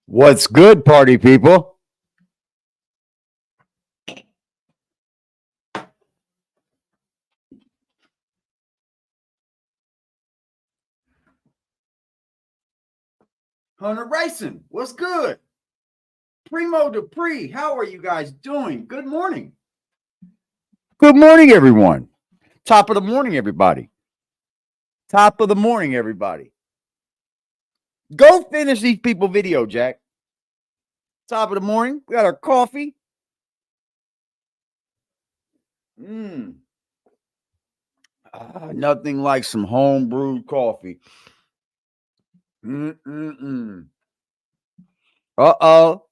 What's good, party people? Hunter Racing, what's good? Primo Dupree, how are you guys doing? Good morning. Good morning, everyone. Top of the morning, everybody. Top of the morning, everybody. Go finish these people video, Jack. Top of the morning. We got our coffee. Nothing like some home brewed coffee. Uh-oh.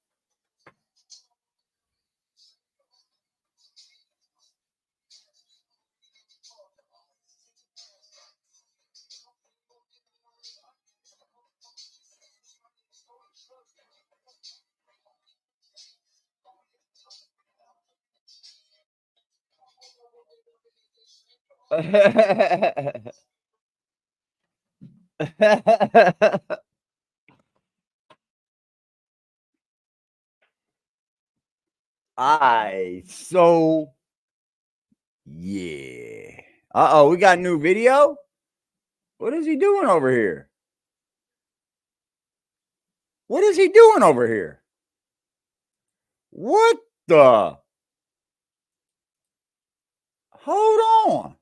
Yeah. Uh-oh, we got a new video? What is he doing over here? What is he doing over here? What the? Hold on.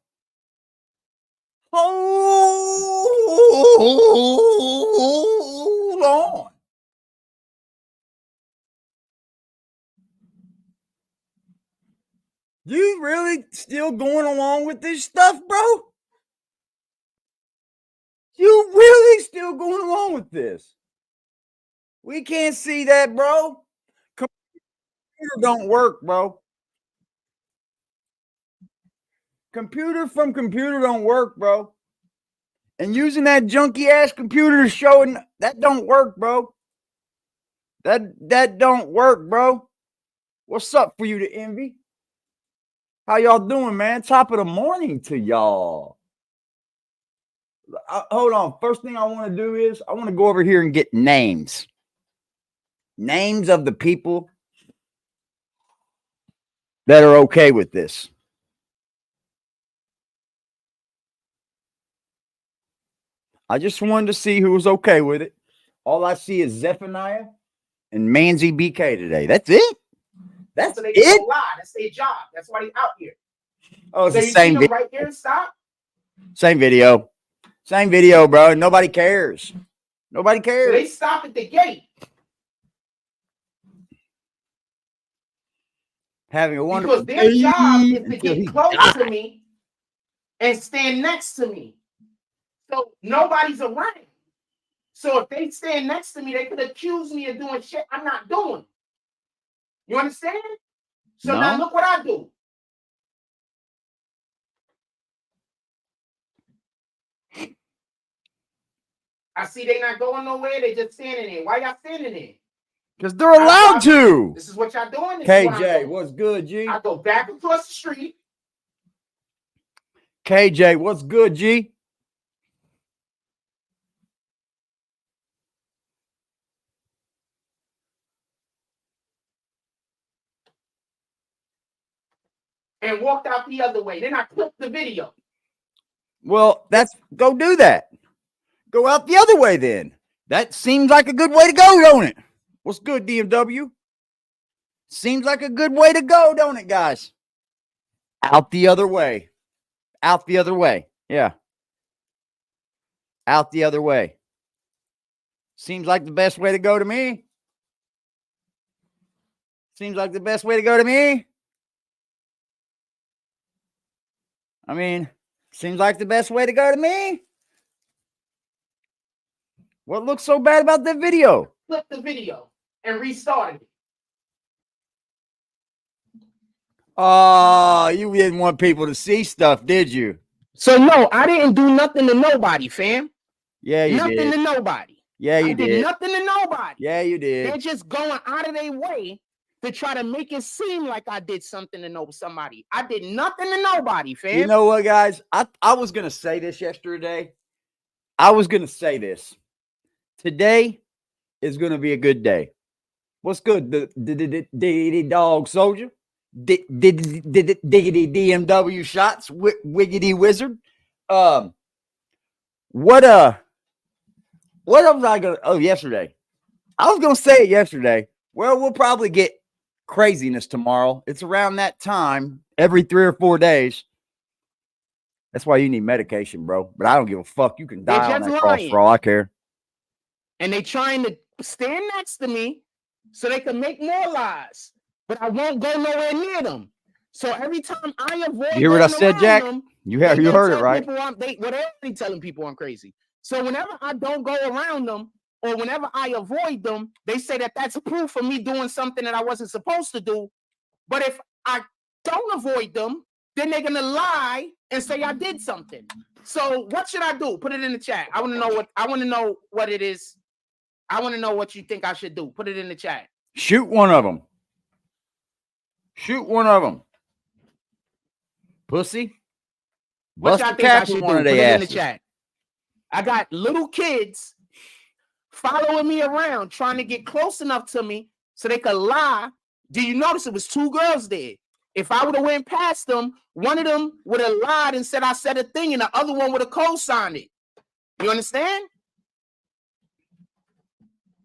Hold on. You really still going along with this stuff, bro? You really still going along with this? We can't see that, bro. Computer don't work, bro. Computer from computer don't work, bro. And using that junky ass computer showing that don't work, bro. That don't work, bro. What's up for you to envy? How y'all doing, man? Top of the morning to y'all. Hold on. First thing I want to do is I want to go over here and get names. Names of the people that are okay with this. I just wanted to see who was okay with it. All I see is Zephaniah and Manzi BK today. That's it. That's so they it. Lie. That's their job. That's why they out here. Oh, it's so the same video. Right here. Stop. Same video. Same video, bro. Nobody cares. Nobody cares. So they stop at the gate. Having a wonderful because their job is to get close to me and stand next to me. So nobody's around. So if they stand next to me, they could accuse me of doing shit I'm not doing. You understand? So now look what I do. I see they not going nowhere. They just standing there. Why y'all standing there? Because they're allowed to. This is what y'all doing. KJ, what's good, G? I go back across the street. KJ, what's good, G? And walked out the other way. Then I clipped the video. Well, go do that. Go out the other way then. That seems like a good way to go, don't it? What's good, DMW? Seems like a good way to go, don't it, guys? Out the other way. Out the other way. Yeah. Out the other way. Seems like the best way to go to me. Seems like the best way to go to me. I mean, seems like the best way to go to me. What looks so bad about that video? Flip the video and restarted it. Oh, you didn't want people to see stuff, did you? So no, I didn't do nothing to nobody, fam. Yeah, you did. Nothing to nobody. Yeah, you did. Nothing to nobody. Yeah, you did. They're just going out of their way to try to make it seem like I did something to somebody. I did nothing to nobody, fam. You know what, guys? I was going to say this yesterday. I was going to say this. Today is going to be a good day. What's good, the dog soldier? Diggity DMW shots, wiggity wizard. What was I gonna? Oh, yesterday. I was gonna say it yesterday. Well, we'll probably get craziness tomorrow. It's around that time every 3 or 4 days. That's why you need medication, bro. But I don't give a fuck. You can die on that cross for all I care. And they trying to stand next to me so they can make more lies. But I won't go nowhere near them. So every time I avoid, you hear what I said, Jack? You heard it, right? They're already telling people I'm crazy. So whenever I don't go around them, or whenever I avoid them, they say that that's proof of me doing something that I wasn't supposed to do. But if I don't avoid them, then they're gonna lie and say I did something. So what should I do? Put it in the chat. I want to know what it is. I want to know what you think I should do. Put it in the chat. Shoot one of them. Shoot one of them. Pussy. What y'all think I should do? Put it in the chat. I got little kids following me around, trying to get close enough to me so they could lie. Do you notice it was 2 girls there? If I would have went past them, one of them would have lied and said I said a thing, and the other one would have co-signed it. You understand?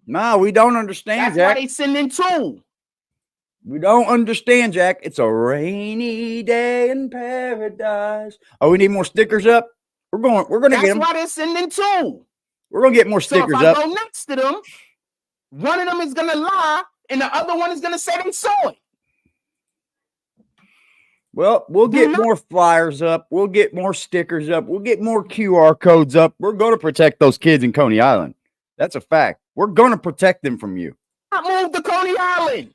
No, we don't understand, Jack. That's why they sending 2. We don't understand, Jack. It's a rainy day in paradise. Oh, we need more stickers up. We're gonna get them. That's why they're sending 2. We're gonna get more stickers up. So if I go next to them, one of them is gonna lie, and the other one is gonna say they saw it. Well, we'll get more flyers up. We'll get more stickers up. We'll get more QR codes up. We're going to protect those kids in Coney Island. That's a fact. We're going to protect them from you. Not move to Coney Island.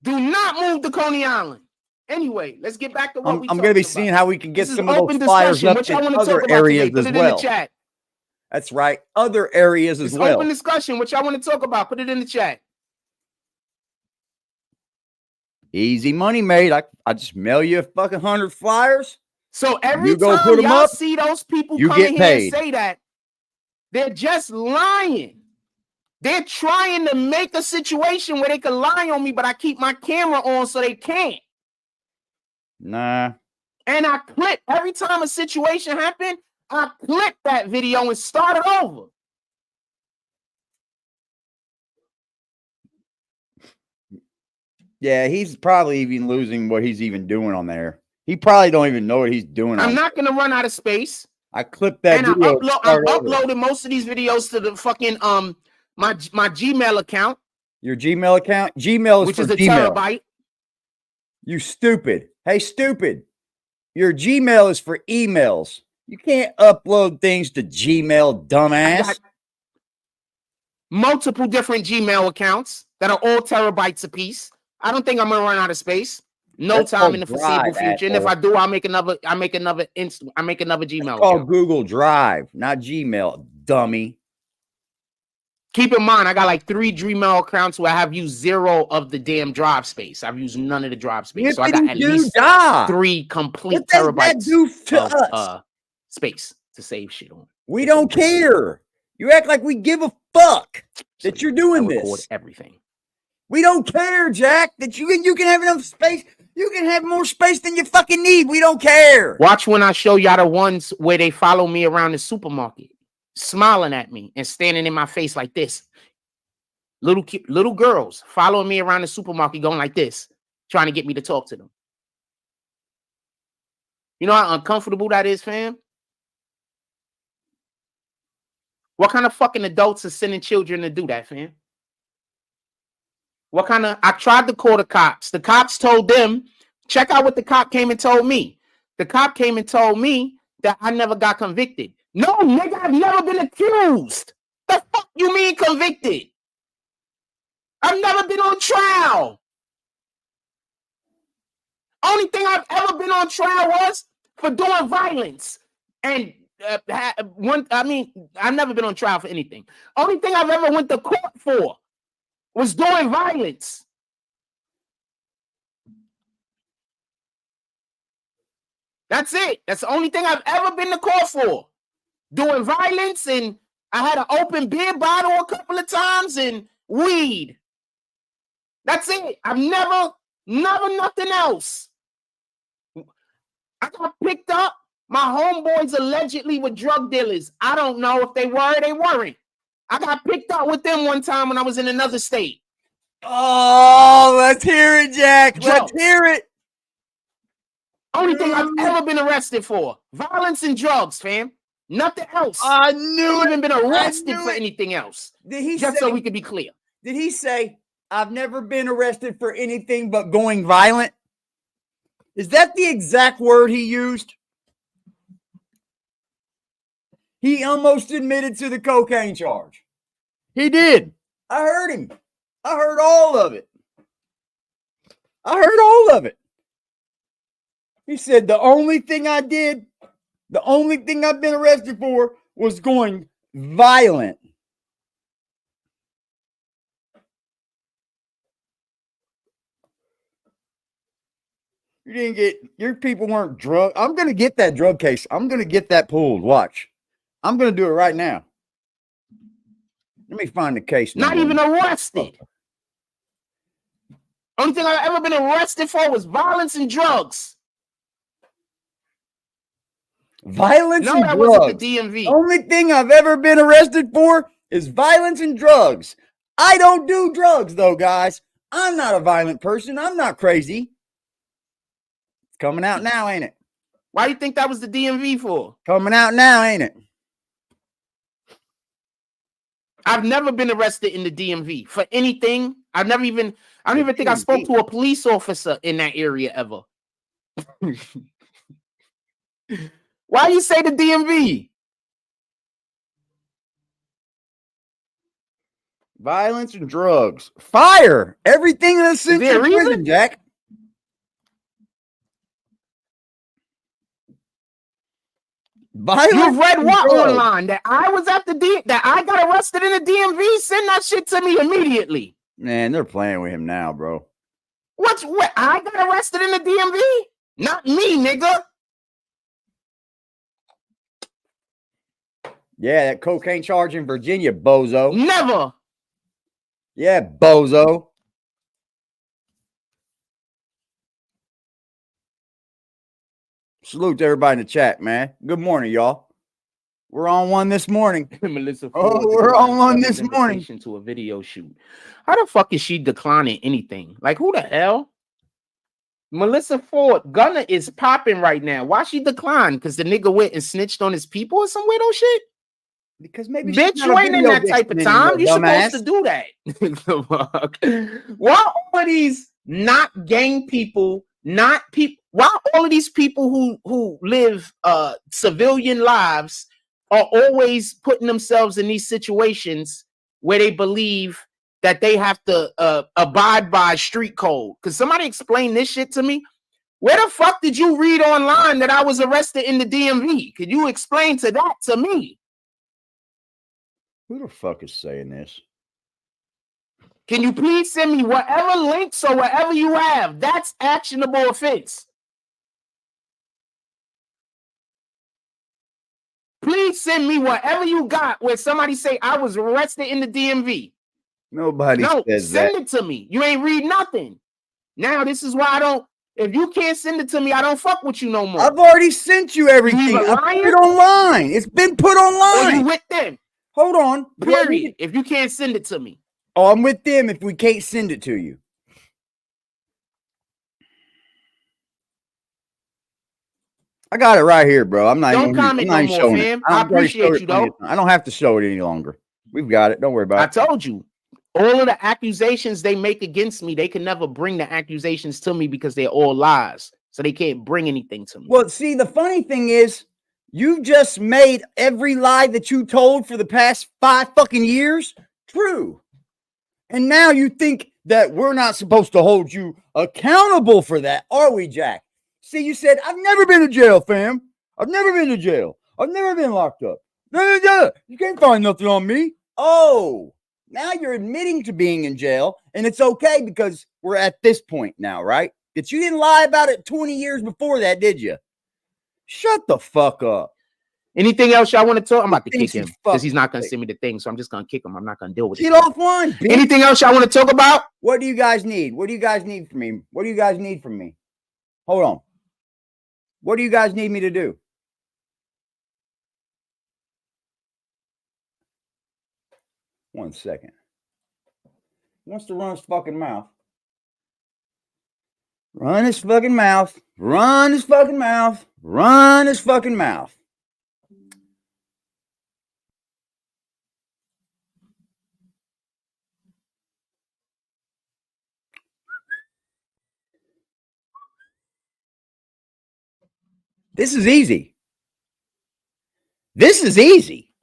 Do not move to Coney Island. Anyway, let's get back to what I'm going to be seeing how we can get some of those flyers up in other areas as well. In the chat. That's right. Other areas as well. Open discussion, which I want to talk about. Put it in the chat. Easy money made. I just mail you a fucking 100 flyers. So every time y'all see those people come in here and say that, they're just lying. They're trying to make a situation where they can lie on me, but I keep my camera on so they can't. Nah. And I clip every time a situation happened. I clip that video and start it over. Yeah, he's probably even losing what he's even doing on there. He probably don't even know what he's doing. I'm not going to run out of space. I clipped that and video. I'm uploading most of these videos to the fucking my Gmail account. Your Gmail account? Gmail is for a terabyte. You stupid. Hey, stupid. Your Gmail is for emails. You can't upload things to Gmail, dumbass. Multiple different Gmail accounts that are all terabytes apiece. I don't think I'm gonna run out of space. That's time in the foreseeable future. And if I do, I'll make another Gmail. It's called Google Drive, not Gmail, dummy. Keep in mind, I got like 3 Gmail accounts where I have used 0 of the damn drive space. I've used none of the drive space. So I got at least 3 complete terabytes of space to save shit on. We don't care. You act like we give a fuck that you're doing this. Everything. We don't care, Jack, that you can have enough space. You can have more space than you fucking need. We don't care. Watch when I show y'all the ones where they follow me around the supermarket, smiling at me and standing in my face like this. Little girls following me around the supermarket going like this, trying to get me to talk to them. You know how uncomfortable that is, fam? What kind of fucking adults are sending children to do that, fam? What kind of... I tried to call the cops. The cops told them, check out what the cop came and told me. The cop came and told me that I never got convicted. No, nigga, I've never been accused. The fuck you mean convicted? I've never been on trial. Only thing I've ever been on trial was for doing violence. And I've never been on trial for anything. Only thing I've ever went to court for was doing violence. That's it. That's the only thing I've ever been to court for. Doing violence, and I had an open beer bottle a couple of times and weed. That's it. I've never nothing else. I got picked up. My homeboys allegedly were drug dealers. I don't know if they were or they weren't. I got picked up with them one time when I was in another state. Oh, let's hear it, Jack. Let's hear it. Only thing I've ever been arrested for. Violence and drugs, fam. Nothing else. I knew it. Even been arrested for anything else. Did he just say, so we could be clear? Did he say, I've never been arrested for anything but going violent? Is that the exact word he used? He almost admitted to the cocaine charge. He did. I heard him. I heard all of it. I heard all of it. He said, the only thing I did, the only thing I've been arrested for was going violent. You didn't get, your people weren't drug. I'm going to get that drug case. I'm going to get that pulled. Watch. I'm going to do it right now. Let me find the case. Not even arrested. Only thing I've ever been arrested for was violence and drugs. Violence and drugs. Wasn't the DMV. Only thing I've ever been arrested for is violence and drugs. I don't do drugs, though, guys. I'm not a violent person. I'm not crazy. It's coming out now, ain't it? Why do you think that was the DMV for? Coming out now, ain't it? I've never been arrested in the DMV for anything. I don't even think I spoke to a police officer in that area ever. Why you say the DMV? Violence and drugs. Fire. Everything in a sense of prison, Jack. Violence. You've read what online? That I was at that I got arrested in the DMV? Send that shit to me immediately. Man, they're playing with him now, bro. What? I got arrested in the DMV? Not me, nigga. Yeah, that cocaine charge in Virginia, bozo. Never. Yeah, bozo. Salute to everybody in the chat, man. Good morning, y'all. We're on one this morning. Melissa Ford, we're on one this morning. To a video shoot. How the fuck is she declining anything? Like, who the hell? Melissa Ford, Gunner is popping right now. Why she declined? Because the nigga went and snitched on his people or some weirdo shit? Because maybe bitch, you ain't in that type of time. You're supposed to do that. Why all of these not gang people, not people? Why all of these people who live civilian lives are always putting themselves in these situations where they believe that they have to abide by street code? Because somebody explain this shit to me. Where the fuck did you read online that I was arrested in the DMV? Could you explain that to me? Who the fuck is saying this? Can you please send me whatever links or whatever you have? That's actionable offense. Please send me whatever you got where somebody say I was arrested in the DMV. Nobody says that. Send it to me. You ain't read nothing. Now this is why I don't. If you can't send it to me, I don't fuck with you no more. I've already sent you everything. I put it online. It's been put online. Or you with them? Hold on. Period. If you can't send it to me. Oh, I'm with them if we can't send it to you. I got it right here, bro. I'm not Don't comment no more, fam. I appreciate you, though. I don't have to show it any longer. We've got it. Don't worry about it. I told you. All of the accusations they make against me, they can never bring the accusations to me because they're all lies. So they can't bring anything to me. Well, see, the funny thing is, you just made every lie that you told for the past 5 fucking years true. And now you think that we're not supposed to hold you accountable for that, are we, Jack? See, you said, I've never been to jail, fam. I've never been to jail. I've never been locked up. You can't find nothing on me. Oh, now you're admitting to being in jail, and it's okay because we're at this point now, right? That you didn't lie about it 20 years before that, did you? Shut the fuck up. Anything else y'all want to talk? I'm about to kick Thinks him he's because he's not fucking- gonna send me the thing, so I'm just gonna kick him. I'm not gonna deal with it. Get offline, bitch. Anything else y'all want to talk about? What do you guys need? What do you guys need from me? What do you guys need from me? Hold on. What do you guys need me to do? One second. He wants to run his fucking mouth. Run his fucking mouth. Run his fucking mouth. Run his fucking mouth. This is easy. This is easy.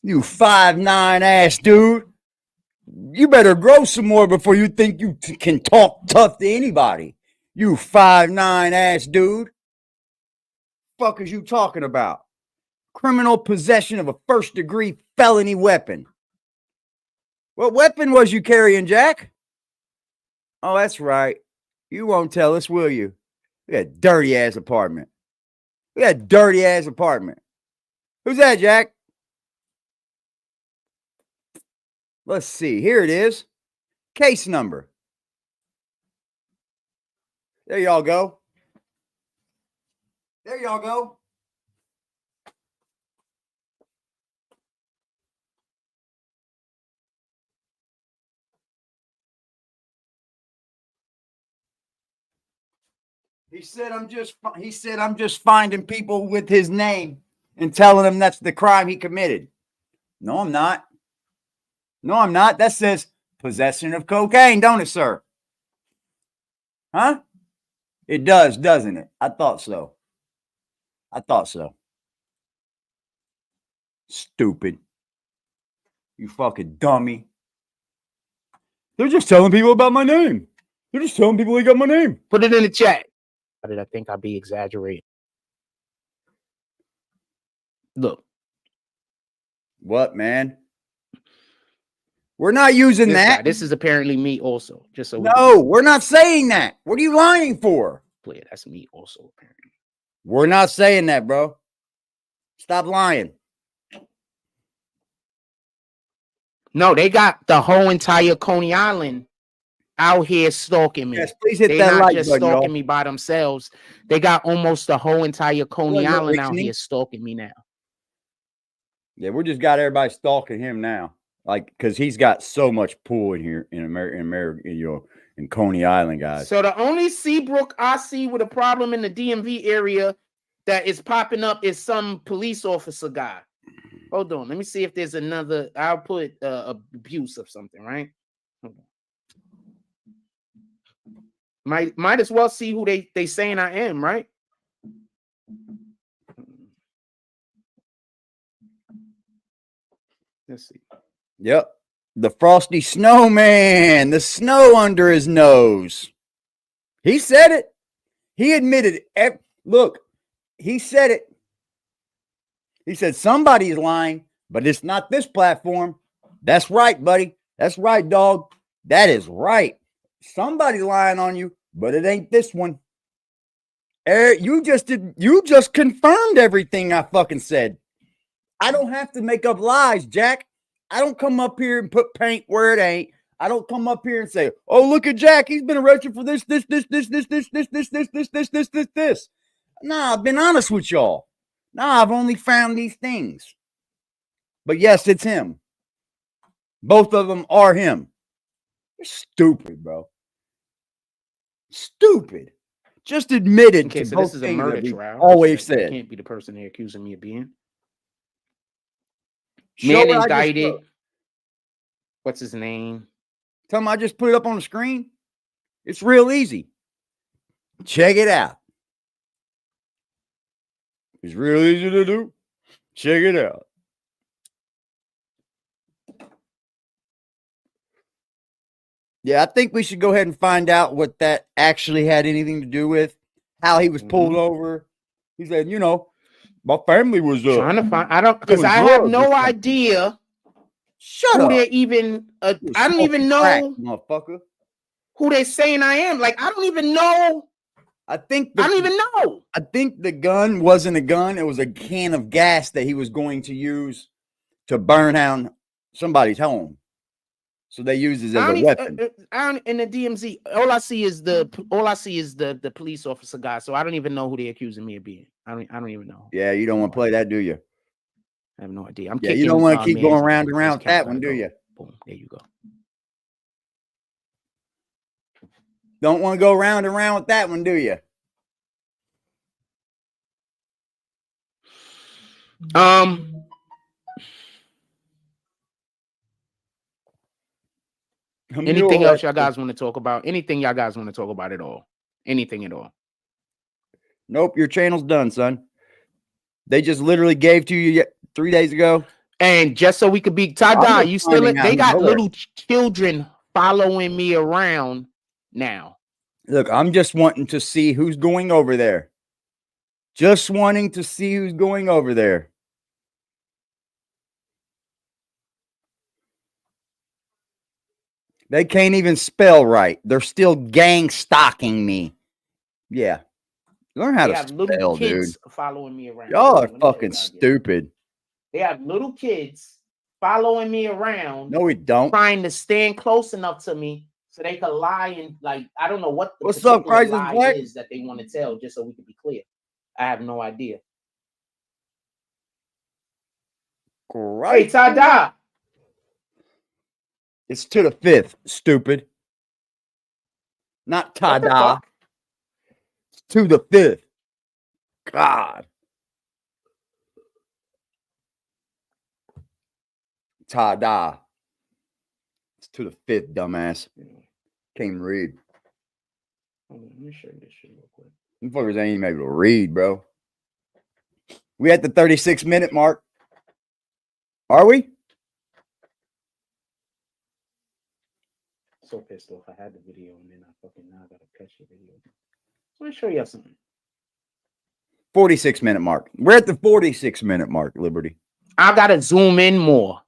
You 5'9" ass dude. You better grow some more before you think you can talk tough to anybody. You 5'9" ass dude. Fuck is you talking about? Criminal possession of a first-degree felony weapon. What weapon was you carrying, Jack? Oh, that's right. You won't tell us, will you? We got a dirty-ass apartment. We got a dirty-ass apartment. Who's that, Jack? Let's see. Here it is. Case number. There y'all go. There y'all go. He said I'm just finding people with his name and telling them that's the crime he committed. No, I'm not. No, I'm not. That says possession of cocaine, don't it, sir? Huh? It does, doesn't it? I thought so. I thought so. Stupid. You fucking dummy. They're just telling people about my name. They're just telling people they got my name. Put it in the chat. How did I think I'd be exaggerating? Look. What, man? We're not using that. This is apparently me also. Just so no, we're not saying that. What are you lying for? Clear. That's me also, apparently. We're not saying that, bro. Stop lying. No, they got the whole entire Coney Island out here stalking me. Yes, please hit They're that not like just button, stalking y'all. me by themselves. They got almost the whole entire Coney Island out here stalking me now. Yeah, we just got everybody stalking him now. Like, because he's got so much pull in here in America, in Coney Island, guys. So the only Seabrook I see with a problem in the DMV area that is popping up is some police officer guy. Hold on, let me see if there's another. I'll put abuse of something, right? Hold on. Might as well see who they saying I am, right? Let's see. Yep. The frosty snowman, the snow under his nose. He said it. He admitted it. Look, he said it. He said somebody's lying, but it's not this platform. That's right, buddy. That's right, dog. That is right. Somebody's lying on you, but it ain't this one. You just confirmed everything I fucking said. I don't have to make up lies, Jack. I don't come up here and put paint where it ain't. I don't come up here and say, "Oh, look at Jack. He's been arrested for this. Nah, I've been honest with y'all. Nah, I've only found these things. But yes, it's him. Both of them are him. You're stupid, bro. Stupid. Just admitted Okay, to so both this is a things murder that we've trial. always So that said. can't be the person they're accusing me of being. Show Man what I just indicted. wrote. What's his name? Tell him I just put it up on the screen. It's real easy. Check it out. It's real easy to do. Check it out. Yeah, I think we should go ahead and find out what that actually had anything to do with, how he was pulled over. He said, you know, my family was Trying to find. I don't, because doing I have drugs or no something. idea Shut who up. they're even. You I don't even smoking know crack, motherfucker. who they're saying I am. Like, I don't even know. I don't even know. I think the gun wasn't a gun. It was a can of gas that he was going to use to burn down somebody's home. So they use it as a weapon. In the DMZ, all I see is the police officer guy. So I don't even know who they're accusing me of being. I don't even know. Yeah, you don't want to play that, do you? I have no idea. I'm Yeah, kicking, you don't want to keep man, going round and round with that one, do you? Boom, there you go. Don't want to go round and round with that one, do you? Anything else y'all guys want to talk about? Anything y'all guys want to talk about at all? Anything at all? Nope, your channel's done, son. They just literally gave to you 3 days ago. And just so we could be Tada, you still they got little children following me around now. Look, I'm just wanting to see who's going over there. Just wanting to see who's going over there. They can't even spell right. They're still gang stalking me. Yeah. Learn how to spell, little kids dude. Following me around. Y'all are fucking stupid. They have little kids following me around. No, we don't. Trying to stand close enough to me so they could lie and like I don't know what the what's up, Price lie Black? is that they want to tell, just so we can be clear. I have no idea. Great. Hey, Tada. It's to the 5th, stupid. Not Tada. It's to the 5th. God. Tada. It's to the 5th, dumbass. Can't even read. Let me show you this shit real quick. Them fuckers ain't even able to read, bro. We at the 36-minute mark. Are we? So pissed off. I had the video and then I gotta catch the video. Let me show you something. 46-minute mark. We're at the 46-minute mark, Liberty. I gotta zoom in more.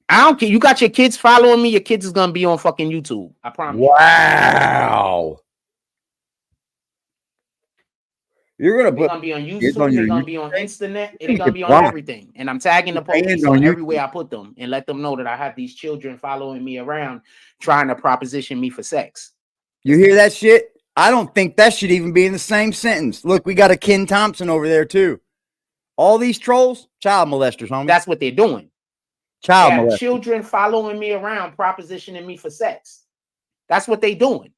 I don't care. You got your kids following me. Your kids is gonna be on fucking YouTube. I promise. Wow. You're gonna be on YouTube. They're gonna be on Instanet. They're gonna be on everything. And I'm tagging the police on everywhere I put them and let them know that I have these children following me around, trying to proposition me for sex. You hear that shit? I don't think that should even be in the same sentence. Look, we got a Ken Thompson over there too. All these trolls, child molesters, homie. That's what they're doing. Child molesters. Children following me around, propositioning me for sex. That's what they're doing.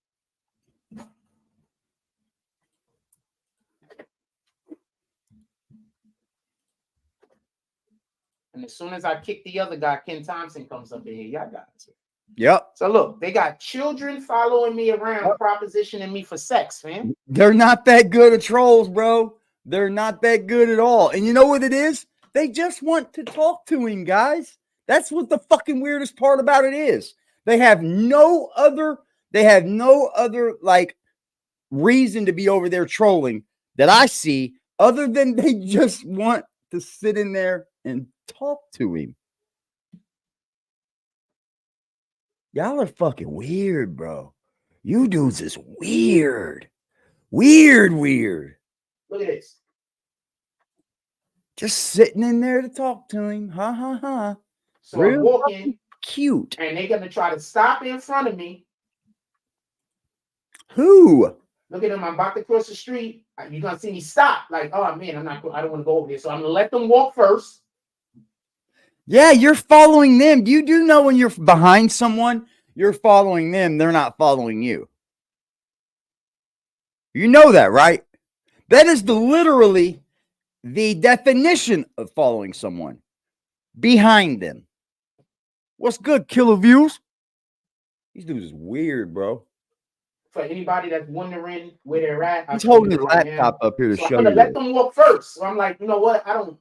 And as soon as I kick the other guy, Ken Thompson comes up in here. Y'all got it. Yep. So look, they got children following me around, propositioning me for sex, man. They're not that good at trolls, bro. They're not that good at all. And you know what it is? They just want to talk to him, guys. That's what the fucking weirdest part about it is. They have no other like reason to be over there trolling that I see other than they just want to sit in there and talk to him. Y'all are fucking weird, bro. You dudes is weird. Weird. Look at this. Just sitting in there to talk to him. Ha ha ha. So real I'm walking. Cute. And they're going to try to stop in front of me. Who? Look at them. I'm about to cross the street. You're going to see me stop. Like, oh, man, I don't want to go over there. So I'm going to let them walk first. Yeah, you're following them. You do know when you're behind someone, You're following them. They're not following you. You know that, right? That is literally the definition of following someone. Behind them. What's good, killer views? These dudes is weird, bro. For anybody that's wondering where they're at, He's holding his laptop up here to show you. I'm gonna let them walk first. So I'm like, you know what? I don't.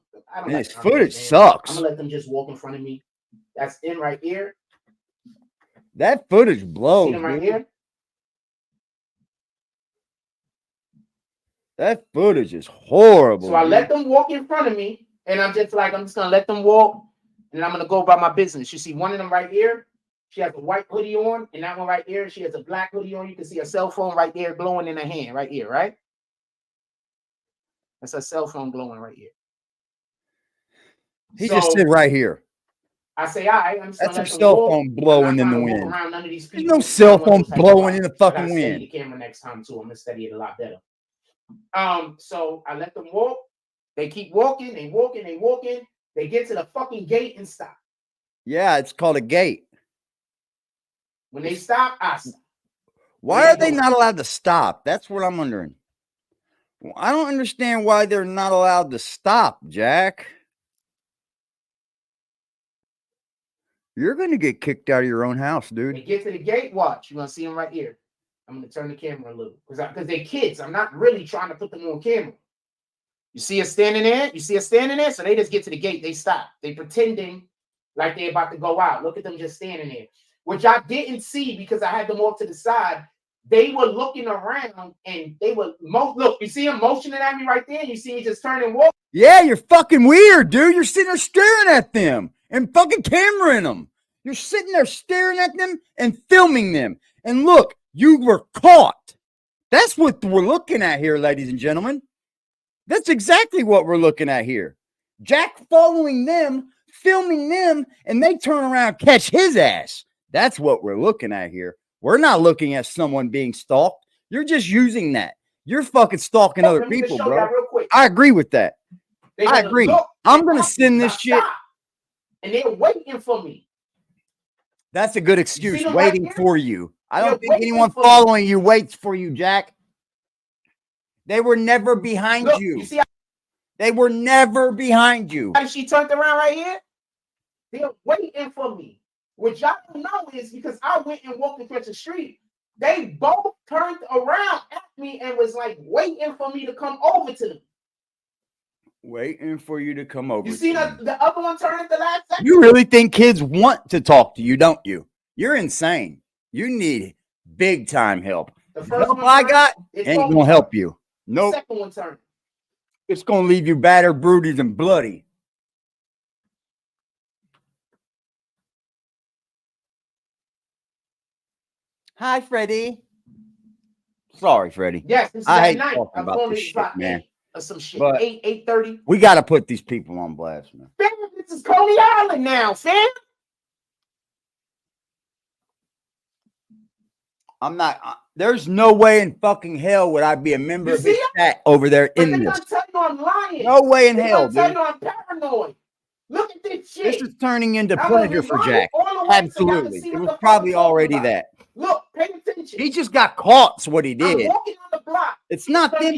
Man, this footage sucks. I'm gonna let them just walk in front of me. That's in right here. That footage blows. See them right here? That footage is horrible. So I let them walk in front of me, and I'm just gonna let them walk, and I'm gonna go about my business. You see one of them right here. She has a white hoodie on, and that one right here, she has a black hoodie on. You can see a cell phone right there glowing in her hand, right here, right? That's a cell phone glowing right here. He just said right here. I say, all right, I'm just that's her cell phone blowing in the wind. There's no cell phone blowing in the fucking wind. The camera next time too. I'm gonna study it a lot better. So I let them walk. They keep walking. They walking. They walking. They get to the fucking gate and stop. Yeah, it's called a gate. When they stop, I stop. Why are they not allowed to stop? That's what I'm wondering. Well, I don't understand why they're not allowed to stop, Jack. You're going to get kicked out of your own house, dude. They get to the gate, watch. You're going to see them right here. I'm going to turn the camera a little. Because they're kids. I'm not really trying to put them on camera. You see us standing there? You see us standing there? So they just get to the gate. They stop. They pretending like they're about to go out. Look at them just standing there. Which I didn't see because I had them off to the side. They were looking around and they were look, you see them motioning at me right there? You see me just turn and walk? Yeah, you're fucking weird, dude. You're sitting there staring at them and fucking cameraing them. You're sitting there staring at them and filming them. And look, you were caught. That's what we're looking at here, ladies and gentlemen. That's exactly what we're looking at here. Jack following them, filming them, and they turn around and catch his ass. That's what we're looking at here. We're not looking at someone being stalked. You're just using that. You're fucking stalking other people, bro. I agree with that. I agree. I'm going to send this shit. And they're waiting for me. That's a good excuse, waiting for you. I don't think anyone following you waits for you, Jack. They were never behind you. They were never behind you. She turned around right here. They're waiting for me. What y'all don't know is because I went and walked across the street, they both turned around at me and was like waiting for me to come over to them. Waiting for you to come over. You see the other one turn at the last second? You really think kids want to talk to you, don't you? You're insane. You need big time help. The first help I got ain't gonna help you. Nope. The second one turned. It's gonna leave you battered, bruised, and bloody. Hi, Freddie. Sorry, Freddie. Yes, this is I at hate night. talking I'm about this shit, man. Some shit. But 8:30. We got to put these people on blast, man. Fam, this is Coney Island now, fam. I'm not. There's no way in fucking hell would I be a member of this chat over there in this. They're gonna tell you I'm lying. No way in hell, dude. They're gonna tell you I'm paranoid. Look at this shit. This is turning into pleasure for Jack. Absolutely. It was probably already that. Look, pay attention. He just got caught, is what he did. I'm walking on the block. It's not them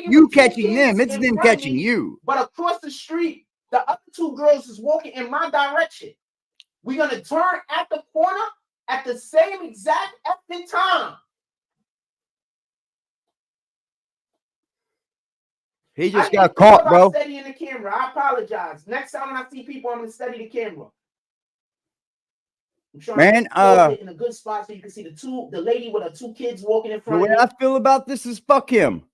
you catching them. It's them catching you. But across the street, the other two girls is walking in my direction. We're going to turn at the corner at the same exact effing time. He just got caught, bro. Studying the camera. I apologize. Next time when I see people, I'm going to study the camera. Man, in a good spot so you can see the lady with her two kids walking in front of me. The way I feel about this is fuck him.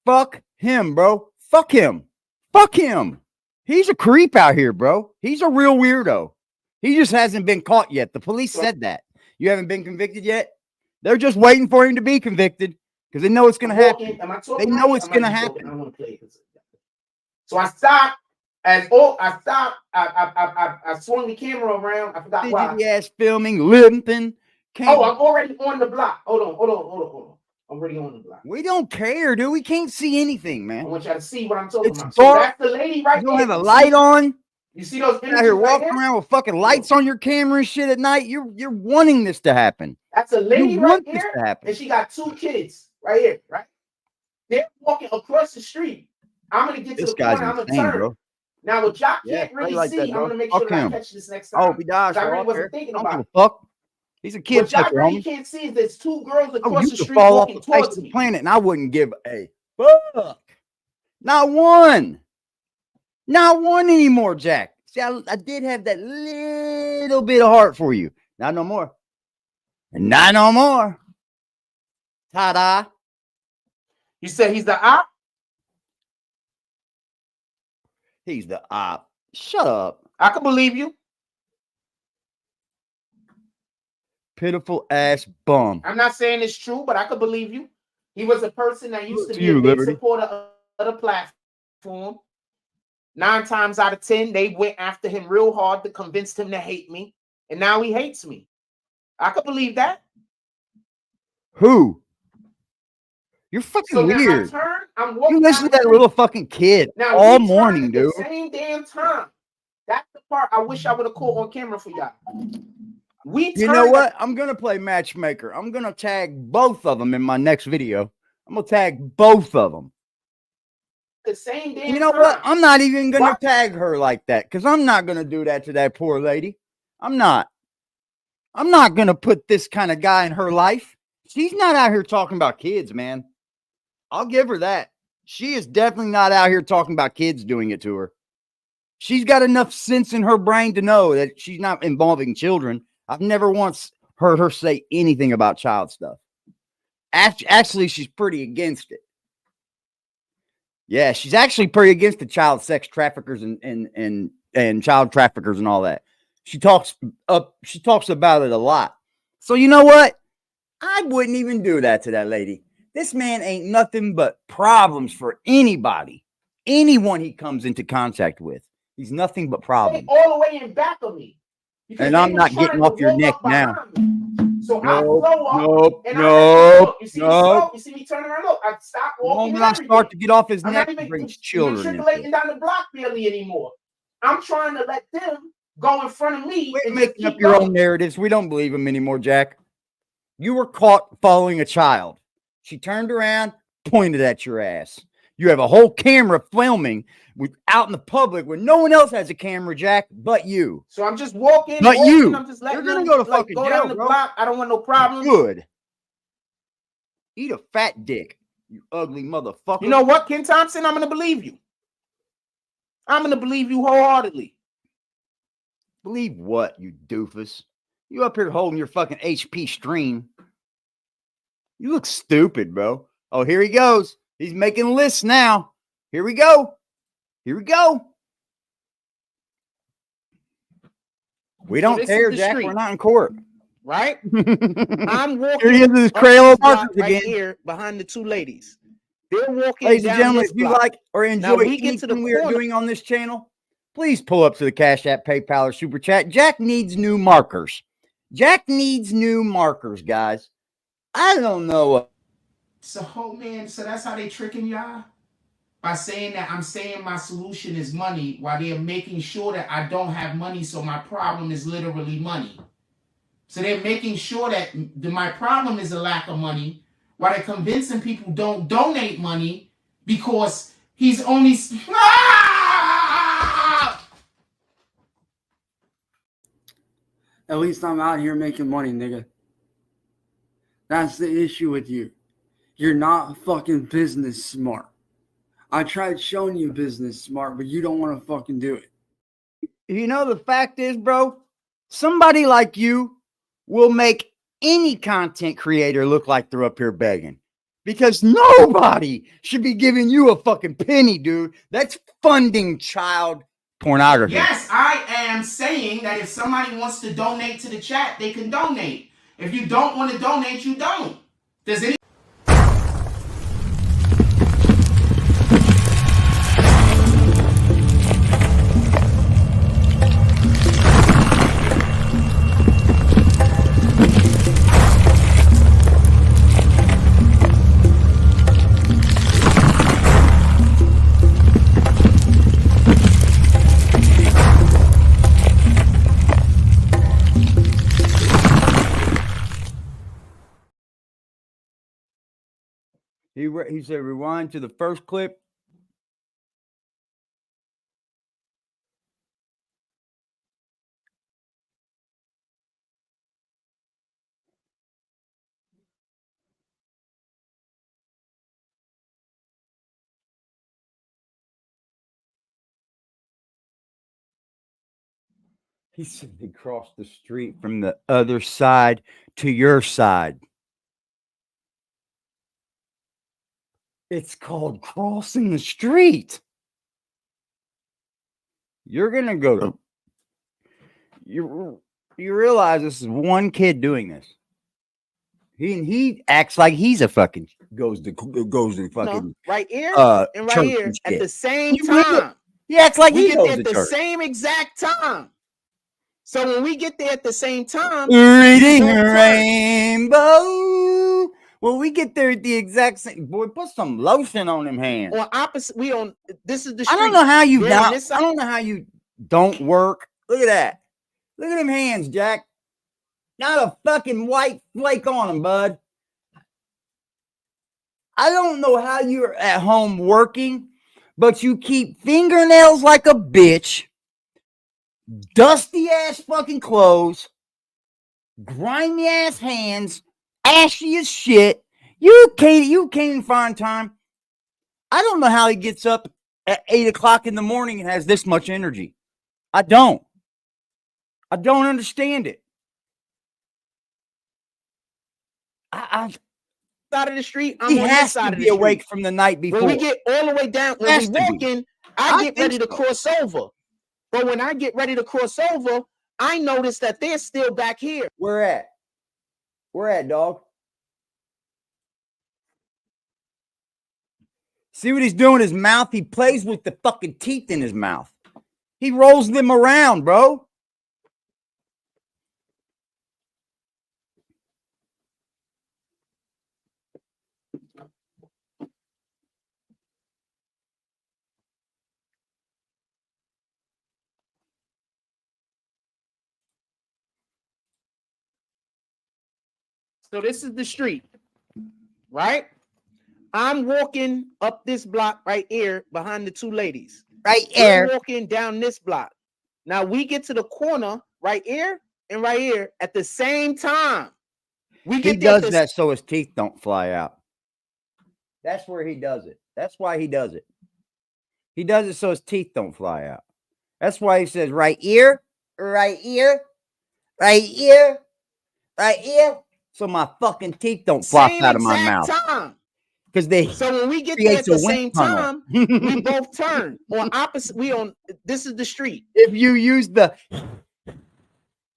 Fuck him, bro. Fuck him. Fuck him. He's a creep out here, bro. He's a real weirdo. He just hasn't been caught yet. The police said that. You haven't been convicted yet? They're just waiting for him to be convicted because they know it's going to happen. They know it's going to happen. I don't want to play it. So I stopped. I swung the camera around. I forgot why. Ass filming, limping. I'm already on the block. Hold on. I'm already on the block. We don't care, dude. We can't see anything, man. I want y'all to see what I'm talking about. Dark. So that's the lady right there. You don't have a light on. You see those out here walking around with fucking lights on your camera and shit at night. You're wanting this to happen. That's a lady right this here, to happen. and she got 2 kids right here, right? They're walking across the street. I'm gonna get to the corner. I'm gonna turn. Bro. Now, what y'all can't really see, I'm gonna make sure that I catch this next time. Oh, he dies. I really wasn't thinking about it. Fuck. He's a kid. What y'all really can't see is there's 2 girls across the street fall walking off the face towards of the me. planet, and I wouldn't give a fuck. Not one. Not one anymore, Jack. See, I did have that little bit of heart for you. Not no more. Not no more. Ta-da. You said he's the op? He's the op. Shut up. I can believe you. Pitiful ass bum. I'm not saying it's true, but I could believe you. He was a person that used to be a big supporter of the platform. 9 times out of 10, they went after him real hard to convince him to hate me. And now he hates me. I could believe that. Who? You're fucking weird. You listen to that little fucking kid all morning, dude. At the same damn time. That's the part I wish I would have caught on camera for y'all. You know what? I'm going to play matchmaker. I'm going to tag both of them in my next video. I'm going to tag both of them. The same damn You know what? I'm not even going to tag her like that because I'm not going to do that to that poor lady. I'm not going to put this kind of guy in her life. She's not out here talking about kids, man. I'll give her that. She is definitely not out here talking about kids doing it to her. She's got enough sense in her brain to know that she's not involving children. I've never once heard her say anything about child stuff. Actually, she's pretty against it. Yeah, she's actually pretty against the child sex traffickers and child traffickers and all that. She talks about it a lot. So you know what? I wouldn't even do that to that lady. This man ain't nothing but problems for anybody. Anyone he comes into contact with. He's nothing but problems. All the way in back of me. And I'm not getting off your neck now. So I blow up. Nope. You see me turn around. Look, I stop walking. When I start to get off his neck, he brings children. I'm not even down the block barely anymore. I'm trying to let them go in front of me. Quit making up your own narratives. We don't believe him anymore, Jack. You were caught following a child. She turned around, pointed at your ass. You have a whole camera filming out in the public where no one else has a camera, Jack, but you. So I'm just walking. You. I'm just letting You're going to go to fucking jail, down the block. I don't want no problems. Good. Eat a fat dick, you ugly motherfucker. You know what, Ken Thompson? I'm going to believe you. I'm going to believe you wholeheartedly. Believe what, you doofus? You up here holding your fucking HP stream. You look stupid, bro. Oh, here he goes. He's making lists now. Here we go. Here we go. We don't care, Jack. Street. We're not in court. Right? I'm walking. Here he is with his Crayola markers right again. Here behind the 2 ladies. They're walking. Ladies down and gentlemen, this if you block. like or enjoy anything we are doing on this channel, please pull up to the Cash App, PayPal, or Super Chat. Jack needs new markers. Jack needs new markers, guys. I don't know. So, man, so that's how they tricking y'all? By saying that I'm saying my solution is money while they're making sure that I don't have money, so my problem is literally money. So they're making sure that my problem is a lack of money while they're convincing people don't donate money because he's only... At least I'm out here making money, nigga. That's the issue with you. You're not fucking business smart. I tried showing you business smart, but you don't want to fucking do it. You know, the fact is, bro, somebody like you will make any content creator look like they're up here begging. Because nobody should be giving you a fucking penny, dude. That's funding child pornography. Yes, I am saying that if somebody wants to donate to the chat, they can donate. If you don't want to donate, you don't. Does any... He said rewind to the first clip. He said they crossed the street from the other side to your side. It's called crossing the street. You're gonna go to you realize this is one kid doing this. He acts like he's a fucking goes to fucking right here and right church here and at shit. the same You get it? time. He acts like We he get goes there to at the church. same exact time. So when we get there at the same time, Reading we both turn. rainbow. Well, we get there at the exact same. Boy, put some lotion on them hands. On opposite, we on. This is the I street. don't know how you They're on don't. this I side. don't know how you don't work. Look at that. Look at them hands, Jack. Not a fucking white flake on them, bud. I don't know how you're at home working, but you keep fingernails like a bitch, dusty ass fucking clothes, grimy ass hands, ashy as shit. You can't find time. I don't know how he gets up at 8 o'clock in the morning and has this much energy. I don't understand it. Side of the street, I'm He on has this side to of be the awake street. from the night before. When we get all the way down, when we Has to be. walking, I I get think ready to so. cross over. But when I get ready to cross over, I notice that they're still back here. Where at? Where at, dog? See what he's doing in his mouth? He plays with the fucking teeth in his mouth. He rolls them around, bro. So this is the street, right? I'm walking up this block right here behind the two ladies. Right They're here. walking down this block. Now we get to the corner right here and right here at the same time. We He get there at does the that so his teeth don't fly out. That's where he does it. That's why he does it. He does it so his teeth don't fly out. That's why he says right ear, right ear, right ear, right ear. So my fucking teeth don't flop same out of my exact mouth. time. Because they So when we get there at creates a the wind same tunnel. time, we both turn on opposite. We on this is the street. If you use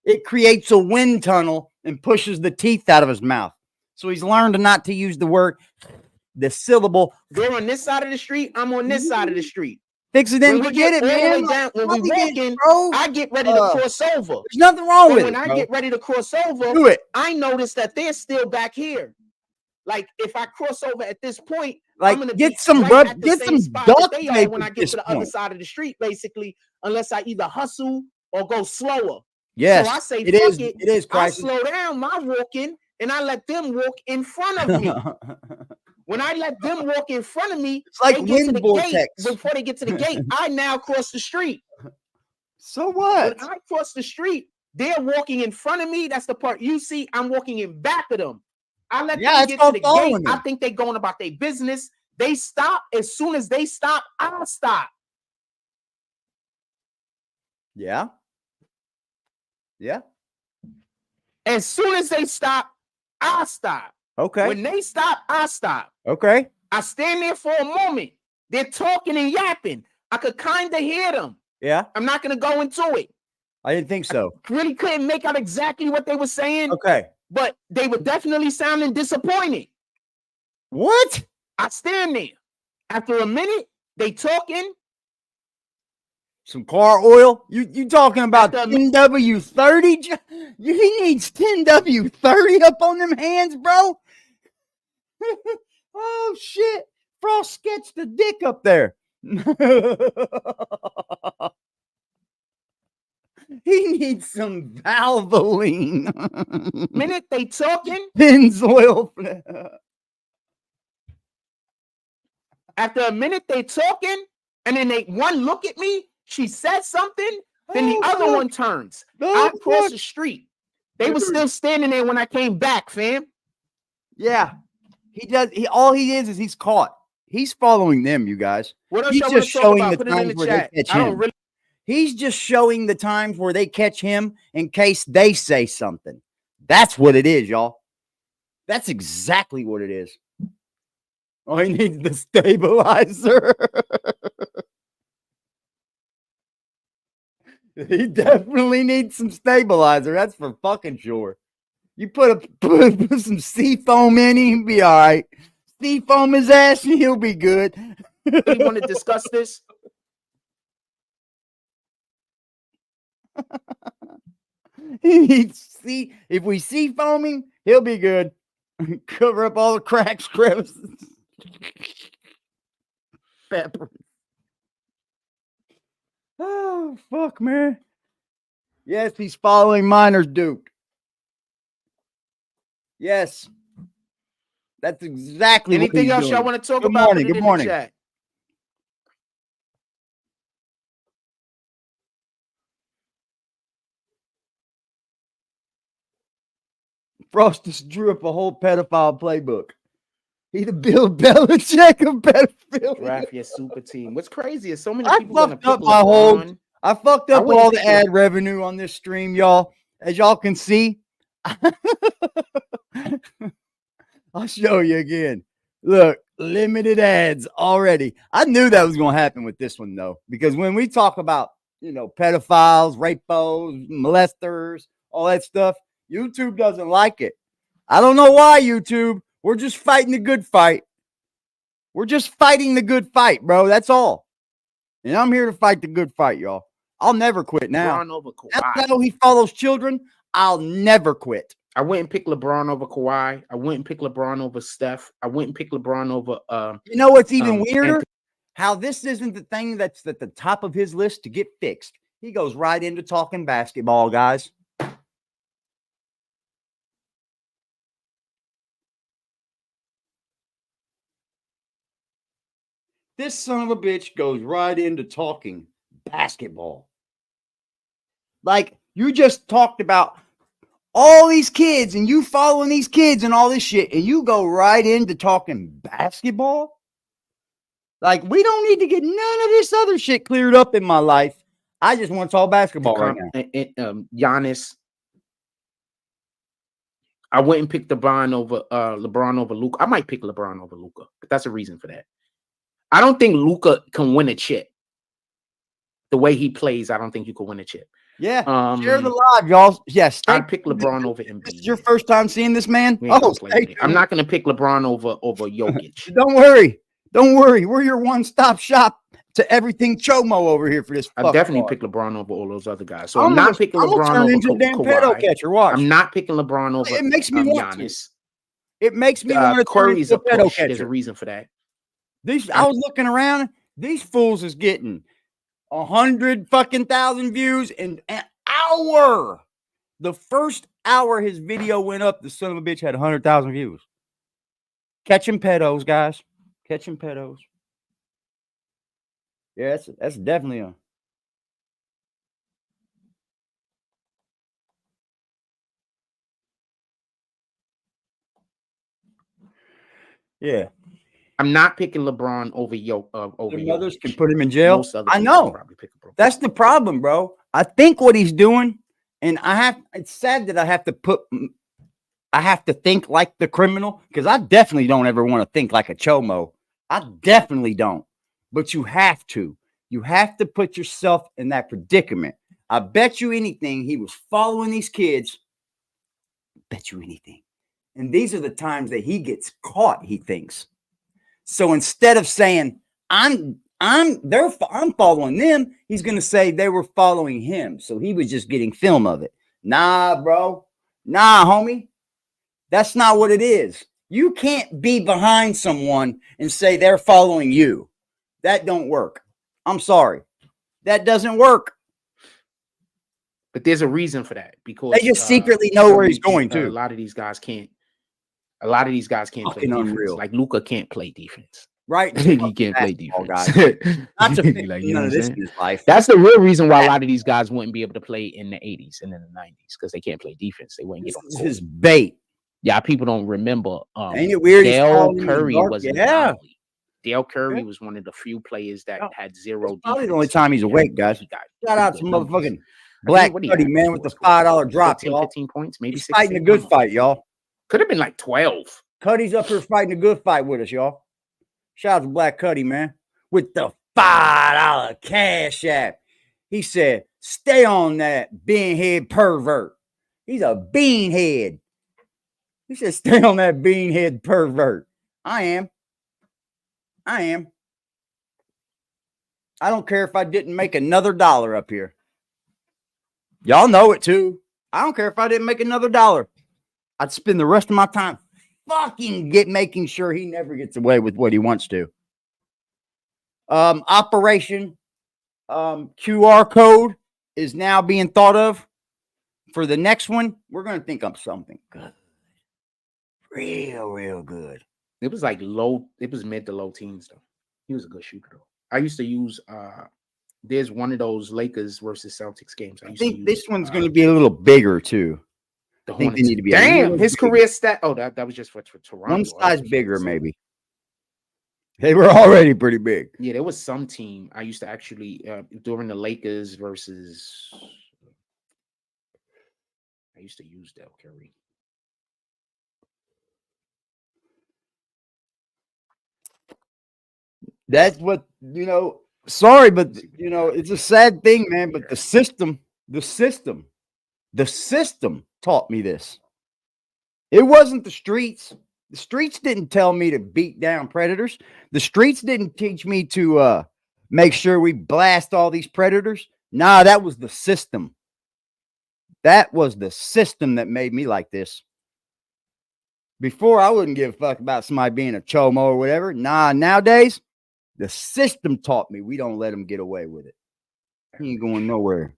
it creates a wind tunnel and pushes the teeth out of his mouth. So he's learned not to use the syllable. They're on this side of the street. I'm on this side of the street. Fix it, then When we forget get it, all the man. way down, when we Nothing is, walking, bro. I get ready to cross over. There's nothing wrong But with when it, I bro. get ready to cross over, Do it. I notice that they're still back here. Like if I cross over at this point, Like, I'm gonna get be some right at the get same some spot that duct they are tape when I at get this to the other point. side of the street, basically, unless I either hustle or go slower. Yes, So I say, it fuck is. it. It is, I crisis. slow down my walking and I let them walk in front of me. When I let them walk in front of me, It's like they get to wind the vortex. gate. Before they get to the gate, I now cross the street. So what? When I cross the street, they're walking in front of me. That's the part you see. I'm walking in back of them. I let them it's get to called the gate. following I them. think they're going about their business. They stop. As soon as they stop, I'll stop. Yeah. Yeah. As soon as they stop, I'll stop. Okay. When they stop, I stop. Okay. I stand there for a moment. They're talking and yapping. I could kind of hear them. Yeah. I'm not going to go into it. I didn't think so. Really couldn't make out exactly what they were saying, Okay. but they were definitely sounding disappointed. What? I stand there. After a minute, they talking. Some car oil? You talking about After a 10W30? He needs 10W30 up on them hands, bro. Oh shit! Frost sketched the dick up there. He needs some Valvoline. Minute they talking. Pennzoil. After a minute, they talking, and then they one look at me. She says something. Then the other one turns. I cross the street. They were still standing there when I came back, fam. Yeah, he does. All he is he's caught. He's following them, you guys. What else He's y'all just want to talk showing about? the Put it in times the where chat. they catch I don't him. really. He's just showing the times where they catch him in case they say something. That's what it is, y'all. That's exactly what it is. Oh, he needs the stabilizer. He definitely needs some stabilizer. That's for fucking sure. You put some sea foam in him, he'll be all right. Sea foam his ass, and he'll be good. really want to discuss this. If we sea foaming, he'll be good. Cover up all the cracks, crevices. Pepper. Oh, fuck, man. Yes, he's following Miners Duke. Yes. That's exactly Anything what else he's y'all doing. want to talk Good about? morning, Put it good in morning. the chat. Frostus drew up a whole pedophile playbook. He the Bill Belichick of pedophilia. Draft your super team. What's crazy is so many I people gonna fucked pick up my whole. LeBron. I fucked I up wouldn't all the pick ad revenue on this stream, y'all. As y'all can see, I'll show you again. Look, limited ads already. I knew that was going to happen with this one, though, because when we talk about, pedophiles, rapos, molesters, all that stuff, YouTube doesn't like it. I don't know why, YouTube. We're just fighting the good fight. We're just fighting the good fight, bro. That's all. And I'm here to fight the good fight, y'all. I'll never quit now. LeBron over Kawhi. Now that he follows children, I'll never quit. I wouldn't pick LeBron over Kawhi. I wouldn't pick LeBron over Steph. I wouldn't pick LeBron over You know what's even weirder? Anthony. How this isn't the thing that's at the top of his list to get fixed. He goes right into talking basketball, guys. This son of a bitch goes right into talking basketball. Like, you just talked about all these kids and you following these kids and all this shit, and you go right into talking basketball? Like, we don't need to get none of this other shit cleared up in my life. I just want to talk basketball right now. Giannis. I wouldn't pick LeBron over Luka. I might pick LeBron over Luka, but that's a reason for that. I don't think Luka can win a chip. The way he plays, I don't think you can win a chip. Yeah, share the live, y'all. Yes, I'd pick LeBron over Embiid. This is your first time seeing this man? Oh, I'm not going to pick LeBron over Jokic. Don't worry. Don't worry. We're your one-stop shop to everything Chomo over here for this. I definitely pick LeBron over all those other guys. So I'm not picking LeBron over into a damn pedo catcher. Watch. I'm not picking LeBron over it makes me Giannis. It makes me want to Curry's a pedo push. catcher. There's a reason for that. I was looking around. These fools is getting 100,000 views in an hour. The first hour his video went up, the son of a bitch had 100,000 views. Catching pedos, guys. Catching pedos. Yeah, that's definitely a. Yeah. I'm not picking LeBron over others can put him in jail. I know. That's the problem, bro. I think what he's doing, and it's sad that I have to think like the criminal, because I definitely don't ever want to think like a chomo. I definitely don't. But you have to. You have to put yourself in that predicament. I bet you anything he was following these kids. Bet you anything. And these are the times that he gets caught, he thinks. So instead of saying, I'm following them, he's going to say they were following him. So he was just getting film of it. Nah, bro. Nah, homie. That's not what it is. You can't be behind someone and say they're following you. That don't work. I'm sorry. That doesn't work. But there's a reason for that, because they just secretly know where he's going to. A lot of these guys can't play defense. Unreal. Like Luka can't play defense. Right? He can't play Basketball defense. Not to fix Like, you know none what of I'm this saying? in his life. That's the real reason why a lot of these guys wouldn't be able to play in the 80s and in the 90s because they can't play defense. They wouldn't This get on the is court. his bait. Yeah, people don't remember. Ain't it weird? He's Dale calling him in the Curry dark? was an Yeah. anomaly. Dale Curry Yeah. was one of the few players that Yeah. had zero It's probably defense. the only time he's awake, guys. He got Shout out to pretty good numbers. motherfucking Black what he Cuddy, had man, before with the school. $5 drop, 14, y'all. 15 points, maybe He's 16. fighting a good fight, y'all. Could have been like 12. Cuddy's up here fighting a good fight with us, y'all. Shout out to Black Cuddy, man, with the $5 cash app. He said, stay on that beanhead pervert. He's a beanhead. He said, stay on that beanhead pervert. I am. I don't care if I didn't make another dollar up here. Y'all know it too. I don't care if I didn't make another dollar. I'd spend the rest of my time fucking making sure he never gets away with what he wants to. Operation QR code is now being thought of. For the next one, we're going to think of something good. Real good. It was like low, it was mid to low teens though. He was a good shooter though. I used to use there's one of those Lakers versus Celtics games. I think this one's going to be a little bigger too. The I think they Hornets. need to be Damn, his career stat. Oh, that was just for Toronto. One size bigger, maybe. They were already pretty big. Yeah, there was some team I used to actually during the Lakers versus. I used to use Del Curry. That's what, sorry, but, it's a sad thing, man. But the system taught me this. It wasn't the streets. The streets didn't tell me to beat down predators. The streets didn't teach me to make sure we blast all these predators. Nah, that was the system. That was the system that made me like this. Before, I wouldn't give a fuck about somebody being a chomo or whatever. Nah, nowadays, the system taught me we don't let them get away with it. He ain't going nowhere.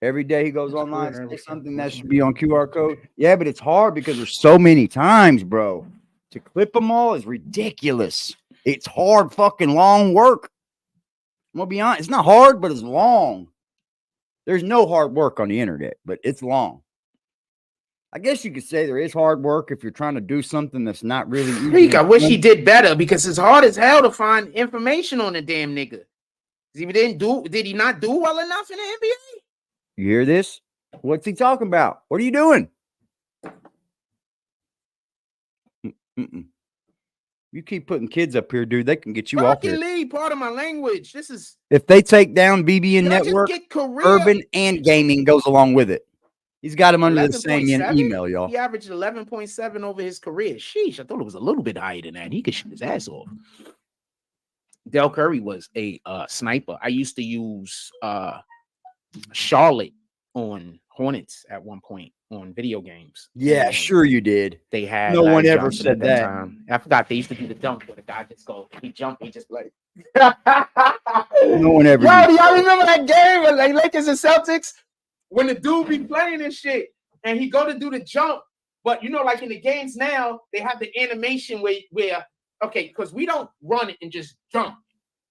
Every day he goes online and says something that should be on QR code. Yeah, but it's hard because there's so many times, bro. To clip them all is ridiculous. It's hard fucking long work. I'm going to be honest. It's not hard, but it's long. There's no hard work on the internet, but it's long. I guess you could say there is hard work if you're trying to do something that's not really easy. I wish he did better because it's hard as hell to find information on the damn nigga. Did he not do well enough in the NBA? You hear this? What's he talking about? What are you doing? You keep putting kids up here, dude. They can get you off here. Leave part of my language. This is if they take down BBN Network, Urban and Gaming goes along with it. He's got him under the same email, y'all. He averaged 11.7 over his career. Sheesh, I thought it was a little bit higher than that. He could shoot his ass off. Del Curry was a sniper. I used to use Charlotte on Hornets at one point on video games. Yeah, sure you did. They had no one ever said that. Time. I forgot they used to do the dunk where the guy just go, he jumped, he just like no one ever. Yo, do y'all remember that game with like Lakers and Celtics when the dude be playing and shit and he go to do the jump, but like in the games now they have the animation where okay, because we don't run it and just jump,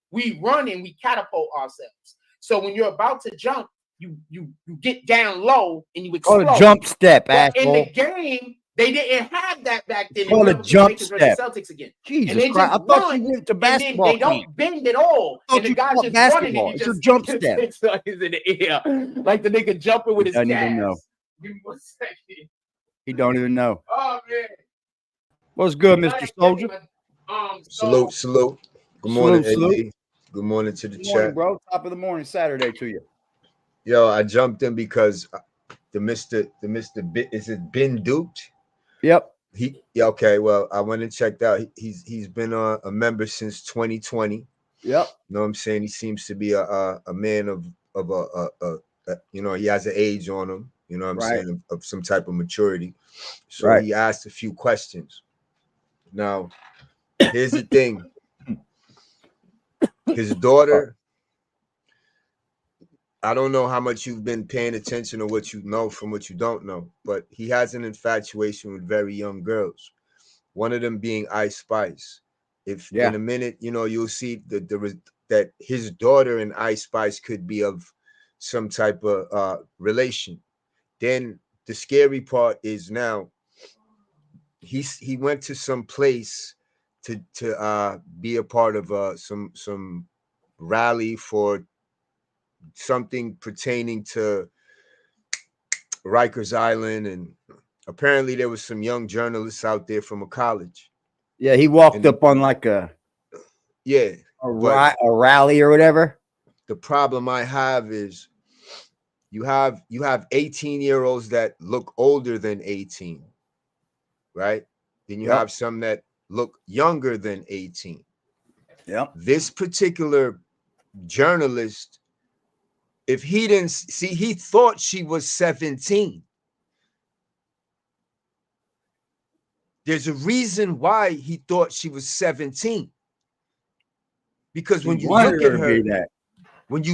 we run and we catapult ourselves. So when you're about to jump, you get down low and you explode. Call a jump step, asshole. In the game, they didn't have that back then. Call a jump step. Celtics again. Jesus Christ! I thought you went to basketball. They don't bend at all. And the guy's just basketball. running. It's your jump step. It's in the air, like the nigga jumping with his gas. Don't even know. Give me 1 second. He don't even know. Oh man. What's good, Mr. Soldier? Salute. Good morning, salute. AD. Good morning to the Good morning, chat, bro. Top of the morning, Saturday to you. Yo, I jumped in because the Mr. Is it Ben Duped? Yep. Okay. Well, I went and checked out. He's been a member since 2020. Yep. You know what I'm saying? He seems to be a man of he has an age on him. You know what I'm saying? Of some type of maturity. So he asked a few questions. Now, here's the thing. His daughter, I don't know how much you've been paying attention or what you know from what you don't know, but he has an infatuation with very young girls. one of them being Ice Spice. If in a minute, you know, you'll see that his daughter and Ice Spice could be of some type of relation. Then the scary part is now he went to some place to be a part of some rally for something pertaining to Rikers Island, and apparently there was some young journalists out there from a college. Yeah, he walked up on like a rally or whatever. The problem I have is you have 18-year-olds that look older than 18, right? Then you have some that look younger than 18. Yep. This particular journalist, if he didn't see, he thought she was 17. There's a reason why he thought she was 17. Because when you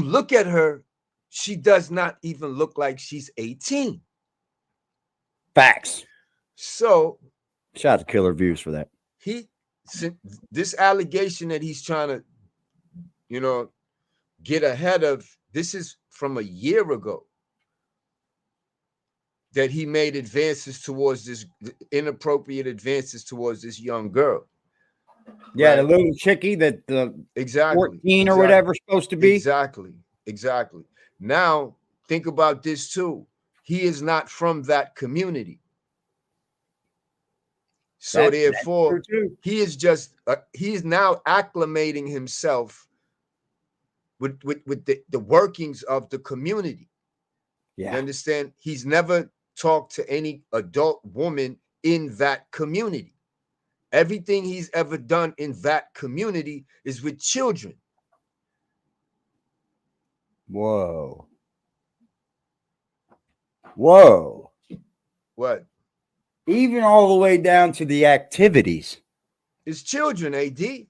look at her, she does not even look like she's 18. Facts. So shout out to Killer Views for that. This allegation that he's trying to, you know, get ahead of, this is from a year ago that he made advances towards this, inappropriate advances towards this young girl. Yeah, right? The little chickie that the 14 or whatever supposed to be. Exactly. Now, think about this too. He is not from that community. So therefore, he is just, he is now acclimating himself with the workings of the community. Yeah. You understand? He's never talked to any adult woman in that community. Everything he's ever done in that community is with children. Whoa. What? Even all the way down to the activities. It's children, AD.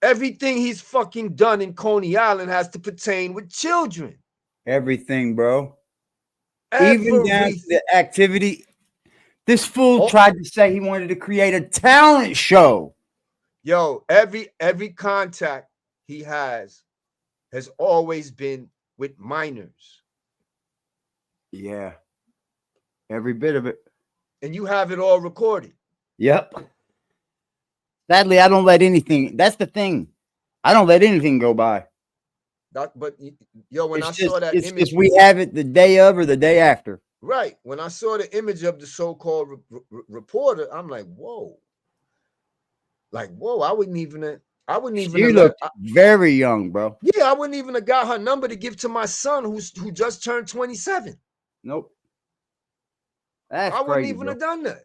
Everything he's fucking done in Coney Island has to pertain with children. Everything, bro. Even down to the activity. This fool tried to say he wanted to create a talent show. Yo, every contact he has always been with minors. Yeah. Every bit of it. And you have it all recorded. Yep. Sadly, I don't let anything. That's the thing. I don't let anything go by. But yo, when I saw that image, we have it the day of or the day after. Right. When I saw the image of the so-called reporter, I'm like, whoa. Like, whoa, I wouldn't even. She looked very young, bro. Yeah, I wouldn't even have got her number to give to my son who just turned 27. Nope. I wouldn't even have done that.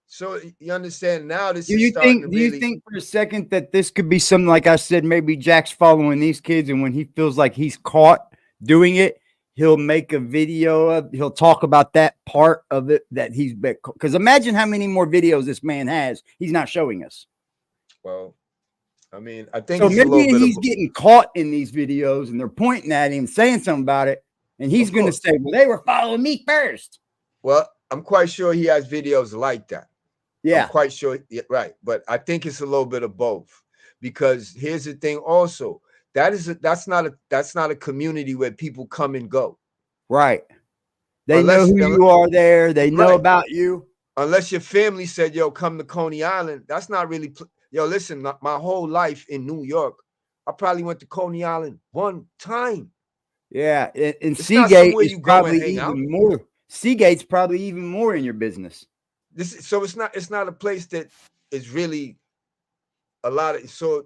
So you understand now this do you think for a second that this could be something like I said, maybe Jack's following these kids, and when he feels like he's caught doing it, he'll make a video of, he'll talk about that part of it that he's been, because imagine how many more videos this man has he's not showing us. Well, I mean, I think so maybe he's getting caught in these videos and they're pointing at him, saying something about it, and he's going to say, well, they were following me first. Well, I'm quite sure he has videos like that. Yeah. I'm quite sure. Yeah, right. But I think it's a little bit of both, because here's the thing also, that's not a community where people come and go. Right. They know who you are there. They know about you. Unless your family said, yo, come to Coney Island. That's not really, yo, listen, my whole life in New York, I probably went to Coney Island one time. Yeah. And Seagate is probably even more. Seagate's probably even more in your business. So it's not a place that is really a lot of, so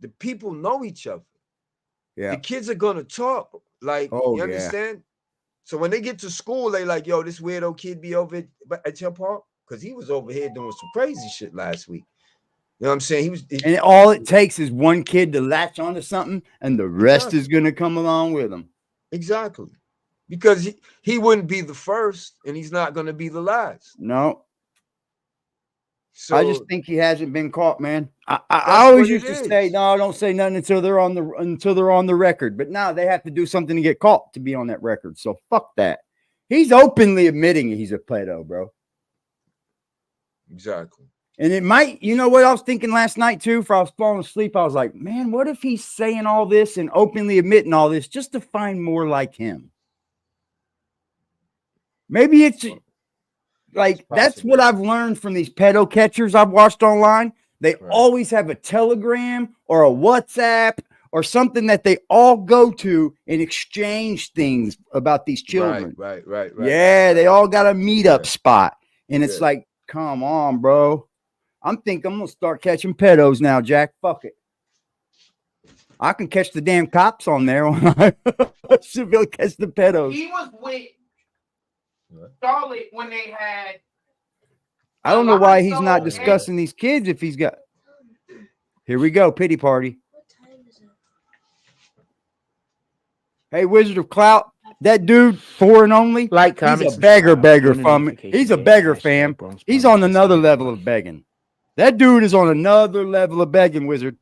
the people know each other. Yeah. The kids are gonna talk. Like, you understand? So when they get to school, they like, yo, this weirdo kid be over at your park, because he was over here doing some crazy shit last week. You know what I'm saying? And all it takes is one kid to latch onto something, and the rest is gonna come along with him. Exactly. Because he wouldn't be the first, and he's not gonna be the last. No. So I just think he hasn't been caught, man. I always used to say, no, don't say nothing until they're on the record. But now they have to do something to get caught to be on that record. So fuck that. He's openly admitting he's a pedo, bro. Exactly. And it might, you know what I was thinking last night too, before I was falling asleep, I was like, man, what if he's saying all this and openly admitting all this just to find more like him? Maybe it's like, that's what I've learned from these pedo catchers I've watched online. They always have a Telegram or a WhatsApp or something that they all go to and exchange things about these children. Right. Yeah, they all got a meetup spot. And it's like, come on, bro. I'm gonna start catching pedos now, Jack. Fuck it. I can catch the damn cops on there. I should be able to catch the pedos. He was with Charlotte when they had. I don't know why he's not discussing these kids if he's got. Here we go, pity party. What time is it? Hey, Wizard of Clout, that dude, foreign only. Like, he's comments, a beggar from me. He's a beggar, fam. He's on another level of begging. That dude is on another level of begging, Wizard.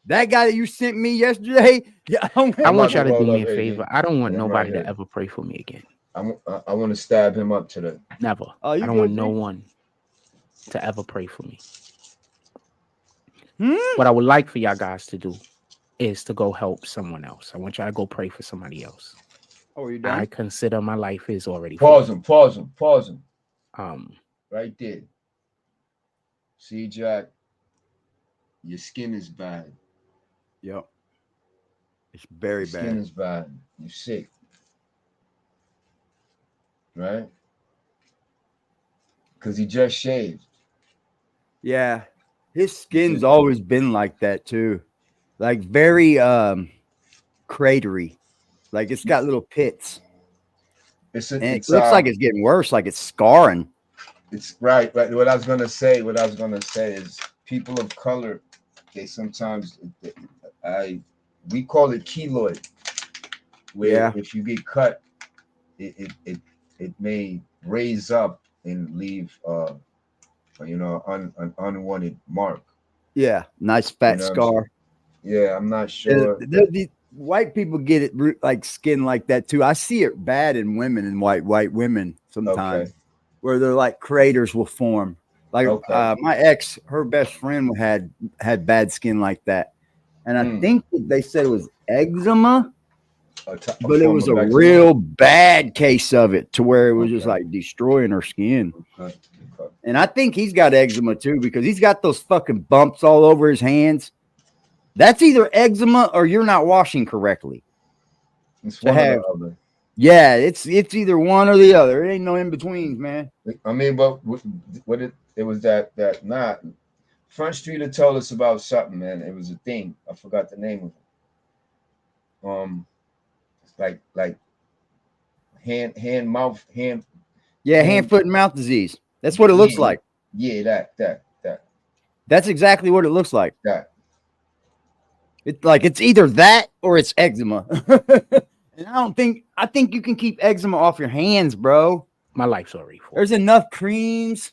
That guy that you sent me yesterday. Yeah, I want y'all to do me a favor. I don't want nobody to ever pray for me again. I want to stab him up today. Never. I don't want no one to ever pray for me. What I would like for y'all guys to do is to go help someone else. I want y'all to go pray for somebody else. Oh, are you done? I consider my life is already pause him. Right there. See, Jack, your skin is bad. Yep. It's very bad. Skin is bad. You're sick. Right? Because he just shaved. Yeah. His skin's always been like that too. Like very cratery. Like it's got little pits. It looks like it's getting worse, like it's scarring. It's right. What I was gonna say is people of color, they sometimes we call it keloid. Where if you get cut, it may raise up and leave an unwanted mark. Yeah, nice fat scar. Yeah, I'm not sure. The white people get it like skin like that too. I see it bad in women and white women sometimes, where they're like craters will form. Like my ex, her best friend had bad skin like that, and I think they said it was eczema, but it was a real bad case of it to where it was just like destroying her skin. And I think he's got eczema too because he's got those fucking bumps all over his hands. That's either eczema or you're not washing correctly. It's one or the other. Yeah, it's either one or the other. It ain't no in betweens, man. I mean, but what it was that not Front Street had told us about something, man. It was a thing. I forgot the name of it. Like hand mouth hand. Yeah, hand foot and mouth disease. That's what it looks like. Yeah, that. That's exactly what it looks like. That. It's like it's either that or it's eczema. And I think you can keep eczema off your hands, bro. My life's already full. There's enough creams.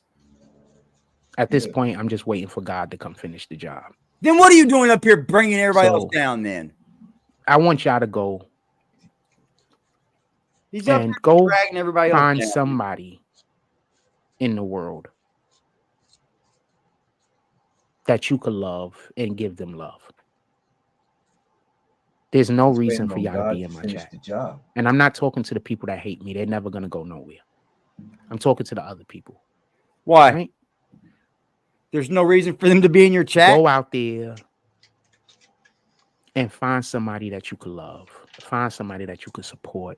At this point, I'm just waiting for God to come finish the job. Then what are you doing up here bringing everybody else down then? I want y'all to go He's up and here go dragging everybody else find down. somebody in the world that you could love and give them love. There's no reason for y'all to be in my chat. And I'm not talking to the people that hate me. They're never going to go nowhere. I'm talking to the other people. Why? Right? There's no reason for them to be in your chat? Go out there and find somebody that you could love. Find somebody that you could support.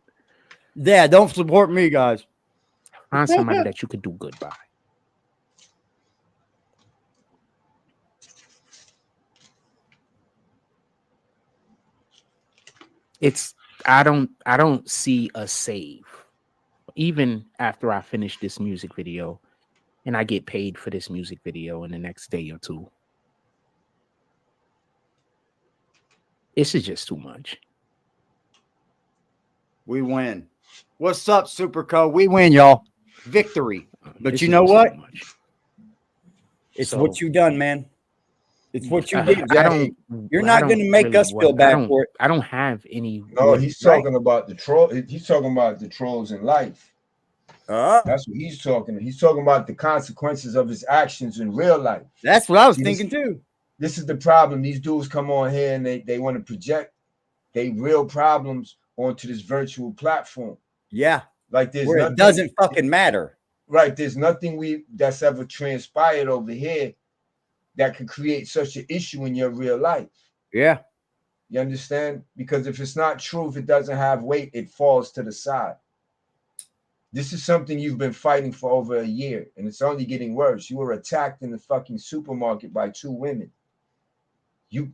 Yeah, don't support me, guys. Find somebody that you could do good by. I don't see a save. Even after I finish this music video and I get paid for this music video in the next day or two. This is just too much. We win. What's up, Superco? We win, y'all. Victory. But This you is know just what? too much. It's So- what you done, man. It's what you did. You're I not don't going to make really us feel bad for it. I don't have any. No, he's talking about the troll. He's talking about the trolls in life. That's what he's talking about. He's talking about the consequences of his actions in real life. That's what I was thinking too. This is the problem. These dudes come on here and they want to project their real problems onto this virtual platform. Yeah. Like there's where nothing, it doesn't fucking matter. Right. There's nothing that's ever transpired over here that could create such an issue in your real life. Yeah. You understand? Because if it's not true, if it doesn't have weight, it falls to the side. This is something you've been fighting for over a year, and it's only getting worse. You were attacked in the fucking supermarket by 2 women. You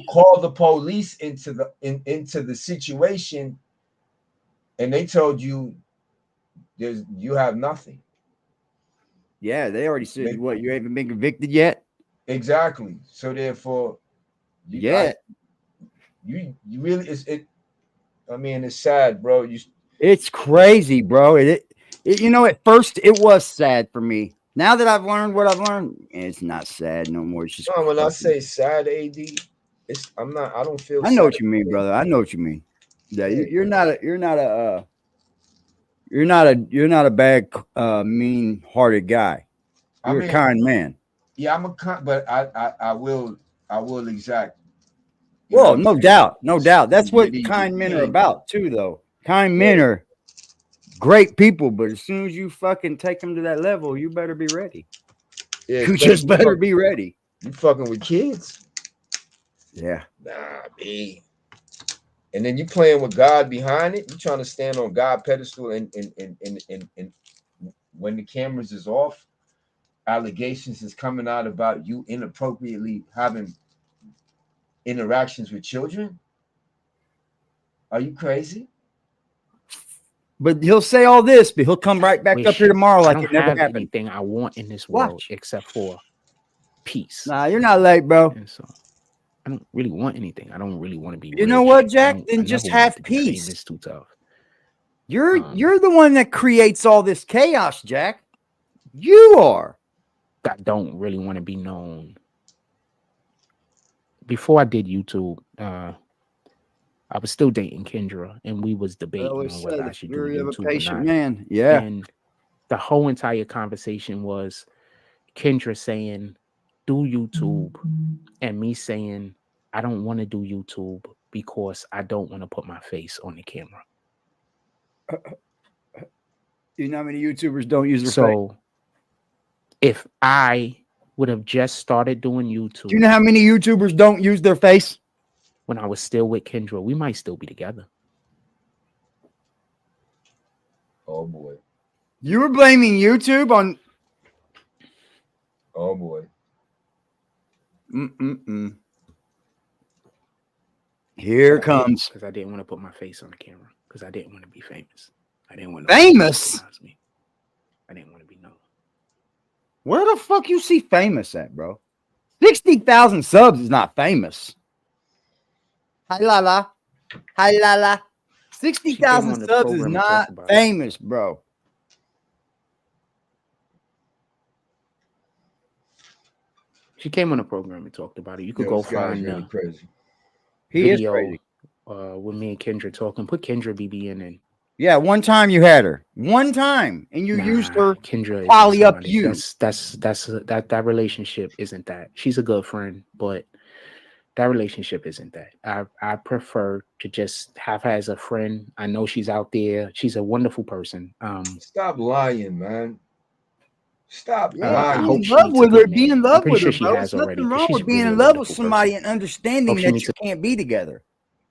called the police into the situation, and they told you you have nothing. Yeah, they already said what, you haven't been convicted yet? Exactly. So therefore, you really I mean, it's sad, bro. It's crazy, bro. It at first it was sad for me. Now that I've learned what I've learned, it's not sad no more. It's just when I say sad, AD, I don't feel. I know what you mean, brother. I know what you mean. Yeah, you're not a bad, mean-hearted guy. You're a kind man. Yeah, I'm a kind, but I will exact. Well, no doubt. That's what kind men are about too, though. Kind men are great people, but as soon as you fucking take them to that level, you better be ready. Yeah, you just better be ready. You fucking with kids? Yeah. Nah, B. And then you playing with God behind it. You trying to stand on God pedestal, and when the cameras is off, allegations is coming out about you inappropriately having interactions with children. Are you crazy? But he'll say all this, but he'll come right back up here tomorrow like it never happened. Anything I want in this world except for peace. Nah, you're not late, bro. And so I don't really want anything. I don't really want to be. You know what, Jack? Then just have peace. It's too tough. You're the one that creates all this chaos, Jack. You are. I don't really want to be known. Before I did YouTube, I was still dating Kendra, and we was debating on whether I should do YouTube or not. Man. Yeah. And the whole entire conversation was Kendra saying, "Do YouTube," and me saying, "I don't want to do YouTube because I don't want to put my face on the camera." You know how many YouTubers don't use their face? So if I would have just started doing YouTube, do you know how many YouTubers don't use their face? When I was still with Kendra, we might still be together. Oh boy. You were blaming YouTube on. Oh boy. Here it comes. Because I didn't want to put my face on the camera. Because I didn't want to be famous. I didn't want to famous. Me. I didn't want to be known. Where the fuck you see famous at, bro? 60,000 subs is not famous. Hi, Lala. Hi, Lala. 60,000 subs is not famous, bro. She came on the program and talked about it. You could go find really crazy. He is crazy. With me and Kendra talking. Put Kendra BB in. Yeah, one time you had her. One time. And you used her Kendra quality up you. That relationship isn't that. She's a good friend, but that relationship isn't that. I prefer to just have her as a friend. I know she's out there. She's a wonderful person. Stop lying, man. Stop lying. I hope be in love with her. Be in love with her, bro. There's nothing wrong with being in love with somebody and understanding that you can't be together.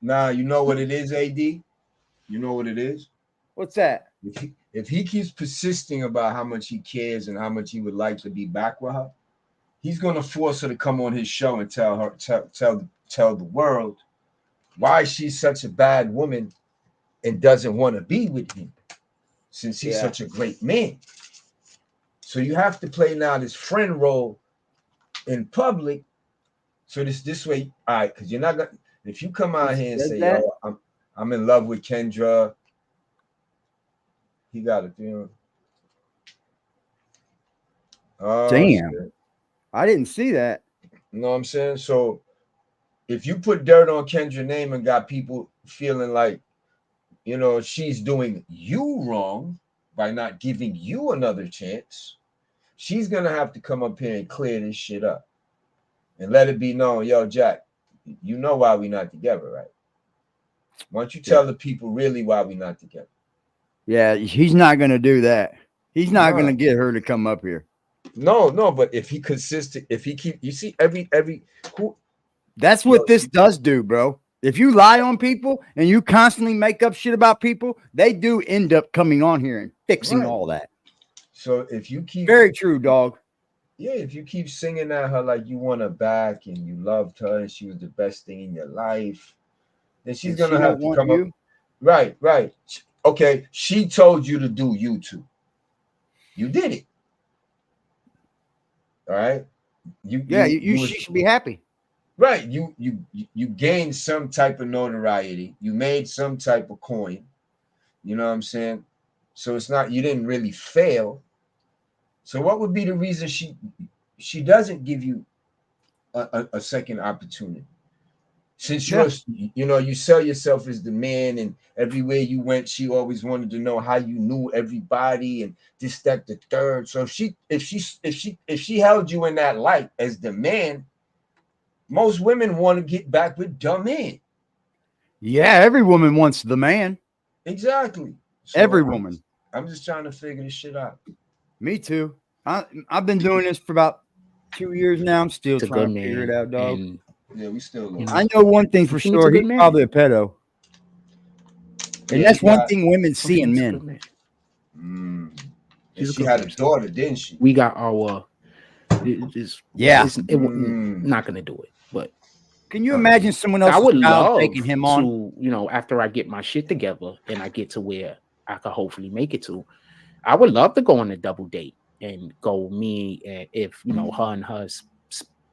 Nah, you know what it is, AD? You know what it is? What's that? If he keeps persisting about how much he cares and how much he would like to be back with her, he's gonna force her to come on his show and tell the world why she's such a bad woman and doesn't want to be with him, since he's such a great man. So you have to play now this friend role in public. So this way, all right, because you're not gonna. If you come out here and say, "Yo, I'm in love with Kendra," he got it. Damn. Shit. I didn't see that. You know what I'm saying? So if you put dirt on Kendra's name and got people feeling like, she's doing you wrong by not giving you another chance, she's gonna have to come up here and clear this shit up and let it be known, yo, Jack, you know why we not together, right? Why don't you tell the people really why we not together? Yeah, he's not gonna do that. He's not gonna get her to come up here. No, but if he consistent, if he keep, you see, that's what this does do, bro. If you lie on people and you constantly make up shit about people, they do end up coming on here and fixing all that. So if you keep, very true, dog. Yeah, if you keep singing at her like you want her back and you loved her and she was the best thing in your life, then she's gonna have to come up. Right. Okay, she told you to do YouTube. You did it. All right. You should be happy. Right. You gained some type of notoriety. You made some type of coin. You know what I'm saying? So it's not, you didn't really fail. So what would be the reason she doesn't give you a second opportunity? Since you sell yourself as the man, and everywhere you went, she always wanted to know how you knew everybody and this, that, the third. So if she held you in that light as the man, most women want to get back with dumb men. Yeah, every woman wants the man. Exactly. So every woman. I'm just trying to figure this shit out. Me too. I've been doing this for about 2 years now. I'm still trying to figure it out, dog. Yeah, we still. I know one thing for sure. He's probably a pedo, and that's one thing women see in men. She had a daughter, didn't she? We got our. It's not gonna do it. But can you imagine someone else? I would love taking him on. To, after I get my shit together and I get to where I could hopefully make it to, I would love to go on a double date and go me, and if her and her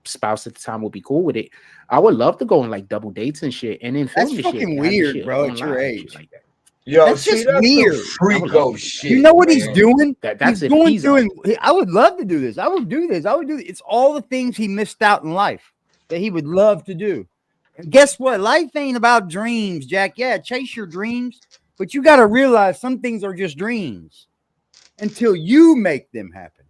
spouse at the time would be cool with it, I would love to go on like double dates and shit, and then film that's fucking weird, bro. At your age, like that. Yo, that's just weird. Freako shit. You know what he's doing? That's he's doing. I would love to do this. I would do this. It's all the things he missed out in life that he would love to do. And guess what? Life ain't about dreams, Jack. Yeah, chase your dreams, but you got to realize some things are just dreams until you make them happen.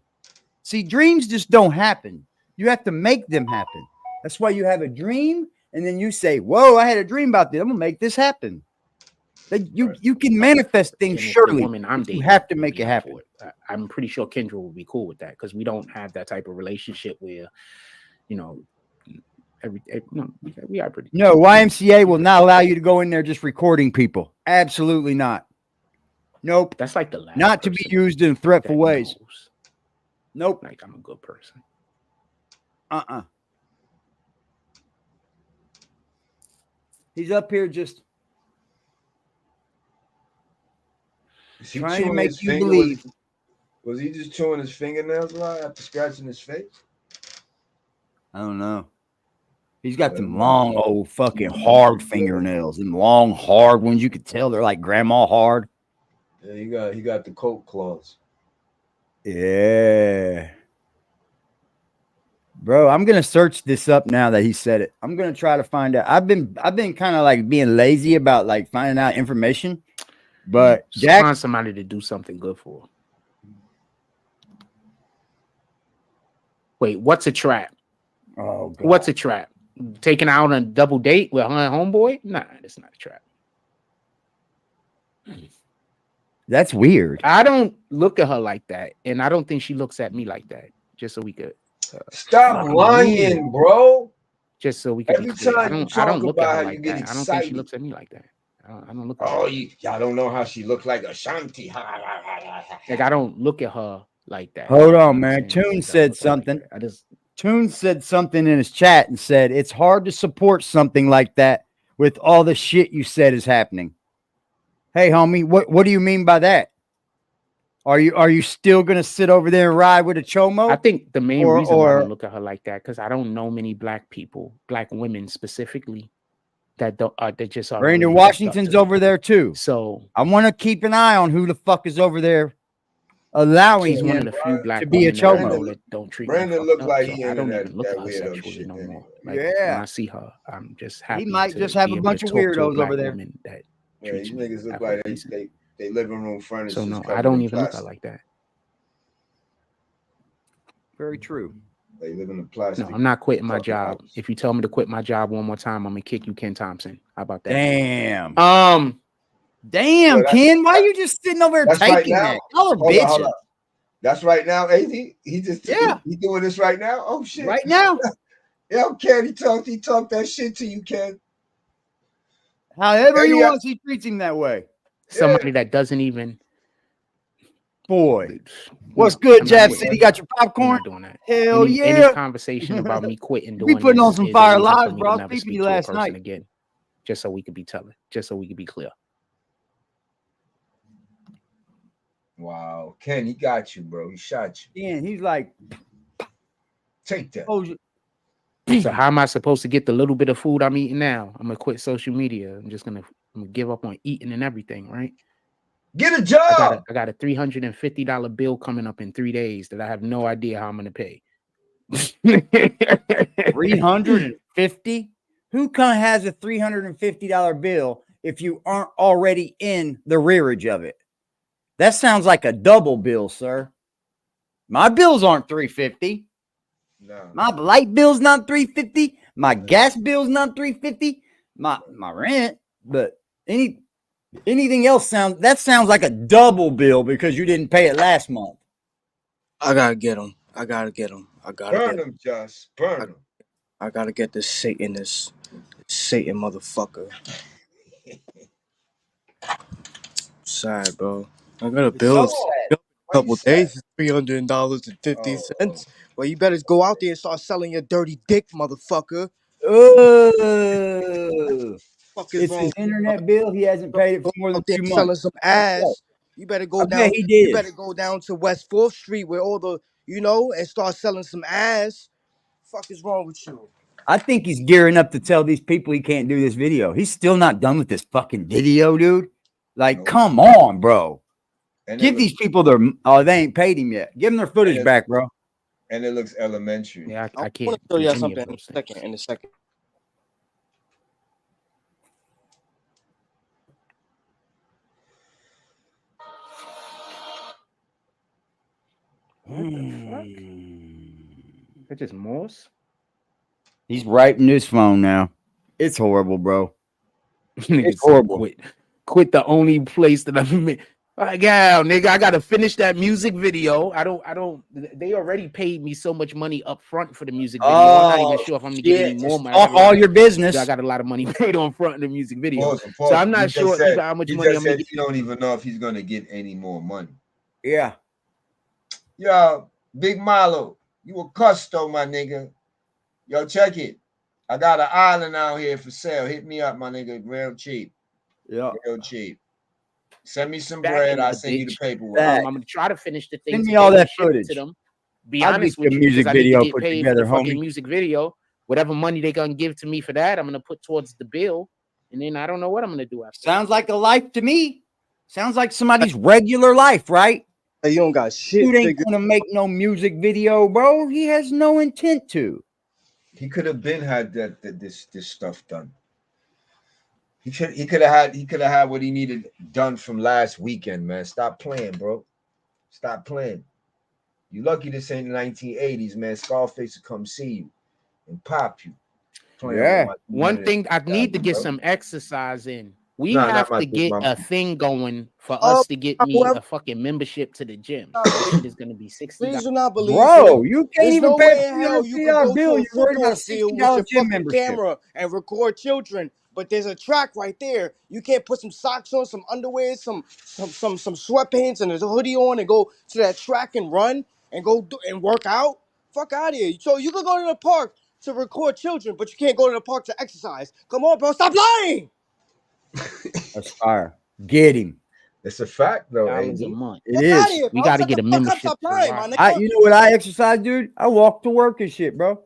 See, dreams just don't happen. You have to make them happen. That's why you have a dream, and then you say, "Whoa, I had a dream about this. I'm gonna make this happen." You can manifest things. Surely, you have to make it happen. I'm pretty sure Kendra will be cool with that because we don't have that type of relationship where, we are pretty. No, YMCA will not allow you to go in there just recording people. Absolutely not. Nope. That's like the last. Not to be used in threatful ways. Nope. Like I'm a good person. He's up here just trying to make you believe. Was he just chewing his fingernails a lot after scratching his face? I don't know. He's got them long, old fucking hard fingernails. Them long, hard ones. You could tell they're like grandma hard. Yeah, he got the coat claws. Yeah. Bro, I'm gonna search this up now that he said it. I'm gonna try to find out. I've been kind of like being lazy about like finding out information, but Jack, find somebody to do something good for. Wait, what's a trap? Oh, God. What's a trap? Taking out on a double date with her homeboy? Nah, that's not a trap. That's weird. I don't look at her like that, and I don't think she looks at me like that. Just so we could. Stop lying, bro. Just so we can. Every time I don't look at her like that. I don't think she looks at me like that. I don't look. Oh, y'all don't know how she looked like Ashanti. Like I don't look at her like that. Hold on, man. Toon said something. Toon said something in his chat and said it's hard to support something like that with all the shit you said is happening. Hey, homie, what do you mean by that? Are you still gonna sit over there and ride with a chomo? I think the main reason why I don't look at her like that because I don't know many black people, black women specifically, that just are. Brandon Washington's over there too. So I want to keep an eye on who the fuck is over there, allowing him one of the few black to be a chomo. That don't treat Brandon look like he I don't that, even look at her weirdo sexually shit no more. Like, when I see her, I'm just happy. He might just have a bunch of weirdos over there. Yeah, these niggas look like They living room furniture. So no, covered I don't in even look plastic. at like that. Very true. They live in a No, plastic. I'm not quitting my fucking job. house. If you tell me to quit my job one more time, I'm gonna kick you, Ken Thompson. How about that? Damn. Damn, Ken, why you just sitting over there That's taking right now. that? Y'all are Hold bitching. on. That's right now, AD. He just Yeah. he doing this right now. Oh shit. Right now. Yeah, Ken, he talked that shit to you, Ken. However he wants, he treats him that way. Somebody that doesn't even. Boy. What's good, Jab City? You got your I'm popcorn? not doing that. Hell Any yeah. conversation about me quitting We doing putting this on some is a fire reason lives, for me bro. to never Speaking speak to you to a last person night. again. Just so we could be just so we could be clear. Wow, Ken, he got you, bro. He shot you. Yeah, he's like, take that. So how am I supposed to get the little bit of food I'm eating now? I'm gonna quit social media. I'm gonna give up on eating and everything, right? Get a job. I got a $350 bill coming up in 3 days that I have no idea how I'm gonna pay. 350? Who has a $350 bill if you aren't already in the rearage of it? That sounds like a double bill, sir. My bills aren't 350. No. My light bill's not 350. My gas bill's not 350. My rent, but anything else sounds like a double bill because you didn't pay it last month. I gotta get him. I gotta get him. I gotta burn get him, Just burn him. I gotta get this Satan motherfucker. Sad, bro. I got a bill. A couple days, $300.50. Well, you better go out there and start selling your dirty dick, motherfucker. It's his internet bill. He hasn't paid it for more than 2 months. Selling some ass. You better go down. He did. You better go down to West 4th Street where all the and start selling some ass. Fuck is wrong with you? I think he's gearing up to tell these people he can't do this video. He's still not done with this fucking video, dude. Like, come on, bro. And give these people their. Oh, they ain't paid him yet. Give them their footage back, bro. And it looks elementary. Yeah, I can't. I want to show you something in a second. What the fuck? That's just Morse. He's writing his phone now. It's horrible, bro. It's horrible. Quit the only place that I've been. Like, yeah, nigga, I gotta finish that music video. I don't. They already paid me so much money up front for the music video. I'm not even sure if I'm gonna get any more money. All your business. I got a lot of money paid on front of the music video, Pause. so I'm not sure either how much money I'm gonna get. He don't even know if he's gonna get any more money. Yeah. Yo, Big Milo, you a custo, my nigga. Yo, check it. I got an island out here for sale. Hit me up, my nigga. Real cheap. Yeah. Real cheap. Send me some bread. I'll send you the paperwork. I'm gonna try to finish the thing. Send me all that footage to them. Be honest with you, music video put together, homie. Music video. Whatever money they gonna give to me for that, I'm gonna put towards the bill, and then I don't know what I'm gonna do after. Sounds like a life to me. Sounds like somebody's regular life, right? You don't got shit. Dude ain't gonna make no music video, bro. He has no intent to. He could have been had this stuff done. He could have had what he needed done from last weekend, man. Stop playing, bro. Stop playing. You lucky this ain't the 1980s, man. Scarface will come see you and pop you. Yeah. One thing I need to get some exercise in. We have to get a thing going for us to get me a fucking membership to the gym. That shit is gonna be $60. Please do not believe bro, you can't even pay a $300 bill. You're worried about a $60 gym membership. Camera and record children, but there's a track right there. You can't put some socks on, some underwear, some sweatpants, and a hoodie on, and go to that track and run and go and work out. Fuck out of here. So you can go to the park to record children, but you can't go to the park to exercise. Come on, bro, stop lying. That's fire. Get him. It's a fact, though. $1 a month. It is. Here, we got to get a membership. You know what I exercise, dude? I walk to work and shit, bro.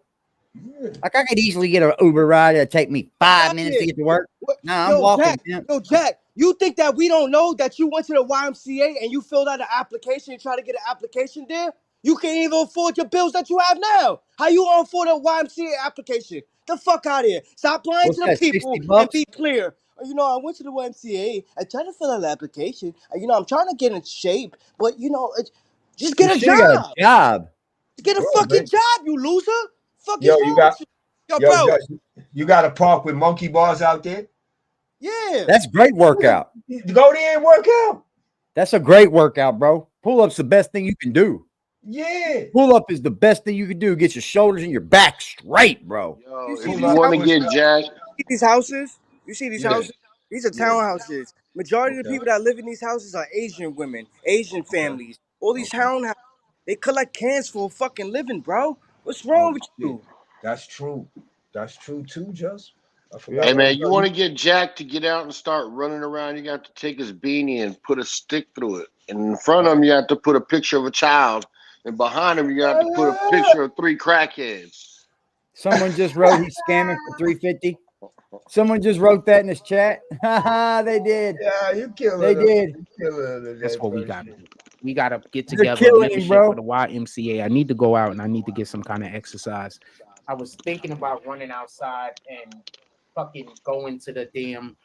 Yeah. Like I could easily get an Uber ride that'll take me 5 minutes to get to work. Nah, I'm walking. Jack, you think that we don't know that you went to the YMCA and you filled out an application and tried to get an application there? You can't even afford your bills that you have now. How you gonna afford a YMCA application? The fuck out of here. Stop lying What's to the that, people 60 and bucks? be clear. You know, I went to the YMCA. I tried to fill out an application. You know, I'm trying to get in shape, but you know, just You get a should have got a job. job. Get a Bro, fucking man. job, you loser. Fuck is Yo, you wrong got with you? Yo, yo, bro. you got a park with monkey bars out there? Yeah. That's great workout. Go there and work out. That's a great workout, bro. Pull up's the best thing you can do. Yeah. Pull up is the best thing you can do. Get your shoulders and your back straight, bro. Yo, You see if Pull you these up want to houses? push get up. jacked, These houses? You see these Yeah. houses? These are Yeah. townhouses. Majority of the Okay. people that live in these houses are Asian women, Asian Okay. families. All these Okay. townhouses. They collect cans for a fucking living, bro. What's Oh wrong with shit. you? That's true. That's true too, Just. I hey forgot Yeah. all man, you about want you. to get jacked to get out and start running around. You got to take his beanie and put a stick through it. And in front of him, you have to put a picture of a child. And behind him, you have to put a picture of 3 crackheads. Someone just wrote he's scamming for 350. Someone just wrote that in his chat. They did. Yeah, you They killing them. did. You killing them That's today, what we first. got to do. We got to get They're together a killing him, membership for bro. the YMCA. I need to go out and I need to get some kind of exercise. I was thinking about running outside and fucking going to the damn.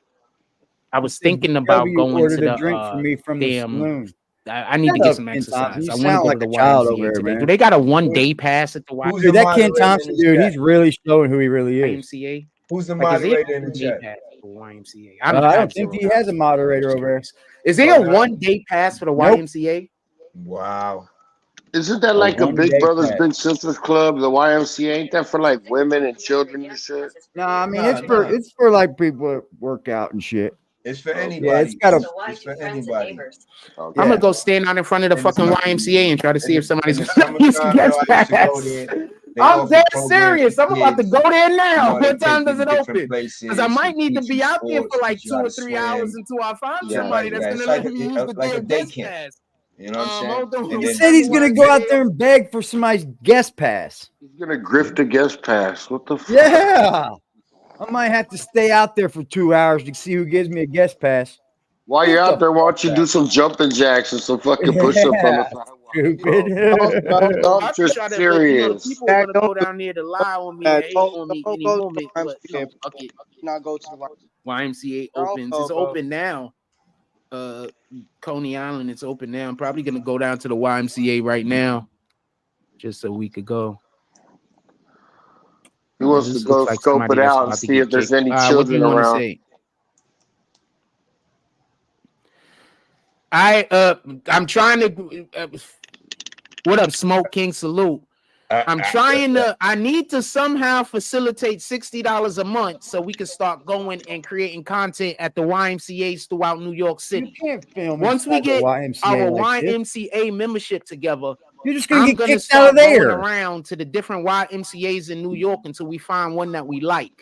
I was thinking about W going to ordered a drink for the me from the damn. saloon. I need to Shut get up, some Ken Thompson. exercise. You I want to sound go like to the a child over YMCA there, today. man. Do they got a 1-day pass at the Who's Dude, the that Ken moderator in Thompson this dude, chat? he's really showing who he really is. YMCA? Who's the Like, is there moderator a in the 1-day chat? pass for the YMCA? I I don't have think zero he has a dollars. moderator over there. Is there Oh, a no? 1-day pass for the Nope. YMCA? Wow. Isn't that A like a Big 1-day Brothers pass. Big Sisters Club, the YMCA? Ain't that for like women and children and shit? No, I mean Nah, nah. it's for like people that work out and shit. It's for Okay. anybody. Yeah, it's got a It's for anybody. Okay. I'm yeah. gonna go stand out in front of the In the fucking summer, YMCA and try to see in if somebody's the gonna use the summertime, yo, guest I used to go pass. there. They I'm offer dead programs serious. for I'm about to kids. go there You now. know, they What time take you does to it different open? places. Because I might and need to teach be you out there sports, for like teach you 2 how or to 3 hours swim. until I find Yeah, somebody that's it's gonna let like me use the like a damn day guest camp. pass. You know what I'm saying? Hold on. And He then said he's gonna go out there and beg for somebody's guest pass. He's gonna grift the guest pass. What the fuck? Yeah. I might have to stay out there for 2 hours to see who gives me a guest pass. While Get you're the out there, why fuck don't you out. do some jumping jacks and some fucking push-ups on the Yeah, sidewalk, stupid. Don't I'm I just try to, but you know, the serious. people are Jack, gonna don't go down there to lie on me do and that. hate Don't on me don't any go to the moment. But you YMCA. know, fuck it. Not go to the YMCA. YMCA Don't opens. go, It's bro. open now. Coney Island, it's open now. I'm probably gonna go down to the YMCA right now, just so we could go. He wants to This go looks like scope somebody it that's out and about to see get if there's kicked. any What do children you want to around. say? I'm trying to. What up, Smoke King? Salute. I'm trying to. I need to somehow facilitate $60 a month so we can start going and creating content at the YMCA's throughout New York You City. can't film Once we inside the get YMCA our like this. YMCA membership together, You're just gonna I'm get gonna kicked out of start going there. around to the different YMCA's in New York until we find one that we like.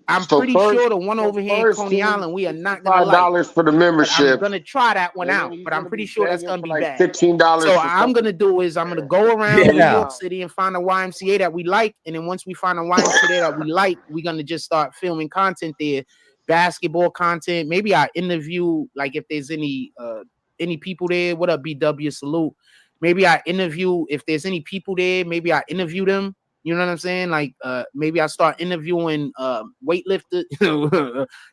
I'm So pretty sure the one over here in Coney Island we are not gonna like. $65 for the But I'm membership, gonna try that one and then out. he's But I'm gonna pretty be sure that's begging gonna for be like bad. $15 So for what I'm gonna do is I'm gonna go around New Yeah. York City and find a YMCA that we like, and then once we find a YMCA that we like, we're gonna just start filming content there, basketball content. Maybe I interview, like, if there's any people there. What up, BW? Salute. Maybe I interview if there's any people there. Maybe I interview them. You know what I'm saying? Like, maybe I start interviewing weightlifter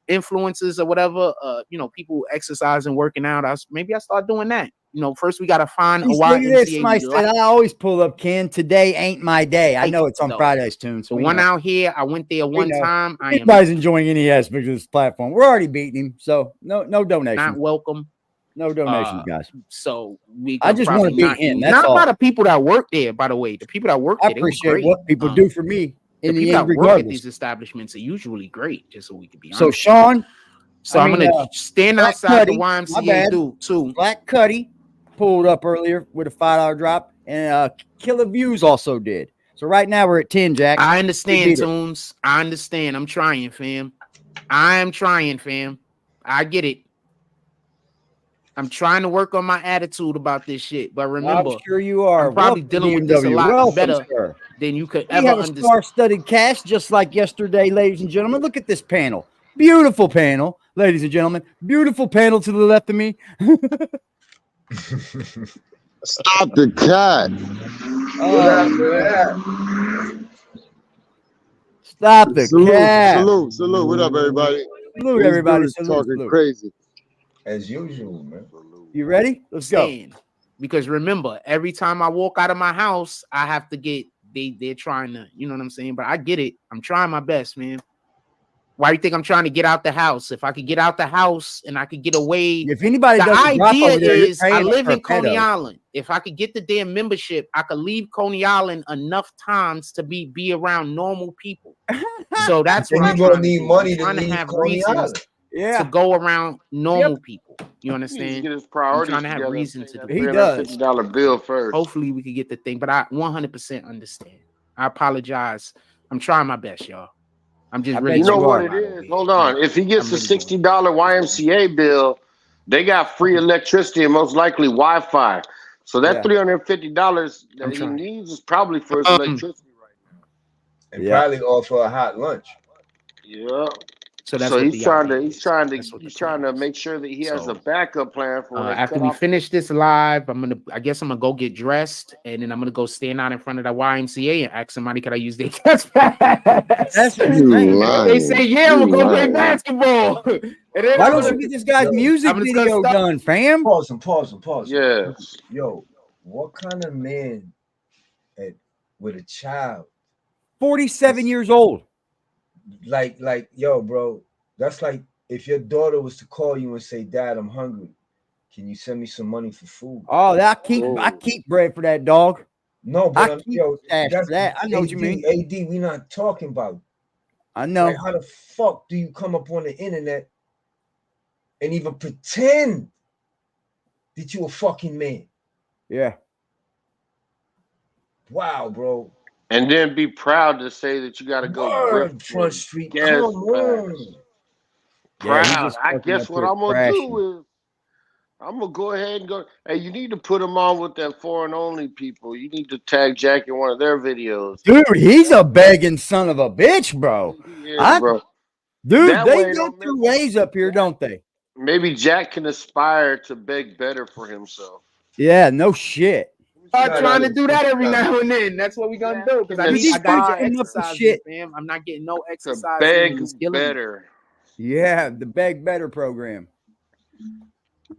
influencers or whatever. You know, people exercising, working out. Maybe I start doing that. You know, first we gotta find a Look at this. YMCA. Somebody said, I always pull up, Ken. Today ain't my day. I know it's on though. Friday's tunes. The one out here, I went there one time. I am Anybody's enjoying any aspect of this platform. We're already beating him, so no donations. not welcome. No donations, guys. So we. I just want to beat him. That's not all. a lot of people that work there, by the way. The people that work I there, they were appreciate great. what people do for me in the people end, that work at regardless. these establishments are usually great. Just so we can be honest. So Sean, I'm gonna stand Black outside Cuddy, the my YMCA bad. dude too. Black Cuddy pulled up earlier with a $5 drop, and Killer Views also did. So right now we're at 10, Jack. I understand, Tunes. I understand. I'm trying, fam. I am trying, fam. I get it. I'm trying to work on my attitude about this shit. But remember, I'm sure you are. I'm probably dealing with this a lot better than you could ever understand. We have a star-studded cast just like yesterday, ladies and gentlemen. Look at this panel. Beautiful panel, ladies and gentlemen. Beautiful panel to the left of me. Stop the cat. Oh, man. Stop the cat. Salute. What up, everybody? Salute, everybody. Salute. Crazy. As usual, man. You ready? Let's go. Because remember, every time I walk out of my house, I have to get they're trying to, you know what I'm saying? But I get it. I'm trying my best, man. Why do you think I'm trying to get out the house? If I could get out the house and I could get away. If anybody the doesn't drop idea over there, is I live in Coney Coney Island. If I could get the damn membership, I could leave Coney Island enough times to be around normal people. So that's what I'm gonna need money to leave have Coney reasons to go around normal people. You understand? Get his priorities I'm trying to have together. reason to do He does. $350 bill first. Hopefully we could get the thing, but I 100% understand. I apologize. I'm trying my best, y'all. I'm just really. You know what it is? Hold on. If he gets a $60 YMCA bill, they got free electricity and most likely Wi-Fi. So that $350 that he needs is probably for his electricity right now. And probably offer a hot lunch. Yeah. So that's he's trying to make sure that he has a backup plan for after we finish this live. I guess I'm gonna go get dressed and then I'm gonna go stand out in front of the YMCA and ask somebody, can I use their test pass? That's they say, yeah, we'll go play basketball. Why don't you get this guy's music video done, fam? Pause. Yes. Yo, what kind of man with a child? 47 years old. Like, yo, bro, that's like if your daughter was to call you and say, Dad, I'm hungry. Can you send me some money for food? Oh, I keep bread for that dog. No, but I know what you mean. AD, we not talking about. I know. Like, how the fuck do you come up on the internet and even pretend that you a fucking man? Yeah. Wow, bro. And then be proud to say that you got to go Front Street. Come on. Proud. I guess what I'm gonna do is I'm gonna go ahead and go. Hey, you need to put him on with that foreign only people. You need to tag Jack in one of their videos. Dude, he's a begging son of a bitch, bro. Bro. Dude, they go through ways up here, don't they? Maybe Jack can aspire to beg better for himself. Yeah, no shit. I'm trying to do that every now and then. That's what we're gonna do. Because I got exercise, fam. I'm not getting no exercise. Beg better. Yeah, the beg better program.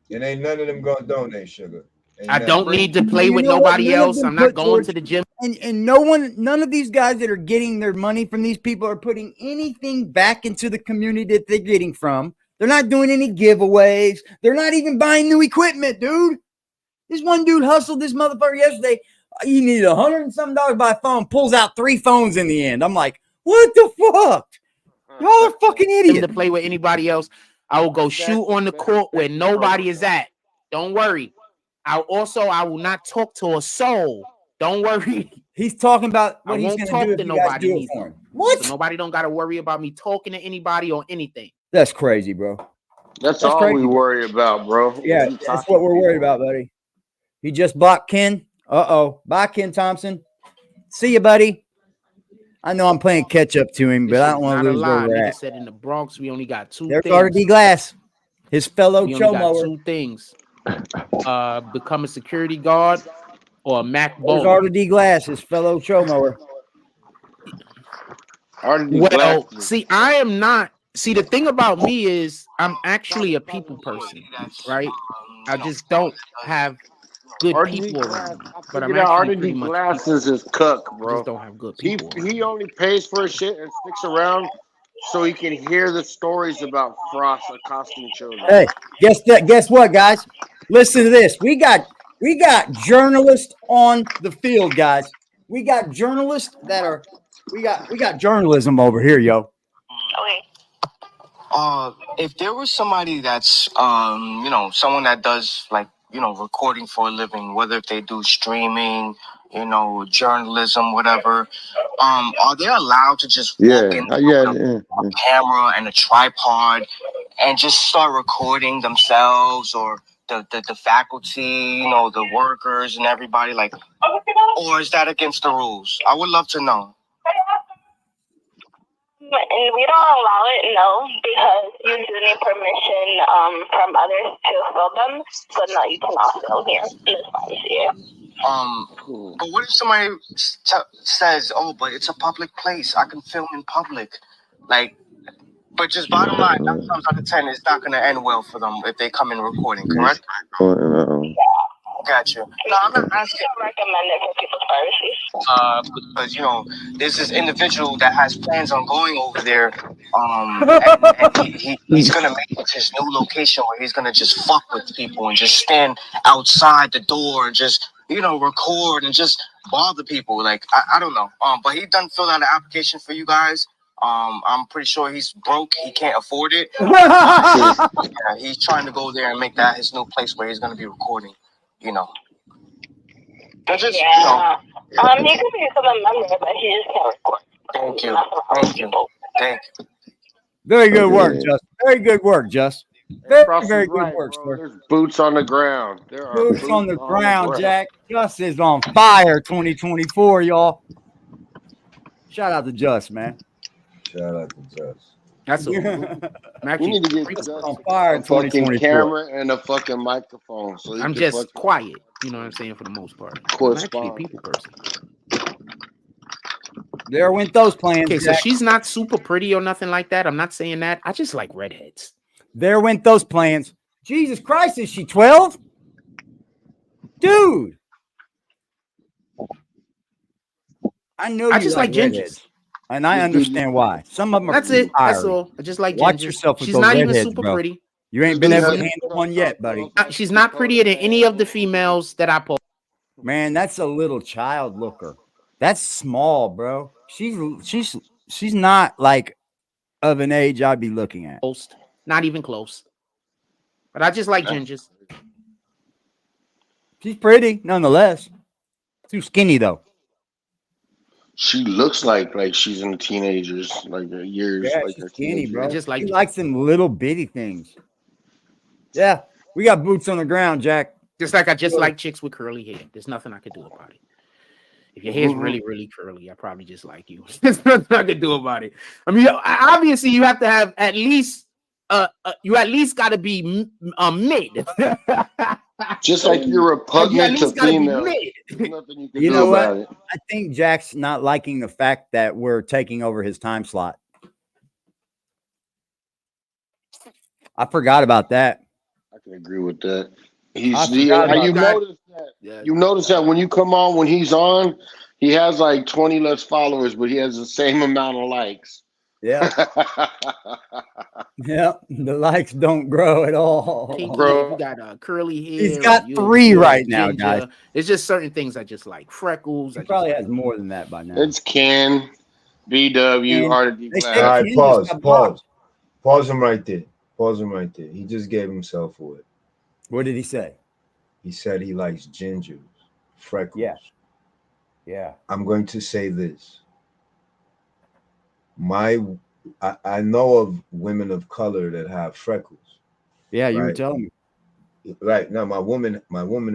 And ain't none of them gonna donate, sugar. I don't need to play with nobody else. I'm not going to the gym. And none of these guys that are getting their money from these people are putting anything back into the community that they're getting from. They're not doing any giveaways. They're not even buying new equipment, dude. This one dude hustled this motherfucker yesterday. He needed $100 and something to buy a phone, pulls out 3 phones in the end. I'm like, what the fuck? Y'all are fucking idiots. To play with anybody else, I will go shoot on the court where nobody is at. Don't worry. I will not talk to a soul. Don't worry. He's talking about what he's going to do if you guys do it for him. What? So nobody don't got to worry about me talking to anybody or anything. That's crazy, bro. That's all crazy. We worry about, bro. Yeah, that's what we're worried about, buddy. He just blocked Ken. Uh-oh. Bye, Ken Thompson. See you, buddy. I know I'm playing catch up to him, but I don't want to lose where we're at. Said in the Bronx, we only got 2 There's things. Arthur D. Glass, his fellow chomo. got 2 things. Become a security guard or a Mac Bowl. There's Arthur D. Glass, his fellow chomoer. Well, see, I am not. See, the thing about me is I'm actually a people person, right? I just don't have good people around me. But I'm actually pretty much Glasses is cuck, bro. Just don't have good people. He only pays for his shit and sticks around so he can hear the stories about Frost accosting children. Hey, guess what, guys? Listen to this. We got journalists on the field, guys. We got journalists that are we got journalism over here, yo. Okay. If there was somebody that's someone that does recording for a living, whether if they do streaming, journalism, whatever, are they allowed to just walk in a camera and a tripod and just start recording themselves or the faculty, the workers and everybody, or is that against the rules? I would love to know. And we don't allow it, no, because you do need permission from others to film them. So no, you cannot film here in this pharmacy. But what if somebody says, "Oh, but it's a public place. I can film in public," like? But just bottom line, 9 times out of 10, it's not going to end well for them if they come in recording, correct? Gotcha. No, I'm not asking. I recommend it for people's privacy. Because, you know, there's this individual that has plans on going over there. And he's going to make it his new location where he's going to just fuck with people and just stand outside the door and just, you know, record and just bother people. Like, I don't know. But he done filled out an application for you guys. I'm pretty sure he's broke. He can't afford it. Yeah, he's trying to go there and make that his new place where he's going to be recording. You know. Just, yeah. You know. He could become a member, but he just can't record. Thank you. Thank you. Thank you. Very good work, Just. Very good work, Just. Very good work, sir. There's boots on the ground. There are boots on the ground, Jack. Just is on fire 2024, y'all. Shout out to Just, man. Shout out to Just. That's we need to get Just on fire a fucking camera and a fucking microphone. So I'm just quiet, you know what I'm saying, for the most part. I'm actually a people person. There went those plans. Okay, Jack. so she's not super pretty or nothing like that. I'm not saying that. I just like redheads. There went those plans. Jesus Christ, is she 12? Dude. I know I just like gingers. And I understand why. Some of them are That's it. That's all. I just like Watch gingers. yourself with She's those not even redheads, super bro. pretty. You ain't been able to handle one yet, buddy. She's not prettier than any of the females that I post. Man, that's a little child looker. That's small, bro. She's not like of an age I'd be looking at. Not even close. But I just like gingers. She's pretty, nonetheless. Too skinny though. She looks like she's in the teenagers, like years. Yeah, like she's skinny, bro. Just like she likes them little bitty things. Yeah, we got boots on the ground, Jack. Just like I just like chicks with curly hair. There's nothing I could do about it. If your hair's really, really curly, I probably just like you. There's nothing I could do about it. I mean, obviously, you have to have at least you at least got to be mid. Just like you're repugnant to female. You know what? I think Jack's not liking the fact that we're taking over his time slot. I forgot about that. I can agree with that. You notice that? Yeah. You notice that when you come on, when he's on, he has like 20 less followers, but he has the same amount of likes. Yeah. Yeah, the likes don't grow at all. Bro, you got curly hair. He's got 3 right now, guys. It's just certain things I just like. Freckles. He probably has more than that by now. It's Ken, BW, Hard to All right, pause him right there. Pause him right there. He just gave himself away. What did he say? He said he likes gingers, freckles. Yeah. Yeah. I'm going to say this. I know of women of color that have freckles. Yeah, you were telling me. Right. Now my woman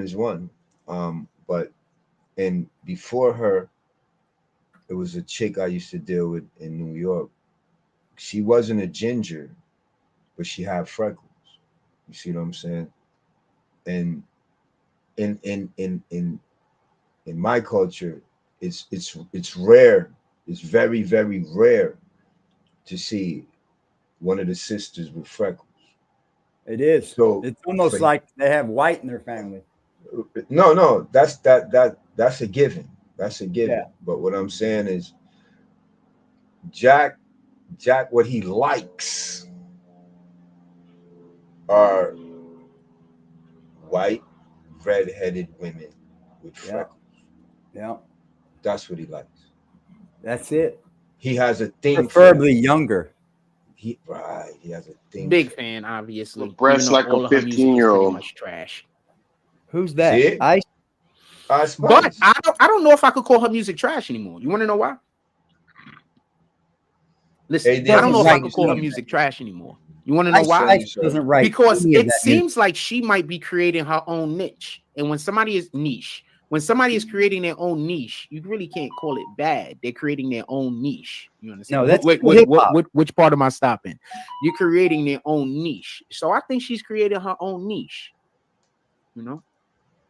is one. But before her, it was a chick I used to deal with in New York. She wasn't a ginger, but she had freckles. You see what I'm saying? And in my culture, it's rare. It's very, very rare to see one of the sisters with freckles. It is. So it's almost like they have white in their family. No, that's a given. That's a given. Yeah. But what I'm saying is Jack, what he likes are white, red-headed women with freckles. Yeah. That's what he likes. That's it. He has a thing. Preferably younger. He has a thing. Big fan, obviously. Breasts like a 15-year-old. Much trash. Who's that? But I don't know if I could call her music trash anymore. You want to know why? Listen, I don't know if I could call her music trash anymore. You want to know why? Doesn't write because it seems like she might be creating her own niche. And when somebody is niche, when somebody is creating their own niche, you really can't call it bad. They're creating their own niche. You understand? No, that's which part am I stopping? You're creating their own niche. So I think she's created her own niche. You know,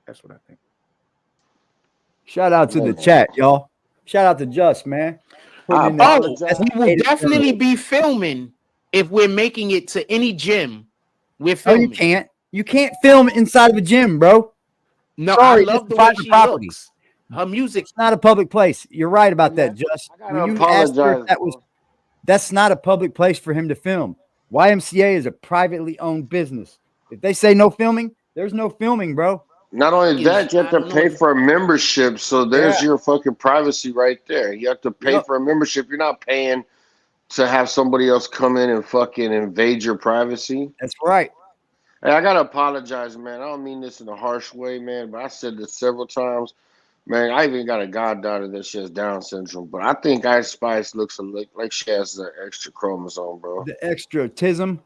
that's what I think. Shout out to the chat, y'all. Shout out to Just, man. We will definitely be filming if we're making it to any gym. We're filming. Oh, you can't. You can't film inside of a gym, bro. No, sorry, I love the way she looks. Her music's not a public place. You're right about that, Just. When you asked her if that was, that's not a public place for him to film. YMCA is a privately owned business. If they say no filming, there's no filming, bro. Not only that, you have to pay for a membership. So there's your fucking privacy right there. You have to pay for a membership. You're not paying to have somebody else come in and fucking invade your privacy. That's right. Hey, I gotta apologize, man. I don't mean this in a harsh way, man, but I said this several times. Man, I even got a goddaughter that she has Down syndrome, but I think Ice Spice looks like she has the extra chromosome, bro. The extratism.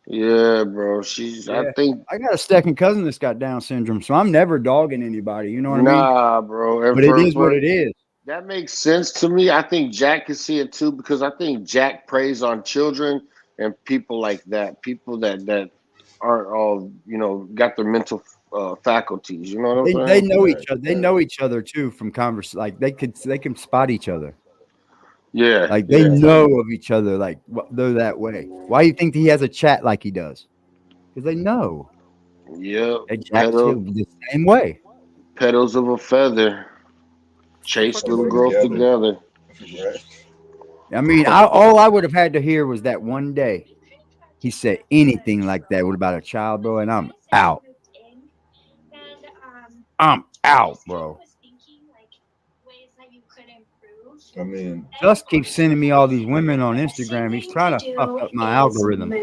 Yeah, bro. She's. Yeah. I think I got a second cousin that's got Down syndrome, so I'm never dogging anybody. You know what I mean? Nah, bro. But it is what it is. That makes sense to me. I think Jack can see it too, because I think Jack preys on children and people like that, people that aren't all, you know, got their mental faculties. You know what I'm saying? They know each other. They know each other too from conversation. Like they can spot each other. Yeah, like they know of each other. Like they're that way. Why do you think he has a chat like he does? Because they know. Yeah, Jack the same way. Petals of a feather chase little girls together. I mean, all I would have had to hear was that one day he said anything like that about a child, bro, and I'm out. I'm out, bro. I mean, Just keeps sending me all these women on Instagram. He's trying to fuck up my algorithm.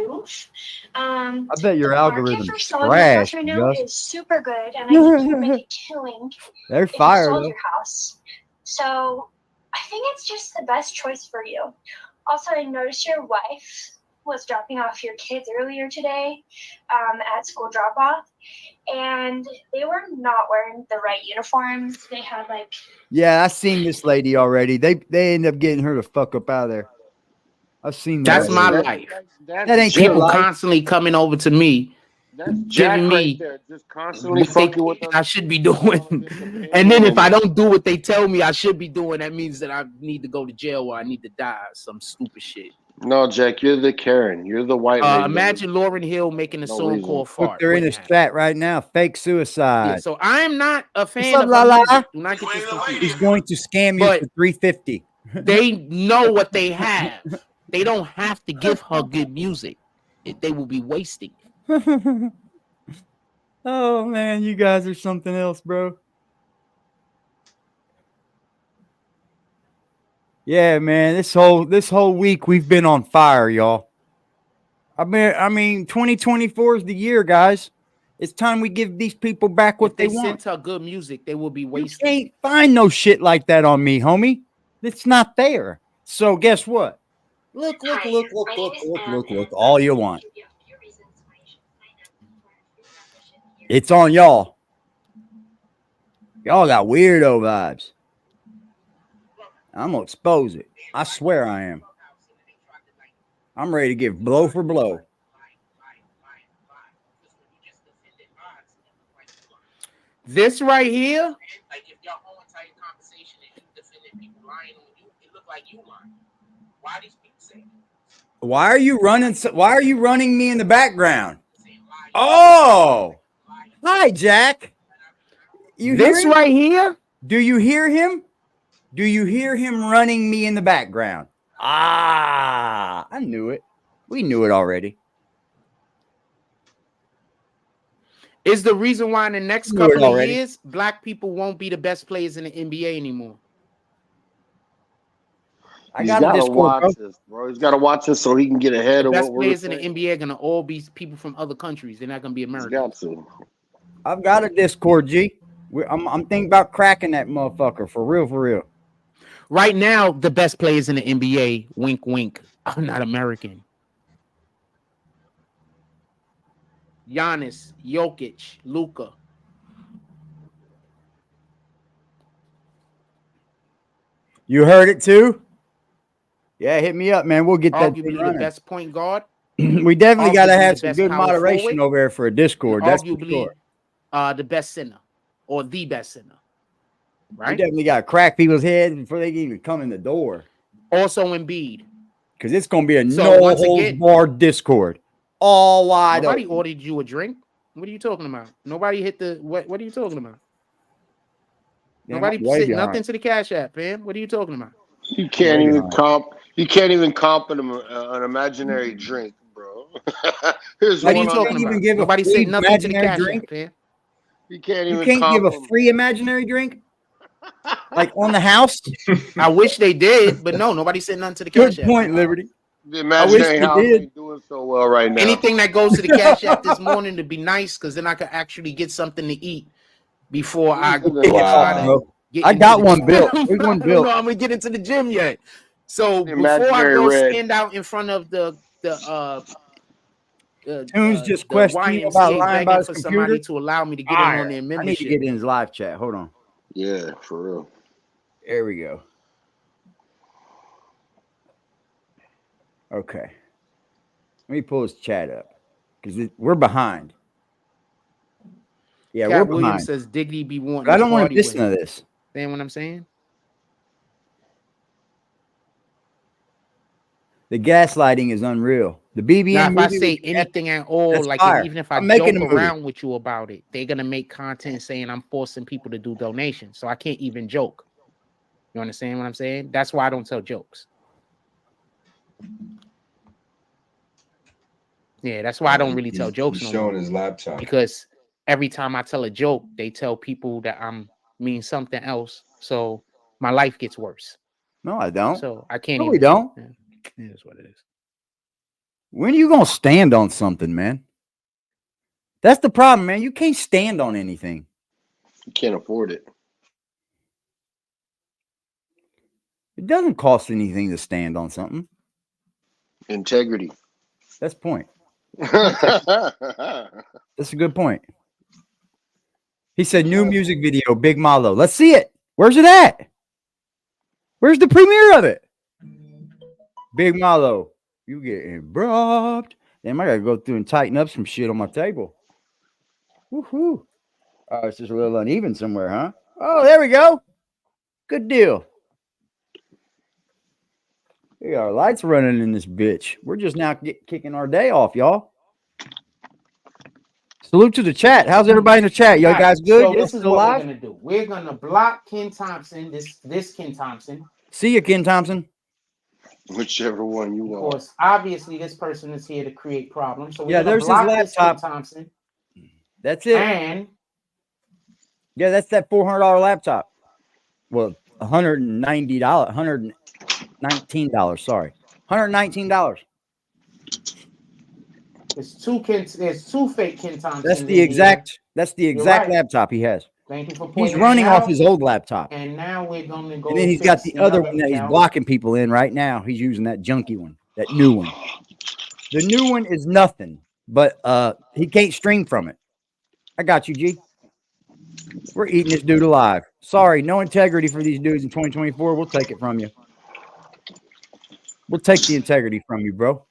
I bet your algorithm's trash. Just is super good, and I think you make a killing. They're fired. Your house. So I think it's just the best choice for you. Also, I noticed your wife was dropping off your kids earlier today at school drop-off, and they were not wearing the right uniforms. They had like... Yeah, I seen this lady already. They end up getting her to fuck up out of there. I've seen that. That's my life. That ain't people life. Constantly coming over to me, giving me just constantly fucking with I should be doing. And then if I don't do what they tell me I should be doing, that means that I need to go to jail or I need to die. Some stupid shit. No, Jack, you're the Karen. You're the white lady. Imagine Lauryn Hill making a song called Fart. Look, they're in his chat right now. Fake suicide. Yeah, so I'm not a fan of music. Do not get this confused. He's going to scam you for $350. They know what they have. They don't have to give her good music. They will be wasting. Oh man, you guys are something else, bro. Yeah, man, this whole week we've been on fire, y'all. I mean, 2024 is the year, guys. It's time we give these people back what they want. If they sent her good music, they will be wasted. You can't find no shit like that on me, homie. It's not there. So guess what? Look all you want. It's on y'all. Y'all got weirdo vibes. I'm gonna expose it. I swear I am. I'm ready to give blow for blow. This right here. Like if y'all whole entire conversation and you defending people lying on you, it looked like you lying. Why are these people saying that? Why are you running me in the background? Oh, hi, Jack. You this right here? Do you hear him? Do you hear him running me in the background? Ah, I knew it. We knew it already. Is the reason why in the next couple of years, black people won't be the best players in the NBA anymore. He's got to watch this, bro. He's got to watch this so he can get ahead of what we're players in the NBA are going to all be people from other countries. They're not going to be Americans. I've got a Discord, G. I'm thinking about cracking that motherfucker for real. Right now, the best players in the NBA, wink, wink, are not American. Giannis, Jokic, Luka. You heard it too? Yeah, hit me up, man. We'll get that. Arguably the best point guard. We definitely got to arguably have the some best good power moderation forward, over there for a Discord. and That's for arguably sure. The best center or the best center. We Right? definitely got to crack people's heads before they can even come in the door. Also Embiid. Because it's going to be a So no once holds again- barred Discord. All wide Nobody open. ordered you a drink. What are you talking about? Nobody hit the what are you talking about? Yeah, Nobody I'm way sent behind. nothing to the Cash App, man. What are you talking about? You can't even comp an imaginary drink, bro. Here's What are one you on talking the- even about? give a Nobody free sent nothing to the imaginary Cash drink? App, man. You can't You even can't give comp a free imaginary drink? Like on the house? I wish they did, but no, nobody sent nothing to the Good Cash App. point, Liberty. the imaginary they house did. ain't doing so well right now. Anything that goes to the Cash App this morning to be nice, because then I could actually get something to eat before I Wow. try to get I into got the one gym. built. There's one I don't built. know I'm gonna get into the gym yet. So before I Imaginary go red. stand out in front of the Tunes just the questioning you about YMCA lying about begging his for computer. somebody to allow me to get in on their I need to membership. get in his live chat. Hold on. Yeah, for real. There we go. Okay. Let me pull his chat up because we're behind. Yeah, Cat we're Williams behind. says Diggity be wanting But I to don't want to party miss with none him. of this. Understand what I'm saying? The gaslighting is unreal. The BBM Now, if I movie say with- anything at all, that's like fire. even if I I'm making joke a movie. around with you about it, they're gonna make content saying I'm forcing people to do donations. So I can't even joke. You understand what I'm saying? That's why I don't tell jokes. Yeah, that's why I don't really tell jokes He's no showing more. his laptop. Because every time I tell a joke, they tell people that I'm mean something else. So my life gets worse. No, I don't. So I can't No, even. we don't. Yeah, it is what it is. When are you going to stand on something, man? That's the problem, man. You can't stand on anything. You can't afford it. It doesn't cost anything to stand on something. Integrity. That's the point. That's That's a good point. He said, new music video, Big Malo. Let's see it. Where's it at? Where's the premiere of it? Big Malo, you getting robbed. Damn, I got to go through and tighten up some shit on my table. Woohoo. Oh, it's just a little uneven somewhere, huh? Oh, there we go. Good deal. We got our lights running in this bitch. We're just now kicking our day off, y'all. Salute to the chat. How's everybody in the chat? Y'all guys good? So Y'all this is still what alive? we're gonna do. We're gonna block Ken Thompson. This Ken Thompson. See you, Ken Thompson. Whichever one you Of want. course, obviously, this person is here to create problems. So we're Yeah, gonna there's his block this Ken laptop. Thompson. That's it. And Yeah, that's that $400 laptop. Well, $190, $119. Sorry, $119. there's two fake Ken Thompsons. That's the exact. That's the You're exact right. laptop he has. Thank you for He's pointing running that off out. his old laptop, And now we're gonna go. and then he's got the other one that he's blocking people in right now. He's using that junky one, that new one. The new one is nothing, but he can't stream from it. I got you, G. We're eating this dude alive. Sorry, no integrity for these dudes in 2024. We'll take it from you. We'll take the integrity from you, bro.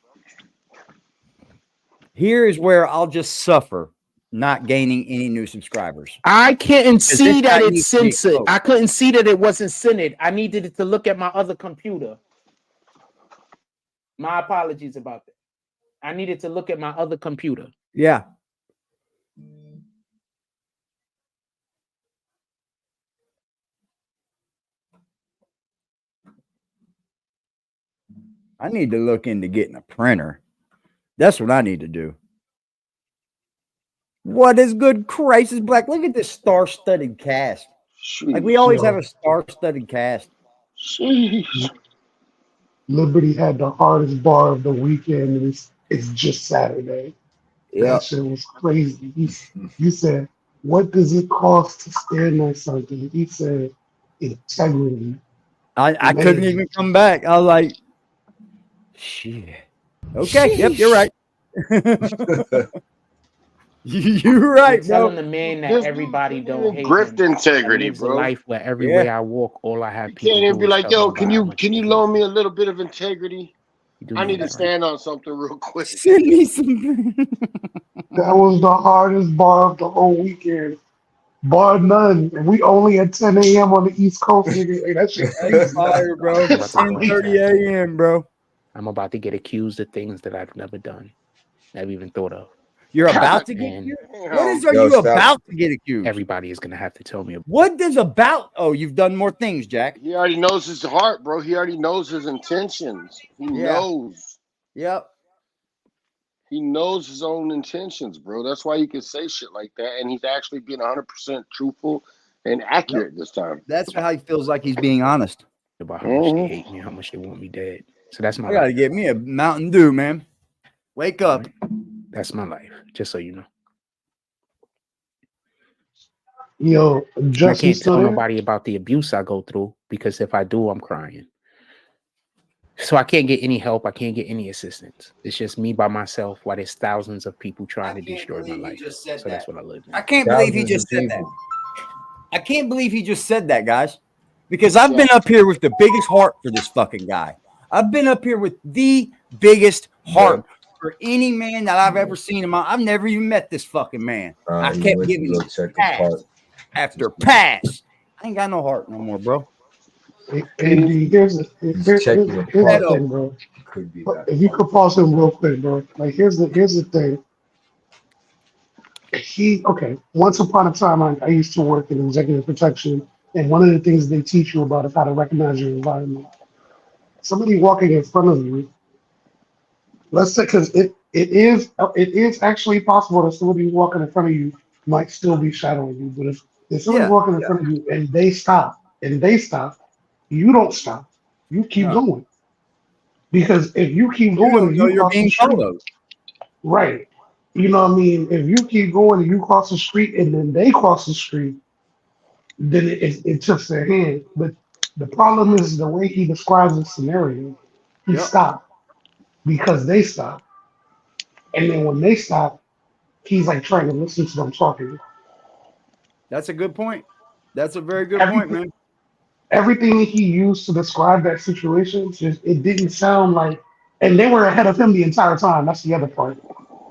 Here is where I'll just suffer not gaining any new subscribers. I couldn't see that it's needs to be censored. exposed. I couldn't see that it wasn't centered. I needed it to look at my other computer. My apologies about that. I needed to look at my other computer. Yeah. I need to look into getting a printer. That's what I need to do. What is good crisis black? Look at this star-studded cast. Like we always have a star-studded cast. Jeez. Liberty had the hardest bar of the weekend, and it's just Saturday. Yeah. That shit was crazy. You said, what does it cost to stand on something? He said, integrity. I couldn't even come back. I was like, shit. Okay. Yep, you're right. You're right, Telling bro. the man that This dude everybody can't don't even hate grift him, integrity, lives a bro. life where everywhere I walk, all I have You people can't even do be is like, tell me yo, about how much can they you hate loan me. me a little bit of integrity? You do I know need to that, stand on something real quick. Send me some. That was the hardest bar of the whole weekend. Bar none. And we only at 10 a.m. on the East Coast, nigga. Hey, that shit That's crazy. fire, bro. I'm about to go 10:30 a.m., bro. I'm about to get accused of things that I've never done, never even thought of. You're about to get And accused? What are Yo, you stop. about to get accused? everybody is gonna have to tell me. What is about? Oh, you've done more things, Jack. He already knows his heart, bro. He already knows his intentions. He knows. Yep. He knows his own intentions, bro. That's why he can say shit like that. And he's actually being 100% truthful and accurate this time. That's how he feels like he's being honest. About how much they hate me, how much they want me dead. So that's my I gotta life. get me a Mountain Dew, man. Wake up. That's my life, just so you know. Yo, I can't tell nobody about the abuse I go through because if I do, I'm crying. So I can't get any help. I can't get any assistance. It's just me by myself while there's thousands of people trying to destroy my life. So that's what I live in. I can't believe he just said that. I can't believe he just said that, guys. Because I've been up here with the biggest heart for this fucking guy. I've been up here with the biggest heart for any man that I've ever seen in my. I've never even met this fucking man. I kept giving him pass after pass. I ain't got no heart no more, bro. Here's the thing, bro. If you could pause him real quick, bro. Like here's the thing. Once upon a time, I used to work in executive protection, and one of the things they teach you about is how to recognize your environment. Somebody walking in front of you, let's say, because it is actually possible that somebody walking in front of you might still be shadowing you. But if somebody's walking in front of you and they stop, you don't stop. You keep going. Because if you keep going and you cross the street, right? You know what I mean? If you keep going and you cross the street and then they cross the street, then it tips their hand. But the problem is the way he describes the scenario. He stopped because they stopped. And then when they stop, he's like trying to listen to them talking. That's a good point. That's a very good point, man. Everything he used to describe that situation, it didn't sound like, and they were ahead of him the entire time. That's the other part.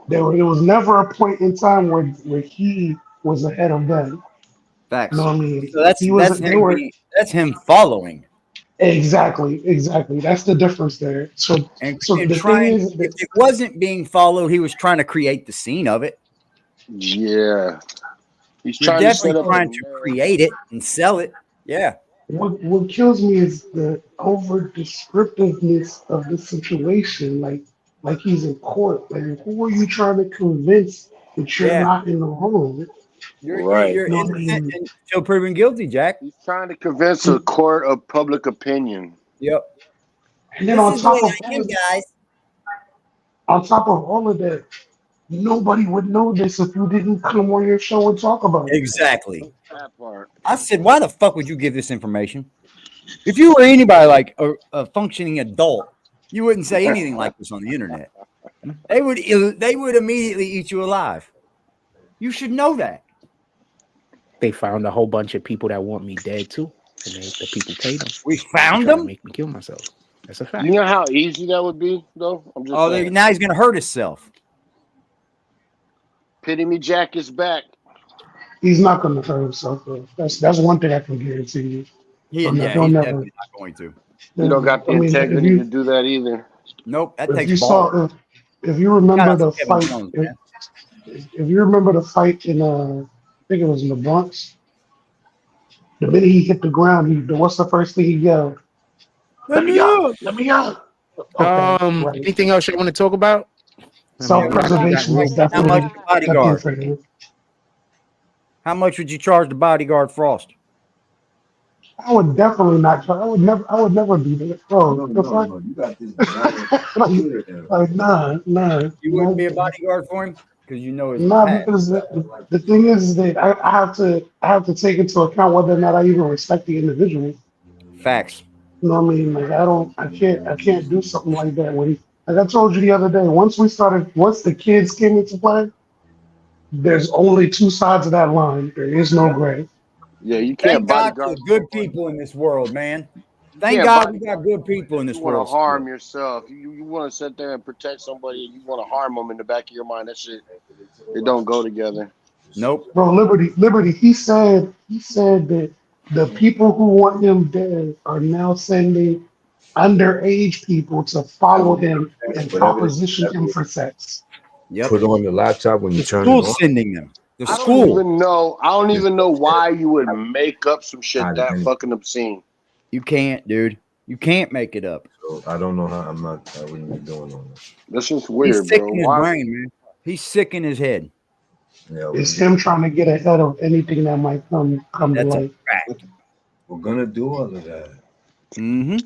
There was never a point in time where he was ahead of them. Facts. You know what I mean? So that's him following. Exactly. That's the difference there. So the thing is, if it wasn't being followed, he was trying to create the scene of it. Yeah. You're definitely trying to create it and sell it. Yeah. What kills me is the over descriptiveness of the situation. Like he's in court. Like who are you trying to convince that you're not in the wrong? You're innocent until proven guilty, Jack. He's trying to convince a court of public opinion. Yep. And then on top of all of that, nobody would know this if you didn't come on your show and talk about it. Exactly. That part. I said, why the fuck would you give this information? If you were anybody like a functioning adult, you wouldn't say anything like this on the internet. They would immediately eat you alive. You should know that. They found a whole bunch of people that want me dead too, and the people paid them. We found them. Make me kill myself. That's a fact. You know how easy that would be, though. I'm just saying. Now he's gonna hurt himself. Pity me, Jack is back. He's not going to hurt himself, though. That's one thing I can guarantee you. He's definitely not going to. You don't got the integrity to do that either. Nope, that takes balls. If you remember the fight, if you remember the fight in I think it was in the Bronx. The minute he hit the ground, what's the first thing he yelled? Let me out! Let me out! Okay, anything else you want to talk about? Self-preservation is definitely. How much would you charge the bodyguard Frost? I would definitely not try. I would never be there. Oh, no, you got this. like, nah. You wouldn't be a bodyguard for him because you know it's because the thing is that I have to take into account whether or not I even respect the individual. Facts. You know what I mean? Like I can't do something like that. Like I told you the other day, once the kids came into play, There's only two sides of that line. There is no gray. Yeah, you Thank can't God for bodyguard the good someone. people in this world, man. You Thank can't God we got bodyguard good someone people in if this you want to world harm still. yourself. You want to sit there and protect somebody and you want to harm them in the back of your mind. That shit, it don't go together. Nope. Bro, Liberty. He said that the people who want him dead are now sending underage people to follow him and proposition him for sex. Yep. Put on the laptop when you The turn it school's on. sending them. The I school. don't even know why you would make up some shit that I- fucking obscene. You can't, dude. You can't make it up. So I don't know how. I wouldn't be doing on that. That's just He's weird, sick bro. in his Why? brain, man. He's sick in his head. Yeah, It's him trying to get ahead of anything that might come to That's a light. fact. we're gonna do all of that. Mm-hmm.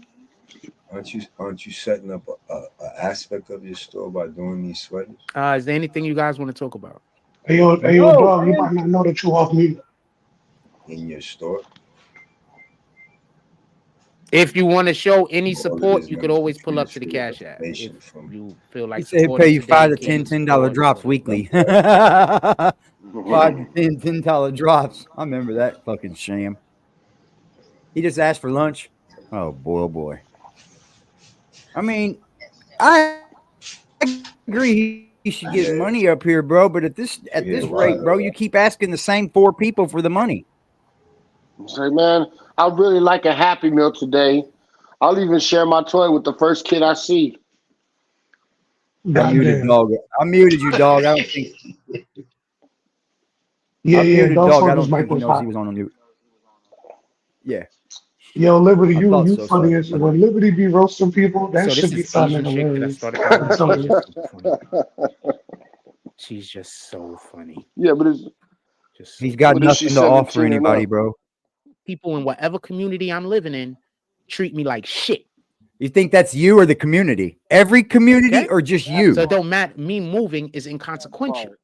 Aren't you setting up a aspect of your store by doing these sweaters Is there anything you guys want to talk about? Hey yo, No, dog, you man. might not know that you off mute. in your store? If you want to show any All it support, is, you man, could is always pull up to the continuously Cash App. If information from. you feel He like said he'll supporting pay you today, $5 to keep $10 support, drops so- weekly. $5 to $10 drops. I remember that fucking sham. He just asked for lunch. Oh boy, oh boy. I mean, I agree he should get money up here, bro. But at this rate, bro, you keep asking the same 4 people for the money. Say, man, I really like a Happy Meal today. I'll even share my toy with the first kid I see. I muted dog. I muted you, dog. I don't think. Yeah, I muted Dog dog. I told his don't mic think he was knows he hot. was on mute. Yeah. Yo, Liberty, I you thought you so. funny as when Liberty be roasting people, that So this should be is sounding Asian chick that I hilarious. started I'm following. telling She's you. just so funny. She's just so funny. Yeah, but it's Just so He's got What is she, nothing to offer 17 or anybody, not? bro. people in whatever community I'm living in treat me like shit. You think that's you or the community? Every community Okay? or just you? So it don't matter. Me moving is inconsequential.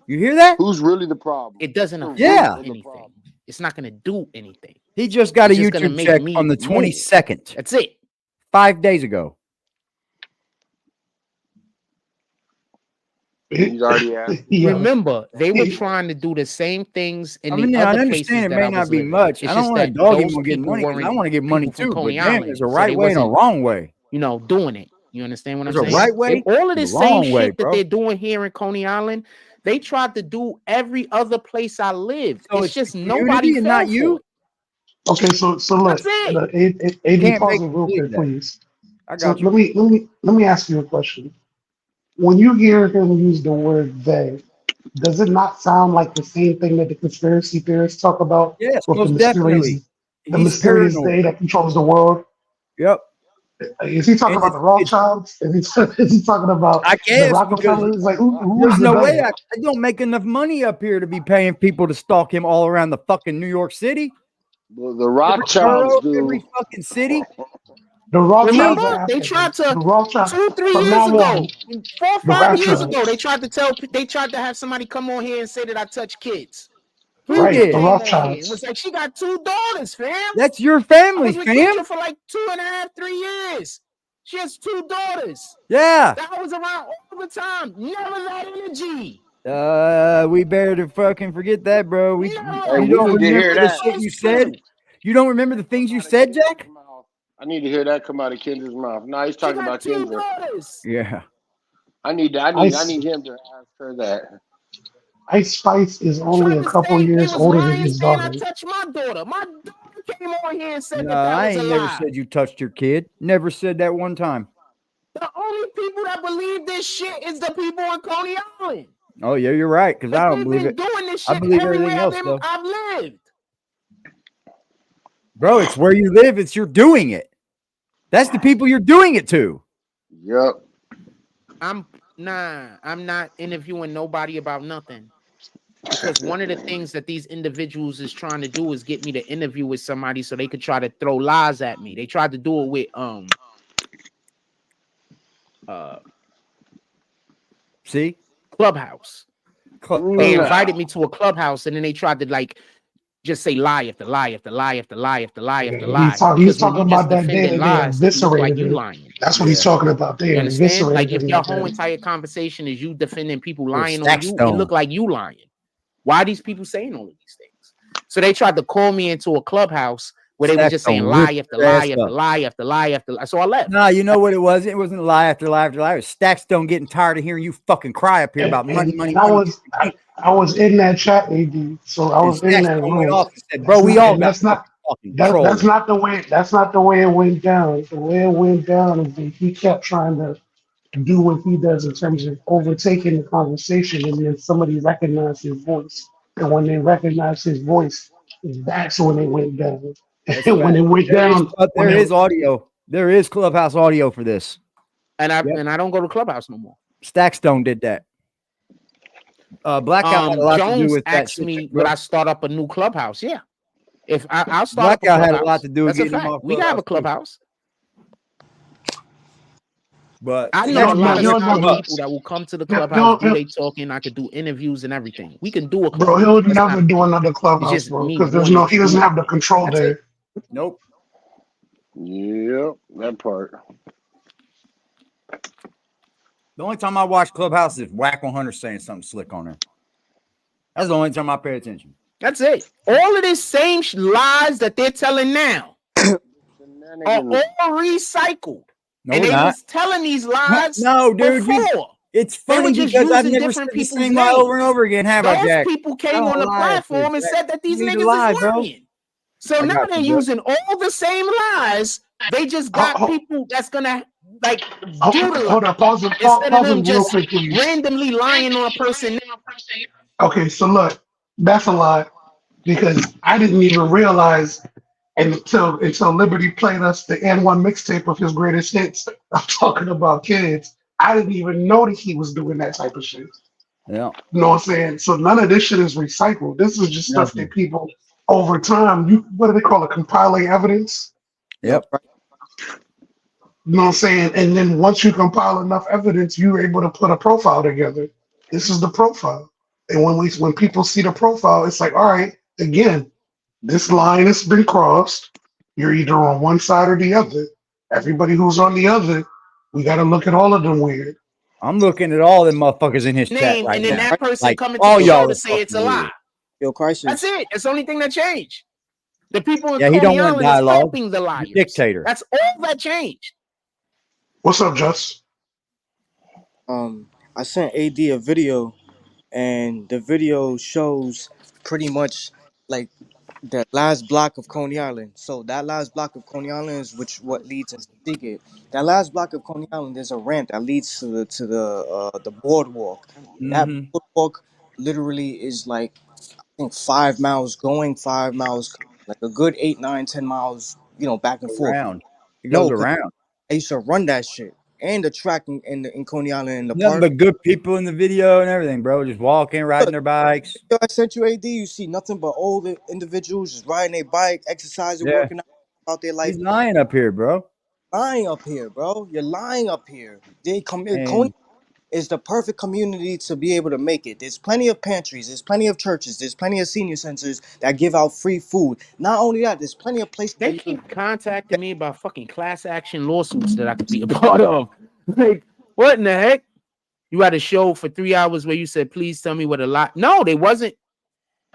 You hear that? Who's really the problem? It doesn't affect Yeah. anything. It's not going to do anything. He just got It's a just gonna YouTube make check me on the move. 22nd, That's it. 5 days ago. He's already asked. Yeah. Remember, they were trying to do the same things in I the mean, I other understand places it that may I not was be living. much. It's I don't just want to that dog him those on getting people money because I weren't want to get money people from too. But Coney damn, Island, there's a so right they way and a wasn't, wrong way. you know, doing it. You understand what There's I'm a saying? right way All of and a this same wrong shit way, that bro. they're doing here in Coney Island, they tried to do every other place I lived. So It's just the nobody community and fell not for you. it. Okay, so look, That's it. AD, Can't pause make it real believe quick, that. please. I So got you. let me ask you a question. When you hear him use the word they, does it not sound like the same thing that the conspiracy theorists talk about Yes, with most definitely. the He's mysterious paranoid. they that controls the world? Yep. Is he talking And about the it's Rothschilds? Is he talking about I the guess because Rockefellers? Like who there's is the no way they? I don't make enough money up here to be paying people to stalk him all around the fucking New York City. Well, the Every Rothschilds borough, do. every fucking city. The Remember, Rothschilds are they African. tried to The Rothschilds 2-3 from years now ago, on, 4 or the 5 years ago, Rothschilds. they tried to have somebody come on here and say that I touch kids. He Right, did. the Came on here and Rothschilds. was like, she got 2 daughters, fam. That's your I family, was with fam. Keisha for like 2.5, 3 years. She has 2 daughters. Yeah. That was around all the time. Never that energy. We better fucking forget that, bro. Hey, You we don't need to hear remember the that. shit you said? You don't remember the things you said, Jack? I need to hear that come out of Kendra's mouth. No, he's talking about Kendra. Yeah. I need him to ask her that. Ice Spice is only Tried a to couple say they years was older than lying his saying I daughter. touched my daughter. My daughter came on here and said No, that I was a ain't never lie. said you touched your kid. Never said that one time. The only people that believe this shit is the people in Coney Island. Oh, yeah, you're right, because I don't They've believe been it. doing this I shit believe everywhere everything else, though. I've lived. Bro, it's where you live. It's you're doing it. That's the people you're doing it to. Yep. I'm not interviewing nobody about nothing. Because one of the things that these individuals is trying to do is get me to interview with somebody so they could try to throw lies at me. They tried to do it with See? Clubhouse. They invited me to a clubhouse and then they tried to like just say lie after lie after lie after lie after lie after lie. He's talking about that day that they lies, it look like eviscerated you her. lying. That's what he's talking about You there. understand? Like Eviscerate if him your like whole that. entire conversation is you defending people You're a lying on stack you, it stone. look like you lying. Why are these people saying all of these things? So they tried to call me into a clubhouse where they were Stack just saying stone, lie rip after your lie ass after up. lie after lie after lie. So I left. Nah, you know what it was? It wasn't lie after lie after lie. It was Stackstone getting tired of hearing you fucking cry up here about money, money, And I money. was in that chat, AD. So I And was in that Stackstone went room. off and said, "Bro, we all got fucking That's trolls." not the way. That's not the way it went down. The way it went down is that he kept trying to do what he does in terms of overtaking the conversation, and then somebody recognized his voice. And when they recognized his voice, that's when it went down. That's And when fact. it went down, There is audio. There is Clubhouse audio for this. And I don't go to Clubhouse no more. Stackstone did that. Blackout had a lot to do Jones with that asked shit, me, bro. would I start up a new Clubhouse? Yeah. If I'll start Blackout up a had Clubhouse. a lot to do with That's a getting him fact. off We got a Clubhouse, Clubhouse. But I know a lot of he'll smart never, people that will come to the he'll, Clubhouse, do he'll, they talking. I could do interviews and everything. We can do a bro, Clubhouse. he'll That's never not do another it's clubhouse, just bro, me because wanting he to doesn't do have it. the control That's there. it. Nope. Yep, that part. The only time I watch Clubhouse is Whack 100 saying something slick on there. That's the only time I pay attention. That's it. All of this same lies that they're telling now are all recycled. No, and we're they not. was telling these lies No, dude. before. It's They were funny just because I've using never said different the people's same lie over and names. over again, have I, Those Jack? people I came don't on the lie up here, platform and Jack. said that these You need to niggas lie, is bro. lying. So I now got they're you, bro. using all the same lies. They just got people that's gonna like do the lie. Hold on, pause Instead of them it real just quick, please. randomly lying on a person. Okay, so look, that's a lie because I didn't even realize until Liberty played us the N1 mixtape of his greatest hits. I'm talking about kids. I didn't even know that he was doing that type of shit. Yeah. You know what I'm saying? So none of this shit is recycled. This is just stuff that people over time, what do they call it? Compiling evidence. Yep. You know what I'm saying? And then once you compile enough evidence, you're able to put a profile together. This is the profile. And when people see the profile, it's like, all right, again, this line has been crossed. You're either on one side or the other. Everybody who's on the other, we got to look at all of them weird. I'm looking at all them motherfuckers in his chat Name right and then now. that person Like, coming to all the y'all show are to say it's a fucking lie. weird. Yo, Crisis. That's it. That's the only thing that changed. The people in Yeah, he Coney don't want Island is dialogue. helping the liars. Dictator. That's all that changed. What's up, Just? I sent AD a video, and the video shows pretty much like the last block of Coney Island. So that last block of Coney Island is what leads into Seagate. That last block of Coney Island, there's a ramp that leads to the boardwalk. That Mm-hmm. boardwalk literally is like I think 5 miles going, 5 miles coming, like a good 8, 9, 10 miles, back and forth. Around. It goes No, 'cause around. I used to run that shit and the track in Coney Island in the Nothing park. but good people in the video and everything, bro. Just walking, riding their bikes. Yo, I sent you AD. You see nothing but older individuals just riding their bike, exercising, Yeah. working out about their life. He's lying up here, bro. Lying up here, bro. You're lying up here. Coney And is the perfect community to be able to make it. There's plenty of pantries. There's plenty of churches. There's plenty of senior centers that give out free food. Not only that, there's plenty of places They that you keep contacting me about fucking class action lawsuits that I could be a part of. Like, what in the heck? You had a show for 3 hours where you said, please tell me what a lot. No, they wasn't.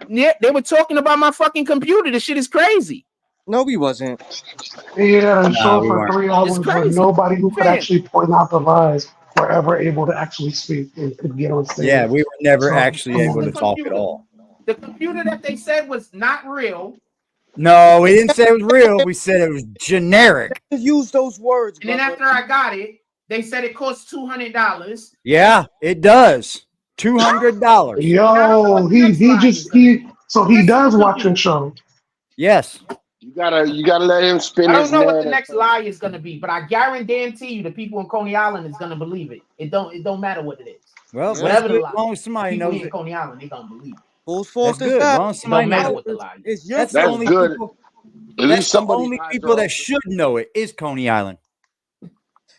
Yeah, they were talking about my fucking computer. This shit is crazy. No, we wasn't. He had a nah, show we for weren't. 3 It's hours where crazy. nobody who could Fam. actually point out the lies were ever able to actually speak and could get on stage. Yeah, we were never So, actually able to talk at all. The computer that they said was not real. No, we didn't say it was real. We said it was generic. Use those words, And then after I got it, they said it cost $200. Yeah, it does. $200. Yo, he does watch your show. Yes. You gotta let him spin I his don't know what the narrative. next lie is gonna be, but I guarantee you the people in Coney Island is gonna believe it. It don't matter what it is. Well, whatever the lie. as long as somebody People knows in it. Coney Island, they gonna believe it. Whose fault That's is good. that? As long as somebody Don't matter knows what the lie is. It's your That's the fault. only good. people. At That's least the somebody only eyes people are that open. should know it is Coney Island.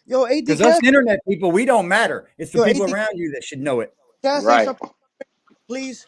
Yo, AD, Because us internet people, we don't matter. It's the Yo, people AD, around you that should know it. can I say Right. something, please?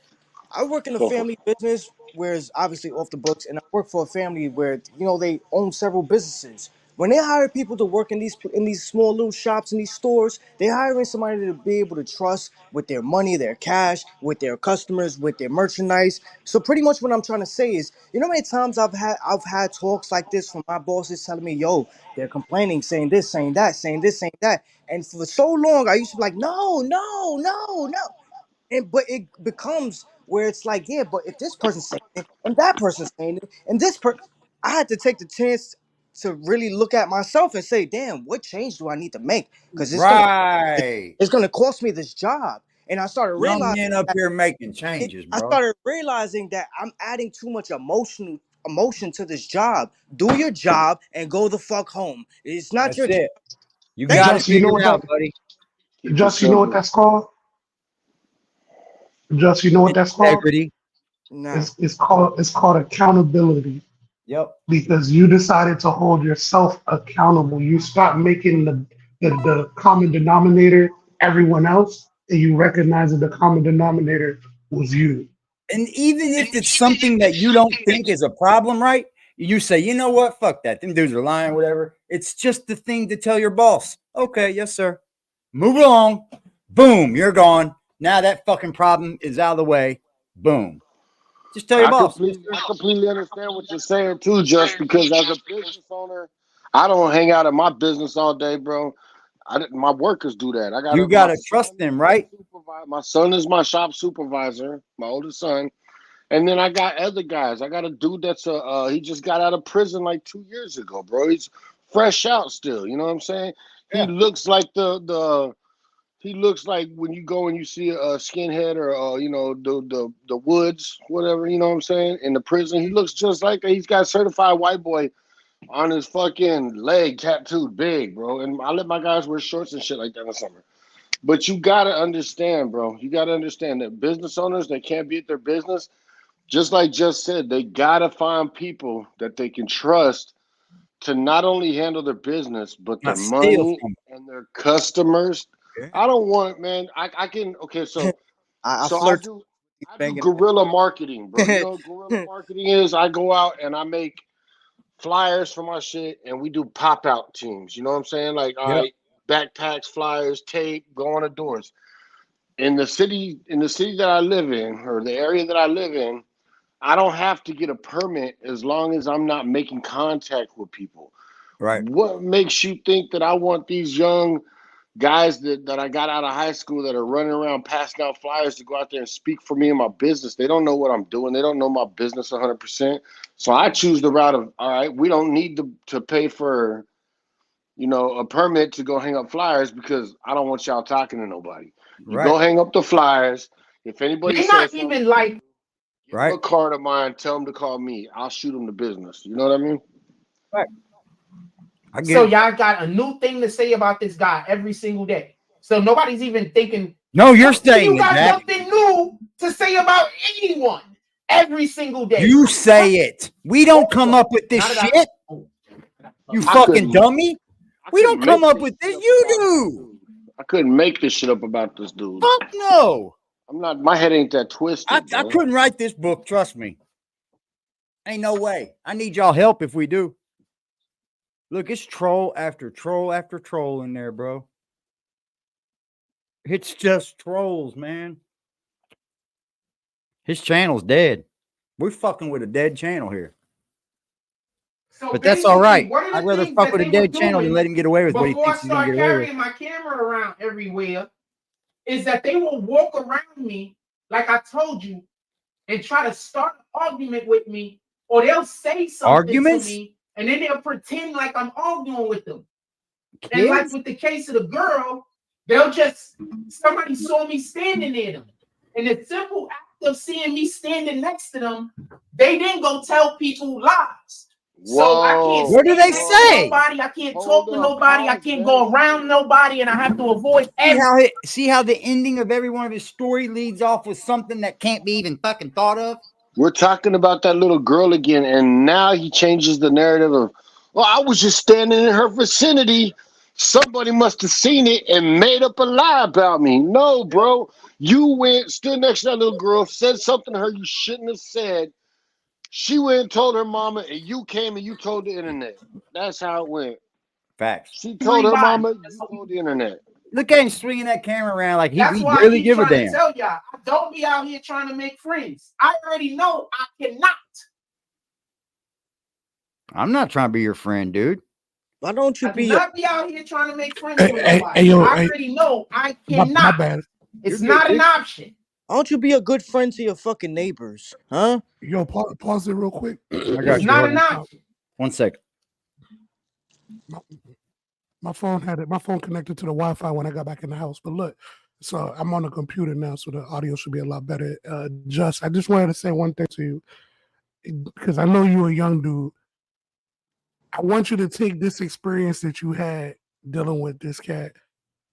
I work in a family business where it's obviously off the books, and I work for a family where they own several businesses. When they hire people to work in these small little shops in these stores, they're hiring somebody to be able to trust with their money, their cash, with their customers, with their merchandise. So pretty much what I'm trying to say is, you know how many times I've had talks like this from my bosses telling me, yo, they're complaining, saying this, saying that, saying this, saying that. And for so long I used to be like, no, no, no, no. But it becomes where it's like, yeah, but if this person's saying it and that person's saying it and I had to take the chance to really look at myself and say, damn, what change do I need to make? Because Right. it's gonna cost me this job. And I started Young realizing men up that here making changes, I bro. started realizing that I'm adding too much emotion to this job. Do your job and go the fuck home. It's not That's your job. it. You Thank got you. it Just you know figured what out, that buddy. Keep it just you know what simple. that's called? Just you know what that's called? Integrity. Nah. It's called accountability. Yep. Because you decided to hold yourself accountable. You stopped making the common denominator everyone else, and you recognize that the common denominator was you. And even if it's something that you don't think is a problem, right? You say, you know what? Fuck that. Them dudes are lying, whatever. It's just the thing to tell your boss. Okay, yes, sir. Move along. Boom, you're gone. Now that fucking problem is out of the way. Boom. Just tell your I boss. completely understand what you're saying too, just because as a business owner, I don't hang out at my business all day, bro. My workers do that. I got You my gotta son trust them, is my right? supervisor. My son is my shop supervisor, my oldest son, and then I got other guys. I got a dude that's he just got out of prison like 2 years ago, bro. He's fresh out still. You know what I'm saying? He Yeah. looks like he looks like when you go and you see a skinhead or you know the woods, whatever, you know what I'm saying, in the prison. He looks just like that. He's got certified white boy on his fucking leg tattooed big, bro. And I let my guys wear shorts and shit like that in the summer. But you gotta understand, bro. You gotta understand that business owners, they can't be at their business. Just like Just said, they gotta find people that they can trust to not only handle their business, but their Not steal money from and their customers. them. I don't want, man. I can okay, I so flirt I do banging. guerrilla marketing, bro. You know what guerrilla marketing is? I go out and I make flyers for my shit and we do pop out teams. You know what I'm saying? Like, all Yep. right, backpacks, flyers, tape, go on the doors. In the city that I live in, or the area that I live in, I don't have to get a permit as long as I'm not making contact with people. Right. What makes you think that I want these young guys that I got out of high school that are running around passing out flyers to go out there and speak for me in my business? They don't know what I'm doing. They don't know my business 100%. So I choose the route of, all right, we don't need to pay for, you know, a permit to go hang up flyers because I don't want y'all talking to nobody. You Right. go hang up the flyers. If anybody They're not says something even to like. you, give them Right. a card of mine. Tell them to call me. I'll shoot them the business. You know what I mean? Right. I get So it. y'all got a new thing to say about this guy every single day. So nobody's even thinking. No, you're You saying it, got Jack. nothing new to say about anyone every single day. You say it. We don't come up with this shit. You fucking dummy. We don't come up with this. You do. I couldn't make this shit up about this dude. Fuck no. I'm not. My head ain't that twisted. I couldn't write this book. Trust me. Ain't no way. I need y'all help if we do. Look, it's troll after troll after troll in there, bro. It's just trolls, man. His channel's dead. We're fucking with a dead channel here. So but that's all right. What are the I'd rather things fuck that with a they dead were channel than doing let him get away with what he before I thinks he's gonna start get away with. carrying my camera around everywhere? Is that they will walk around me like I told you and try to start an argument with me, or they'll say something to me and then they'll pretend like I'm arguing with them. Kids? And like with the case of the girl, they'll just, somebody saw me standing near them. And the simple act of seeing me standing next to them, they didn't go tell people lies. So I can't. What do they say? Nobody, I can't talk to nobody. I can't go around nobody, and I have to avoid. See how the ending of every one of his story leads off with something that can't be even fucking thought of. We're talking about that little girl again, and now he changes the narrative of, well, I was just standing in her vicinity. Somebody must have seen it and made up a lie about me. No, bro. You went, stood next to that little girl, said something to her you shouldn't have said. She went and told her mama, and you came and you told the internet. That's how it went. Facts. She told her mama, you told the internet. Look at him swinging that camera around like he why really I give a trying damn. to tell y'all, don't be out here trying to make friends. I already know I cannot. I'm not trying to be your friend, dude. Why don't you be not be out here trying to make friends with nobody. I already know I cannot. My bad. It's not an option. Why don't you be a good friend to your fucking neighbors, huh? Yo, pause it real quick. It's not an option. 1 second. My phone connected to the Wi-Fi when I got back in the house. But look, so I'm on the computer now, so the audio should be a lot better. I just wanted to say one thing to you, because I know you're a young dude. I want you to take this experience that you had dealing with this cat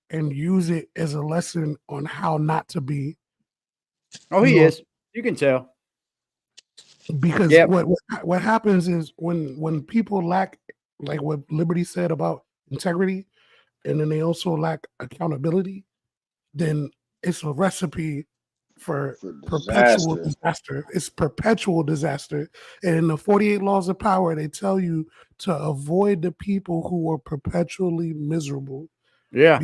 and use it as a lesson on how not to be. Oh, he is. You can tell. Because what happens is when people lack, like what Liberty said about integrity, and then they also lack accountability, then it's a recipe for perpetual disaster. It's perpetual disaster. And in the 48 Laws of Power, they tell you to avoid the people who are perpetually miserable. Yeah.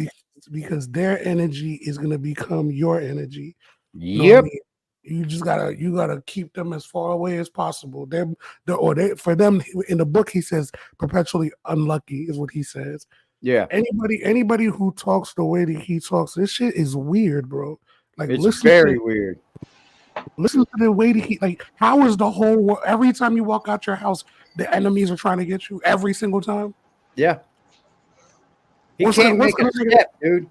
Because their energy is going to become your energy. Yep. You know what I mean? You just gotta keep them as far away as possible. For them in the book, he says perpetually unlucky is what he says. Yeah. Anybody who talks the way that he talks, this shit is weird, bro. Like it's very weird. Listen to the way that he how is the whole world, every time you walk out your house, the enemies are trying to get you every single time? Yeah. He can't make a step, dude.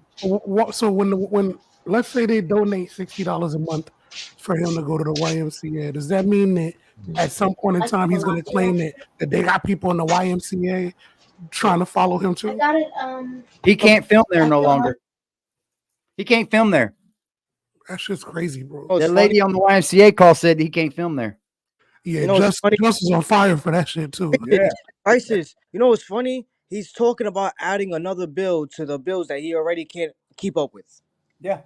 So when let's say they donate $60 a month for him to go to the YMCA, does that mean that at some point in time he's going to claim that they got people in the YMCA trying to follow him too? I got it. He can't film there no longer. He can't film there. That shit's crazy, bro. That lady on the YMCA call said he can't film there. Yeah, Just is on fire for that shit too. Yeah. ISIS, you know what's funny? He's talking about adding another bill to the bills that he already can't keep up with. Yeah.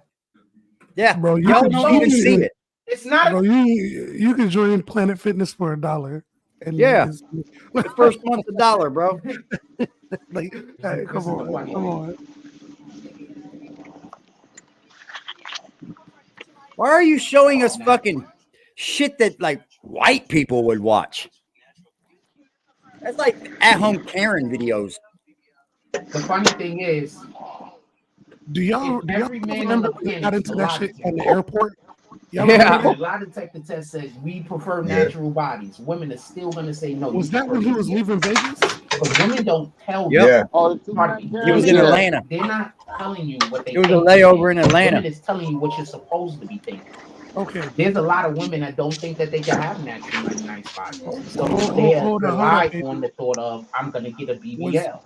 Yeah, bro, you don't even see it. It's not. Bro, you can join Planet Fitness for $1. And the first month's $1, bro. Hey, come on. Why are you showing us fucking shit that like white people would watch? That's like at-home Karen videos. The funny thing is, do y'all remember when we got into that shit in the airport? A lie detector test says we prefer natural bodies. Women are still going to say no. Was that when he was leaving Vegas? But women don't tell you. Yeah. He was in Atlanta. They're not telling you what they think. It was a layover in Atlanta. Women is telling you what you're supposed to be thinking. Okay. There's a lot of women that don't think that they can have naturally nice bodies. So they rely on the thought of, I'm going to get a BBL.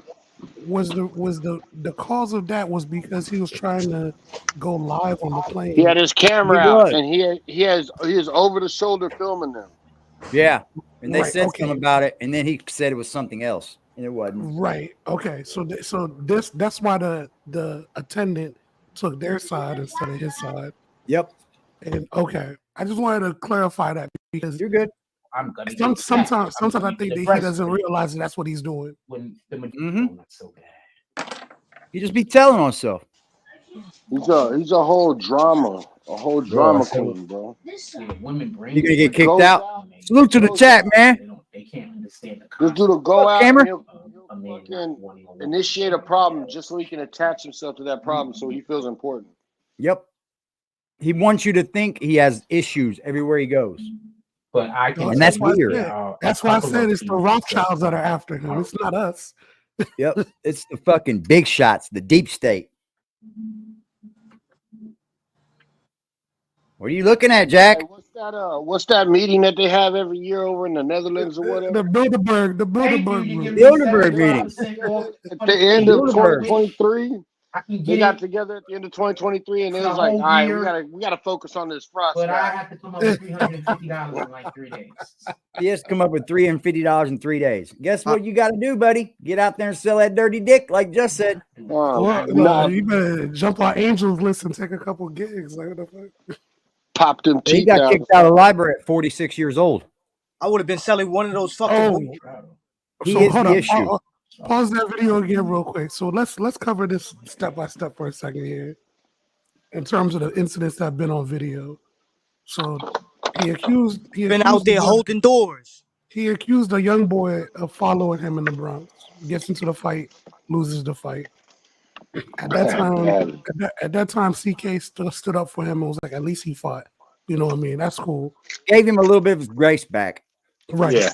Was the cause of that was because he was trying to go live on the plane? He had his camera out, and he is over the shoulder filming them. Yeah, and they said something about it, and then he said it was something else, and it wasn't. Right. Okay. So that's why the attendant took their side instead of his side. Yep. And okay, I just wanted to clarify that because you're good. I'm gonna sometimes I think that he doesn't realize that that's what he's doing. When the not so bad. He just be telling himself. He's a whole drama queen, bro. Women bring you're gonna get kicked out. Salute to the chat, man. They can't understand the this dude will go out camera. And he'll initiate a problem just so he can attach himself to that problem, so he feels important. Yep. He wants you to think he has issues everywhere he goes. But I can, and that's weird. That's why I said it's the Rothschilds that are after him. It's not us. Yep, it's the fucking big shots, the deep state. What are you looking at, Jack? Hey, what's that meeting that they have every year over in the Netherlands or whatever? The Bilderberg meeting. At the end of 2023. They got together at the end of 2023, and it was like, all right, we gotta focus on this frost. But I have to come up with $350 in like 3 days. He has to come up with $350 in 3 days. Guess what you got to do, buddy? Get out there and sell that dirty dick, like Just said. You better jump on Angels list and take a couple gigs. Like, what the fuck? Pop them teeth. He got kicked out of the library at 46 years old. I would have been selling one of those fucking. He is the issue. Pause that video again real quick. So let's cover this step by step for a second here, in terms of the incidents that have been on video. So he accused out there holding doors. He accused a young boy of following him in the Bronx. Gets into the fight, loses the fight. At that time, CK stood up for him and was like, at least he fought. You know what I mean? That's cool. Gave him a little bit of his grace back. Right. Yeah.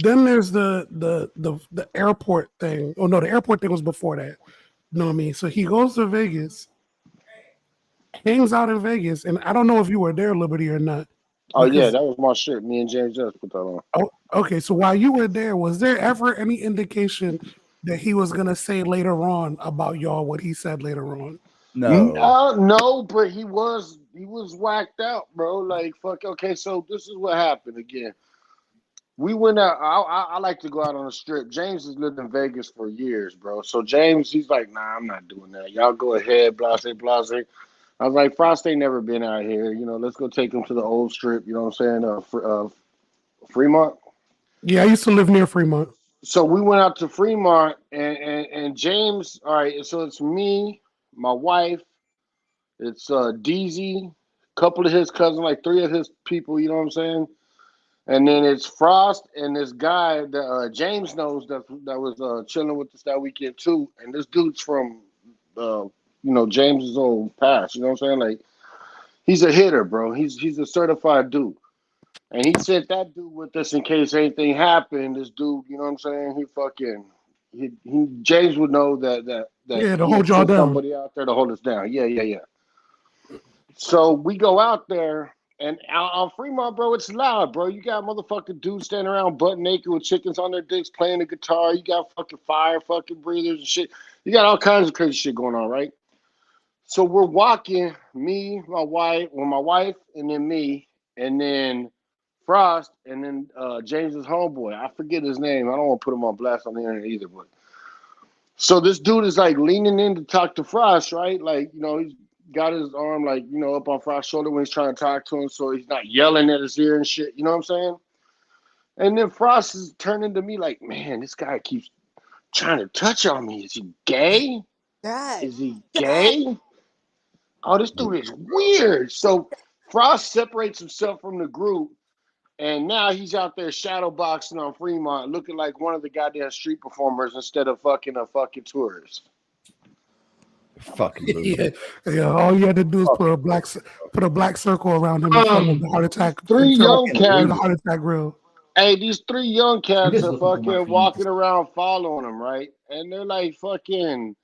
Then there's the airport thing. Oh no, the airport thing was before that. You know what I mean? So he goes to Vegas, hangs out in Vegas, and I don't know if you were there, Liberty, or not. Oh yeah, that was my shit. Me and James just put that on. Oh, okay. So while you were there, was there ever any indication that he was gonna say later on about y'all what he said later on? No. No, but he was whacked out, bro. Like fuck. Okay, so this is what happened again. We went out. I like to go out on the strip. James has lived in Vegas for years, bro. So James, he's like, nah, I'm not doing that. Y'all go ahead, blase, blase. I was like, Frost ain't never been out here. You know, let's go take him to the old strip. You know what I'm saying? Fremont. Yeah, I used to live near Fremont. So we went out to Fremont, and James. All right, so it's me, my wife, it's DZ, a couple of his cousins, like 3 of his people. You know what I'm saying? And then it's Frost and this guy that James knows that was chilling with us that weekend too. And this dude's from James's old past. You know what I'm saying? Like he's a hitter, bro. He's a certified dude. And he sent that dude with us in case anything happened. This dude, you know what I'm saying? He James would know that to hold y'all down. Somebody out there to hold us down. Yeah. So we go out there. And on Fremont, bro, it's loud, bro. You got motherfucking dudes standing around butt naked with chickens on their dicks playing the guitar. You got fucking fire fucking breathers and shit. You got all kinds of crazy shit going on, right? So we're walking, me, my wife, and then me, and then Frost, and then James's homeboy. I forget his name. I don't want to put him on blast on the internet either, but so this dude is like leaning in to talk to Frost, right? Like, you know, he's got his arm like, you know, up on Frost's shoulder when he's trying to talk to him, so he's not yelling at his ear and shit. You know what I'm saying? And then Frost is turning to me like, man, this guy keeps trying to touch on me. Is he gay? Is he gay? Oh, this dude is weird. So Frost separates himself from the group, and now he's out there shadow boxing on Fremont, looking like one of the goddamn street performers instead of fucking a fucking tourist. Fucking yeah. All you had to do is put a black circle around him in front of the heart attack. 3 young cats. The heart attack grill. Hey, these 3 young cats are fucking walking around following him, right? And they're like fucking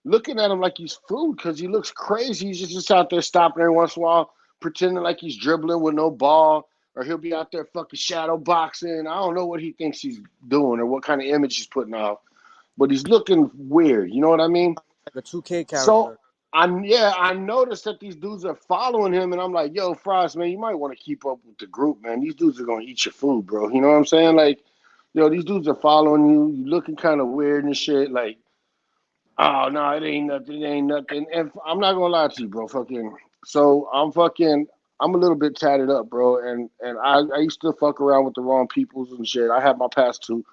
looking at him like he's food because he looks crazy. He's just out there stopping every once in a while, pretending like he's dribbling with no ball, or he'll be out there fucking shadow boxing. I don't know what he thinks he's doing or what kind of image he's putting off, but he's looking weird. You know what I mean? Like a 2K character. So I noticed that these dudes are following him, and I'm like, yo, Frost, man, you might want to keep up with the group, man. These dudes are gonna eat your food, bro. You know what I'm saying? Like, yo, these dudes are following you. You looking kind of weird and shit. Like, oh no, it ain't nothing. And I'm not gonna lie to you, bro. So I'm a little bit tatted up, bro. And I used to fuck around with the wrong peoples and shit. I have my past too.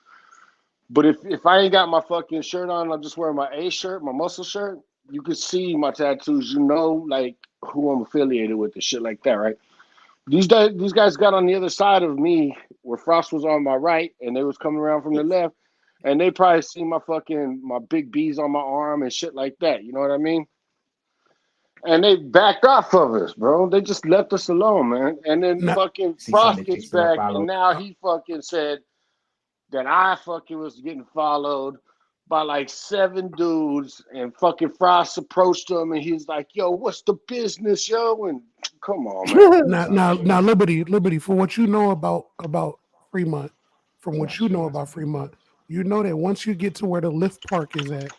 But if I ain't got my fucking shirt on, I'm just wearing my A shirt, my muscle shirt, you can see my tattoos, you know, like who I'm affiliated with and shit like that, right? These guys got on the other side of me where Frost was on my right and they was coming around from the left, and they probably see my big B's on my arm and shit like that, you know what I mean? And they backed off of us, bro. They just left us alone, man. And then fucking Frost gets back, and now he fucking said that I fucking was getting followed by like 7 dudes, and fucking Frost approached him, and he's like, yo, what's the business, yo? And come on, man. now, Liberty, for what you know about Fremont, you know that once you get to where the lift park is at,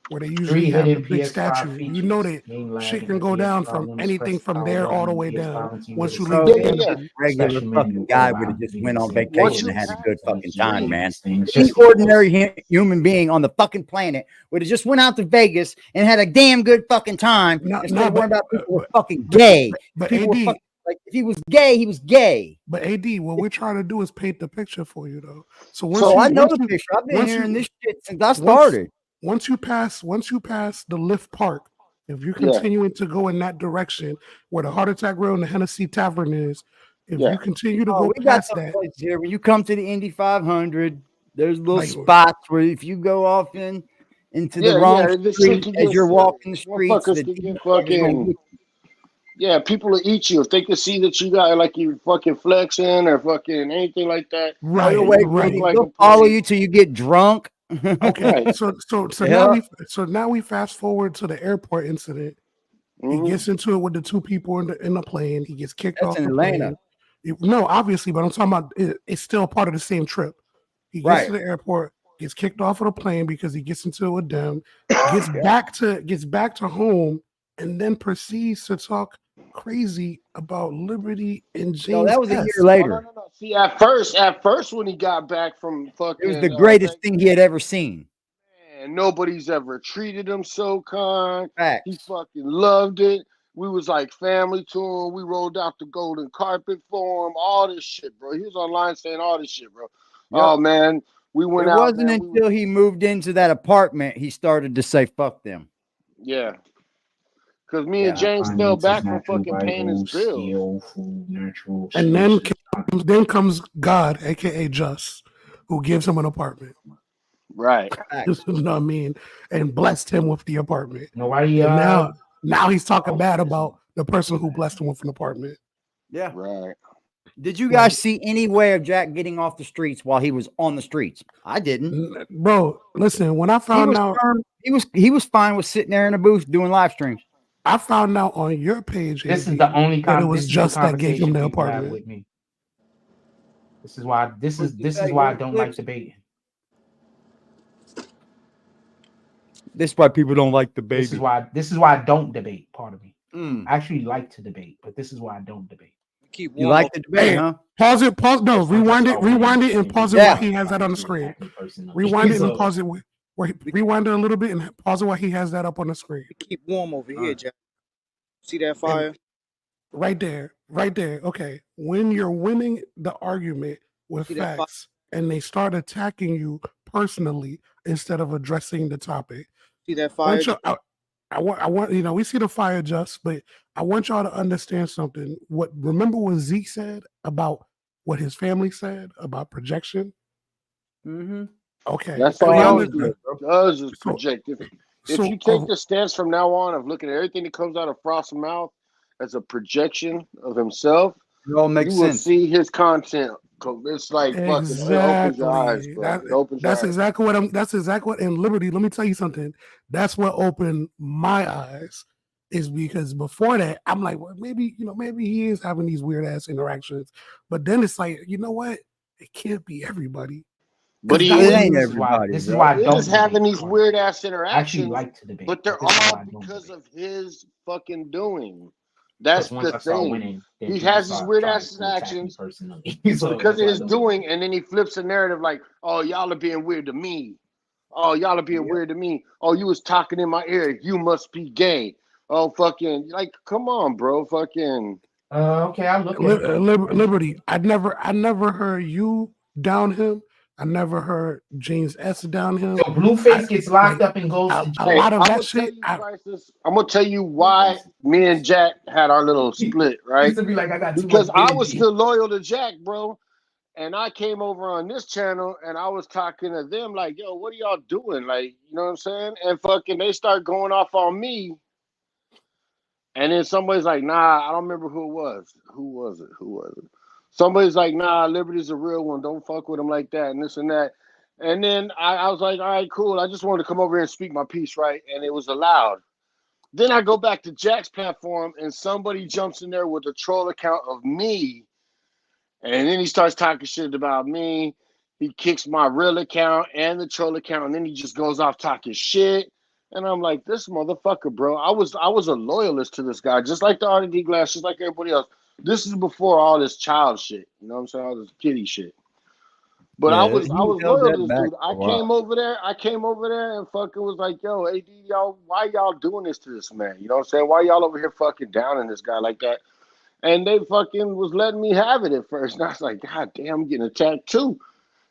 where they usually have the big statue, you know that shit can go down from anything from there all the way down. Once you leave, regular fucking guy would have just went on vacation and had a good fucking time, man. Any ordinary human being on the fucking planet would have just went out to Vegas and had a damn good fucking time instead of worrying about people who are fucking gay. But people AD, Like if he was gay, he was gay. But AD, what we're trying to do is paint the picture for you, though. So once so you, I know once the you, picture. I've been once hearing you, this shit since I started. Once you pass the lift park, if you're Yeah. continuing to go in that direction where the Heart Attack Grill and the Hennessy Tavern is, if Yeah. you continue to Oh, go we got past some that, places here. When you come to the Indy 500, there's little like, spots where if you go off into the Yeah, wrong yeah. The shit street can as get you're sick. walking the streets, Motherfuckers the can get motherfuckers gonna fucking. get you. Yeah, people will eat you if they can see that you got like you fucking flexing or fucking anything like that. right, You Wait, look like a they'll follow play. you till you get drunk. okay, Right. so Yeah. now we fast forward to the airport incident. He Mm-hmm. gets into it with the two people in the plane. He gets kicked That's off in the Atlanta. plane. No, obviously, but I'm talking about it's still part of the same trip. He gets to the airport, gets kicked off of the plane because he gets into it with them, gets back to home, and then proceeds to talk crazy about Liberty and James. No, that was a year S. later. No. See, at first when he got back from fucking, It was the greatest thing he had ever seen. Man, nobody's ever treated him so kind. Facts. He fucking loved it. We was like family to him. We rolled out the golden carpet for him. All this shit, bro. He was online saying all this shit, bro. Yep. Oh man, we went it out. It wasn't until he moved into that apartment he started to say "fuck them." Yeah. Because me and James fell back from fucking paying his bills. And then comes God, aka Just, who gives him an apartment. Right. You know what I mean? And blessed him with the apartment. Nobody. And now he's talking bad about the person who blessed him with an apartment. Yeah. Right. Did you guys see any way of Jack getting off the streets while he was on the streets? I didn't. Bro, listen, when I found out he was fine with sitting there in a booth doing live streams. I found out on your page. This is the only that it was Just that gave him the apartment. With me. This is why I don't like debating. This is why people don't like debating. This is why I don't debate. Part of me. I actually like to debate, but this is why I don't debate. You like the debate, huh? Pause it. No, rewind it, and pause it while he has that on the screen. Rewind it and pause it. Rewind it a little bit and pause it while he has that up on the screen. Keep warm over here, Jack. See that fire? And right there. Okay. When you're winning the argument with facts and they start attacking you personally instead of addressing the topic. See that fire? I want we see the fire, Just, but I want y'all to understand something. Remember what Zeke said about what his family said about projection? Mm-hmm. Okay. That's all I does is project. If you take the stance from now on of looking at everything that comes out of Frost's mouth as a projection of himself, it all makes you will sense. See his content. It's like fucking it opens your eyes, bro. That's exactly what in Liberty, let me tell you something. That's what opened my eyes, is because before that, I'm like, well, maybe he is having these weird ass interactions. But then it's like, you know what? It can't be everybody. But he ain't everybody. This is why I don't having these weird ass interactions. I actually like to debate, but they're all because of his fucking doing. That's the thing. He has his weird ass actions because of his doing, and then he flips the narrative like, "Oh, y'all are being weird to me. Oh, y'all are being weird to me. Oh, you was talking in my ear. You must be gay. Oh, fucking like, come on, bro, fucking." Okay, I look at Liberty. I never heard you down him. I never heard James S down him. So Blueface gets locked up and goes to jail. A lot of that shit. I'm gonna tell you why me and Jack had our little split, right? Used to be like, I got because I was still loyal to Jack, bro. And I came over on this channel and I was talking to them like, yo, what are y'all doing? Like, you know what I'm saying? And fucking they start going off on me. And then somebody's like, nah, I don't remember who it was. Who was it? Somebody's like, nah, Liberty's a real one. Don't fuck with him like that and this and that. And then I was like, all right, cool. I just wanted to come over here and speak my piece, right? And it was allowed. Then I go back to Jack's platform and somebody jumps in there with a troll account of me. And then he starts talking shit about me. He kicks my real account and the troll account. And then he just goes off talking shit. And I'm like, this motherfucker, bro. I was a loyalist to this guy, just like the RD Glass, just like everybody else. This is before all this child shit. You know what I'm saying? All this kiddie shit. But I was loyal to this dude. I came over there and fucking was like, yo, AD, y'all, why y'all doing this to this man? You know what I'm saying? Why y'all over here fucking downing this guy like that? and they fucking was letting me have it at first. And I was like, God damn, I'm getting attacked too.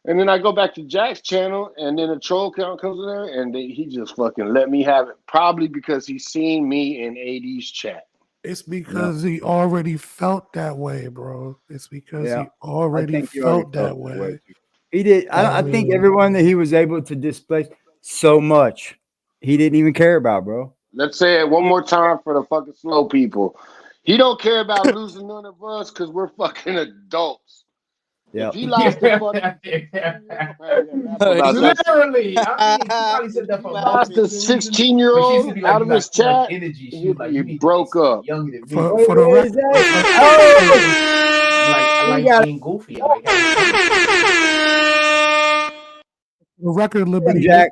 And then I go back to Jack's channel, and then a troll count comes in there, and he just fucking let me have it. Probably because he's seen me in AD's chat. It's because he already felt that way, bro. It's because he I already think he felt that way. He did. I think everyone that he was able to displace so much, he didn't even care about, bro. Let's say it one more time for the fucking slow people. He don't care about losing none of us because we're fucking adults. Yeah. If he lost the fucking literally, I mean, she probably said that for lost a 16-year-old out of his chat, he broke up. For the record, like being goofy. I like the record, Liberty. Jack.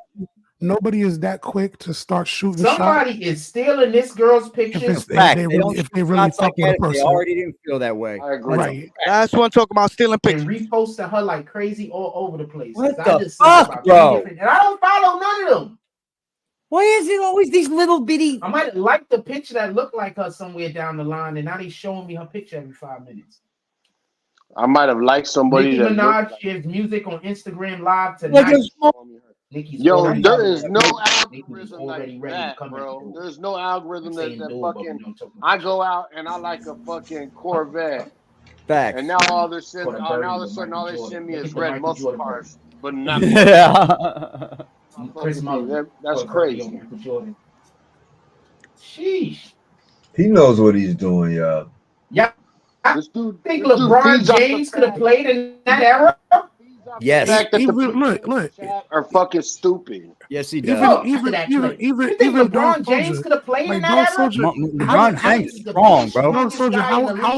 Nobody is that quick to start shooting somebody shots. is stealing this girl's picture. If they really fuck with a person. They already didn't feel that way. I agree. Right. That's what I'm talking about, stealing pictures. And reposting her like crazy all over the place. What I the just fuck, bro? And I don't follow none of them. Why is it always these little bitty? I might like the picture that looked like her somewhere down the line, and now they showing me her picture every 5 minutes. I might have liked somebody Nicki that Minaj shares music on Instagram Live tonight. Yo, there is no algorithm like that, bro. There's no algorithm that fucking. I go out and I like a fucking Corvette. Facts. And now all of a sudden, all they send me is red muscle cars, but not. That's crazy. Sheesh. He knows what he's doing, y'all. Yeah. I think LeBron James could have played in that era. Yes. Look. Are fucking stupid. Yes, he does. Even LeBron James could have played in that era. LeBron James is strong, bro. How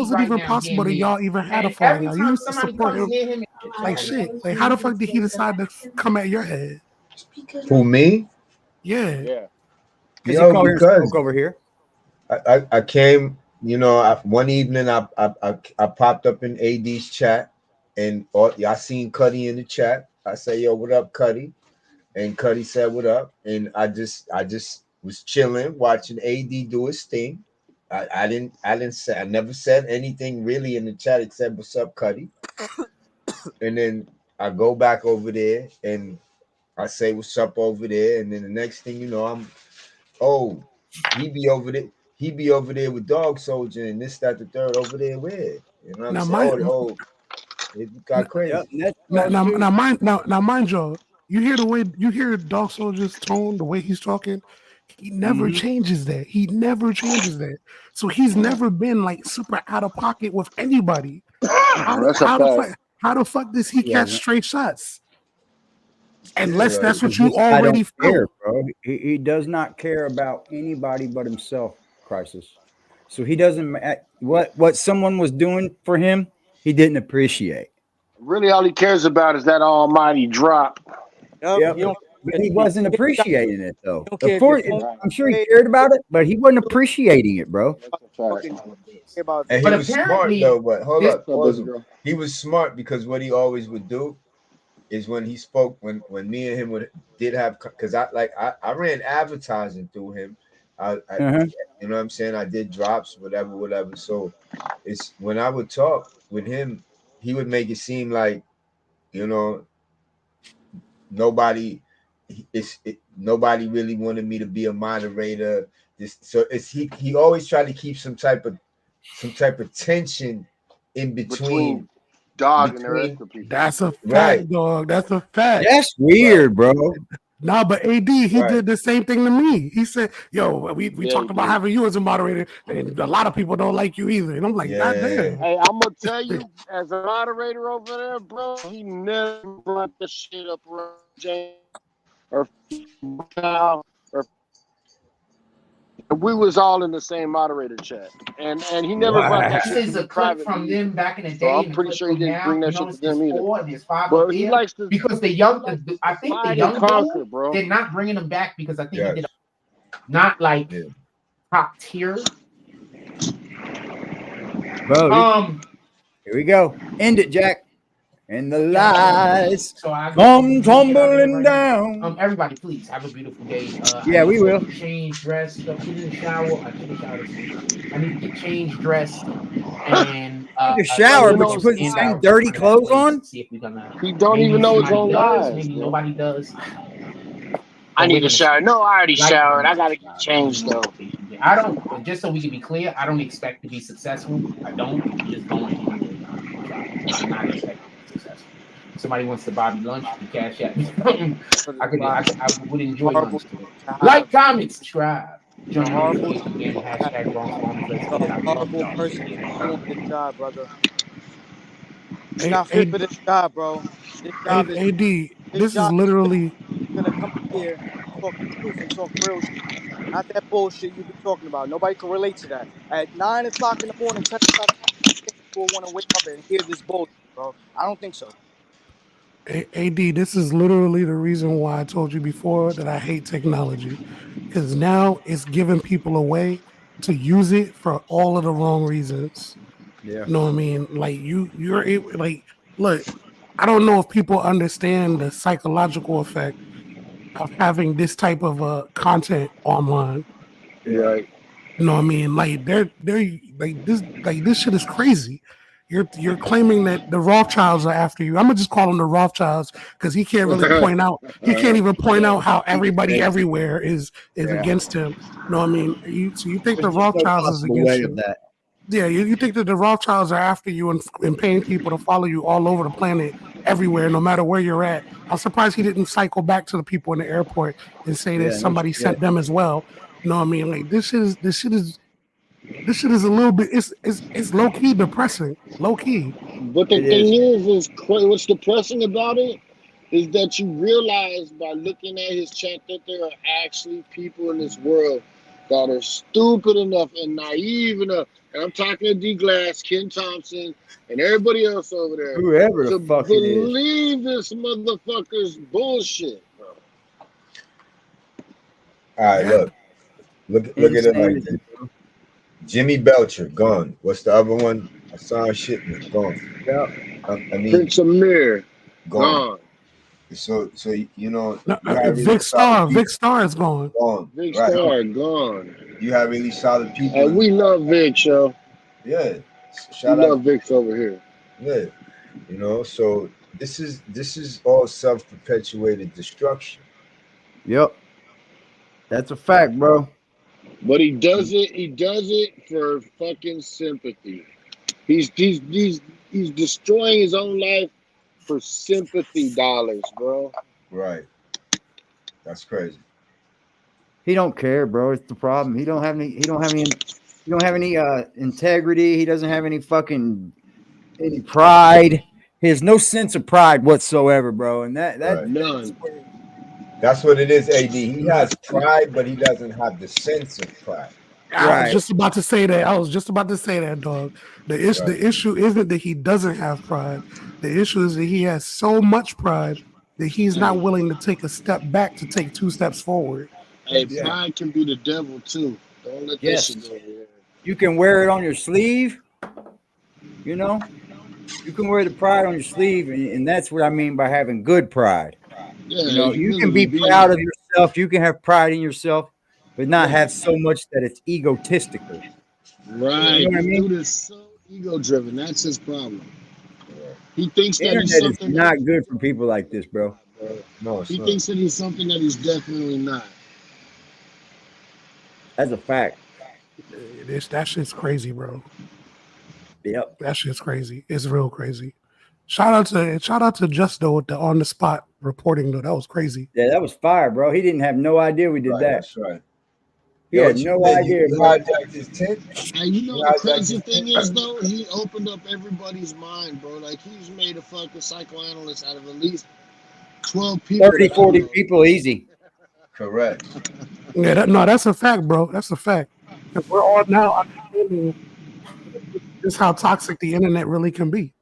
is it even possible that y'all even had a fight? You used to support him like shit. Like, how the fuck did he decide to come at your head? Who, me? Yeah. Yo, because over here. I came, one evening I popped up in AD's chat, and I seen Cuddy in the chat. I say, yo, what up, Cuddy? And Cuddy said, what up? And I just was chilling, watching AD do his thing. I never said anything really in the chat except what's up, Cuddy. And then I go back over there and I say what's up over there, and then the next thing you know, he be over there. He be over there with Dog Soldier and this, that, the third over there with. You know what I'm saying? It got crazy. Now, mind you, you hear Dog Soldier's tone, the way he's talking. He never changes that. He never changes that. So he's never been like super out of pocket with anybody. How the fuck does he catch straight shots? Unless that's what you already care, bro. He does not care about anybody but himself, Crisis. So he doesn't what someone was doing for him, he didn't appreciate. Really, all he cares about is that almighty drop. But he wasn't appreciating it though. I'm sure he cared about it, but he wasn't appreciating it, bro. And he was smart though. But hold up, he was smart because what he always would do is when he spoke, when me and him did have, because I ran advertising through him. You know what I'm saying? I did drops, whatever. So it's when I would talk with him, he would make it seem like, nobody really wanted me to be a moderator. He always tried to keep some type of tension in between Dog and the rest of people. That's a fact, dog. That's a fact. That's weird, bro. Nah, but AD, he did the same thing to me. He said, yo, we talked about having you as a moderator, and a lot of people don't like you either. And I'm like, God damn. Hey, I'm going to tell you, as a moderator over there, bro, he never brought the shit up around James or we was all in the same moderator chat, and he never brought that shit. This is a clip from them back in the day. So I'm pretty sure he didn't bring that shit to them either. But he likes to because the young dude did not bringing him back because I think he did not like top tier. Bro, here we go. End it, Jack. And the lies So I come tumbling down. Everybody, please have a beautiful day. Yeah, we will. Change, dressed, get in the shower. I took a shower this morning. I need to get changed, dressed, and Take a shower, but you put the same dirty clothes on. See if we're gonna. He don't even know his own lies. Maybe bro. nobody does. I need a shower. No, I already showered. I gotta get changed though. I don't. Just so we can be clear, I don't expect to be successful. I don't. I'm just going anyway. I'm not expecting to be successful. If somebody wants to buy me lunch, you cash at me. I would enjoy lunch today. Like, comment, subscribe. Join notifications again. Hashtag horrible person doing this job, brother. It's not fit for this job, bro. This job is AD. This is literally gonna come up here, talk the truth and talk real shit. Not that bullshit you be talking about. Nobody can relate to that. At 9 o'clock in the morning, 10 o'clock, people want to wake up and hear this bullshit, bro. I don't think so. AD, this is literally the reason why I told you before that I hate technology, because now it's giving people a way to use it for all of the wrong reasons. Yeah, you know what I mean. Like you're able, like, look, I don't know if people understand the psychological effect of having this type of content online. Right. You know what I mean? Like they're like this shit is crazy. You're claiming that the Rothschilds are after you. I'm gonna just call them the Rothschilds because he can't really point out. He can't even point out how everybody everywhere is against him. You know what I mean? You think the Rothschilds is against you? That. Yeah, you think that the Rothschilds are after you and paying people to follow you all over the planet, everywhere, no matter where you're at. I'm surprised he didn't cycle back to the people in the airport and say that somebody sent them as well. You know what I mean? Like this shit is a little bit. It's low key depressing. Low key. But the thing is what's depressing about it is that you realize by looking at his chat that there are actually people in this world that are stupid enough and naive enough. And I'm talking to D Glass, Ken Thompson, and everybody else over there. Whoever the fuck it is. Believe this motherfucker's bullshit, bro. All right, look at it like this. Jimmy Belcher, gone. What's the other one? Hassan Shipman, gone. Yeah. I mean, Prince Amir, gone. So you know, Vic Starr is gone. Vic Starr gone. You have really solid people. We love Vic, show. Yeah, we love Vic's over here. Yeah, you know. So this is all self-perpetuated destruction. Yep, that's a fact, bro. But he does it for fucking sympathy. He's destroying his own life for sympathy dollars, bro. Right. That's crazy. He don't care, bro. It's the problem. He don't have any integrity. He doesn't have any pride. He has no sense of pride whatsoever, bro. And none. That's what it is, AD. He has pride, but he doesn't have the sense of pride. I was just about to say that, dog. The issue isn't that he doesn't have pride. The issue is that he has so much pride that he's not willing to take a step back to take 2 steps forward. Hey, pride can be the devil too. Don't let that shit go over here. You can wear it on your sleeve. You know, you can wear the pride on your sleeve, and that's what I mean by having good pride. Yeah, you know, you can be proud of yourself. You can have pride in yourself, but not have so much that it's egotistical. Right. You know what I mean? Dude is so ego-driven. That's his problem. He thinks The that he's internet something is not good for people like this, bro. No, he thinks that he's something that he's definitely not. That's a fact. That shit's crazy, bro. Yep. That shit's crazy. It's real crazy. Shout out to Justo with the on the spot reporting though. That was crazy. Yeah, that was fire, bro. He didn't have no idea we did that. That's right. He had no idea. You hijacked his tent. And you know the crazy thing is though, he opened up everybody's mind, bro. Like he's made a fucking psychoanalyst out of at least 12 people. 30, 40 people easy. Correct. Yeah, that's a fact, bro. That's a fact. We're all now understanding just how toxic the internet really can be.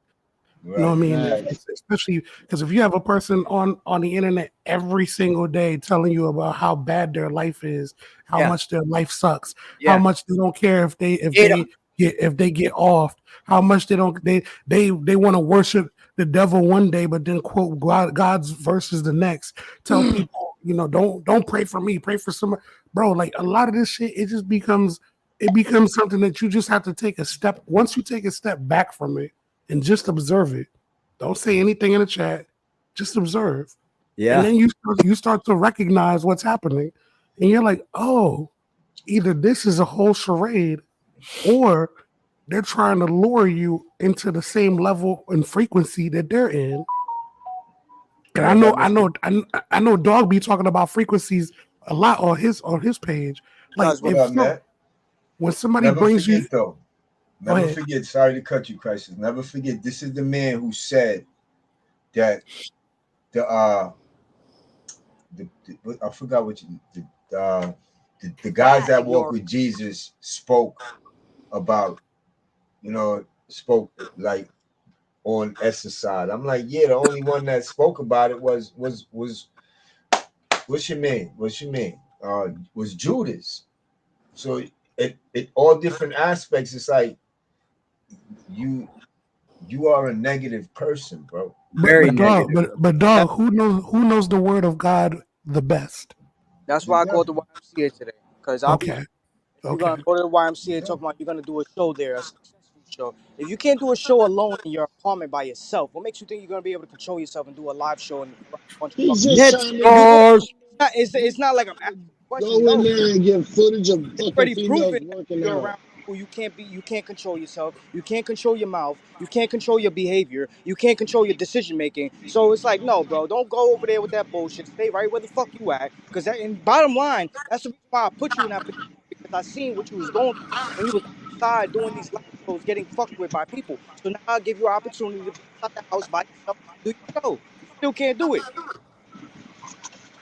Right. You know what I mean? Right. Especially because if you have a person on the internet every single day telling you about how bad their life is, how much their life sucks, how much they don't care if they get off, how much they want to worship the devil one day, but then quote God's verses the next. Tell people, don't pray for me, pray for somebody, bro. Like a lot of this shit, it becomes something that you just have to take a step. Once you take a step back from it and just observe it, don't say anything in the chat, just observe. Yeah. And then you start to recognize what's happening, and you're like, oh, either this is a whole charade, or they're trying to lure you into the same level and frequency that they're in. And I know Dog be talking about frequencies a lot on his page. Like when somebody brings you, never forget. Sorry to cut you, Crisis. Never forget. This is the man who said that I forgot what the guys that walk with Jesus spoke about, spoke like on Esther's side. I'm like, yeah, the only one that spoke about it was what's your name? Was Judas. So it all different aspects. It's like you are a negative person, bro. Very negative. But dog, who knows the word of God the best? That's why I go to the YMCA today. Because you're gonna go to the YMCA talking about you're gonna do a show there, a successful show. If you can't do a show alone in your apartment by yourself, what makes you think you're gonna be able to control yourself and do a live show and a bunch of it's not like I'm asking a question. Go in there and get footage of fucking females working you're out. around people, you can't control yourself, you can't control your mouth, you can't control your behavior, you can't control your decision making. So it's like, no, bro, don't go over there with that bullshit. Stay right where the fuck you at. Because and bottom line, that's the reason why I put you in that position, because I seen what you was going through when you was outside doing these live shows, getting fucked with by people. So now I'll give you an opportunity to be outside the house by yourself, do your show. You still can't do it.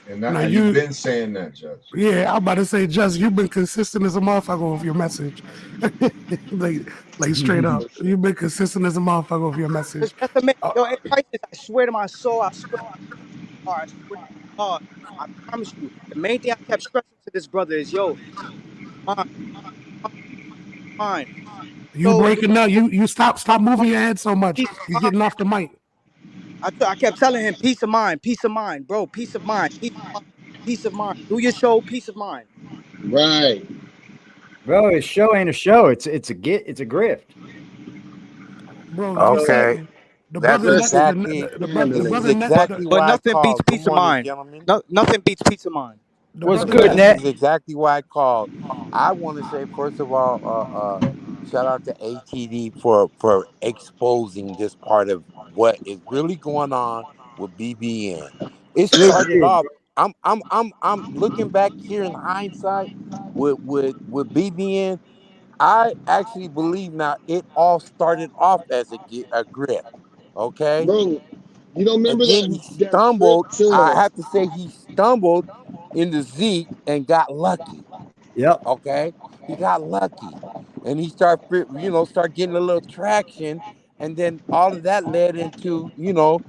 And you've been saying that, Judge. Yeah, I'm about to say, Judge, you've been consistent as a motherfucker with your message. like straight up. You've been consistent as a motherfucker with your message. Yo, hey, Crisis, I swear to my soul, I swear to my heart, I swear to God, I promise you, the main thing I kept stressing to this brother is, mine. You breaking up. You stop moving your head so much. You're getting off the mic. I kept telling him, peace of mind, bro, peace of mind, peace of mind. Do your show, peace of mind. Right. Bro, his show ain't a show. It's a grift. Bro, okay. That's exactly but why nothing beats peace of mind. Gentlemen. Nothing beats peace of mind. What's good, Ned? This is exactly why I called. I want to say, first of all, shout out to ATD for exposing this part of what is really going on with BBN. It started off. I'm looking back here in hindsight with BBN. I actually believe now it all started off as a grift. Okay. Bro, you don't remember and then he stumbled. I have to say he stumbled into Zeke and got lucky. Yep. Okay. He got lucky. And he start getting a little traction. And then all of that led into, to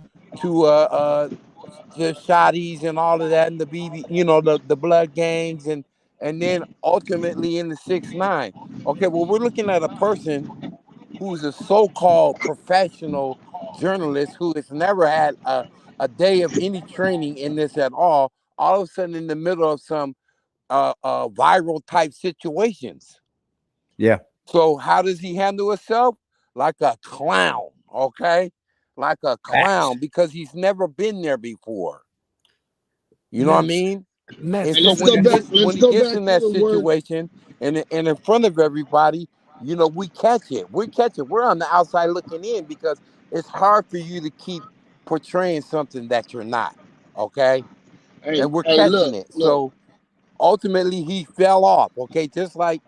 shotties and all of that and the BB, the blood gangs and then ultimately in the 6ix9ine. Okay, well, we're looking at a person who's a so-called professional journalist who has never had a day of any training in this at all of a sudden in the middle of some viral type situations. Yeah. So how does he handle himself? Like a clown, okay? Like a clown, because he's never been there before. You know what I mean? And so when he gets in that situation and in front of everybody, we catch it. We're on the outside looking in because it's hard for you to keep portraying something that you're not. Okay. And we're catching it. So ultimately he fell off. Okay. Just like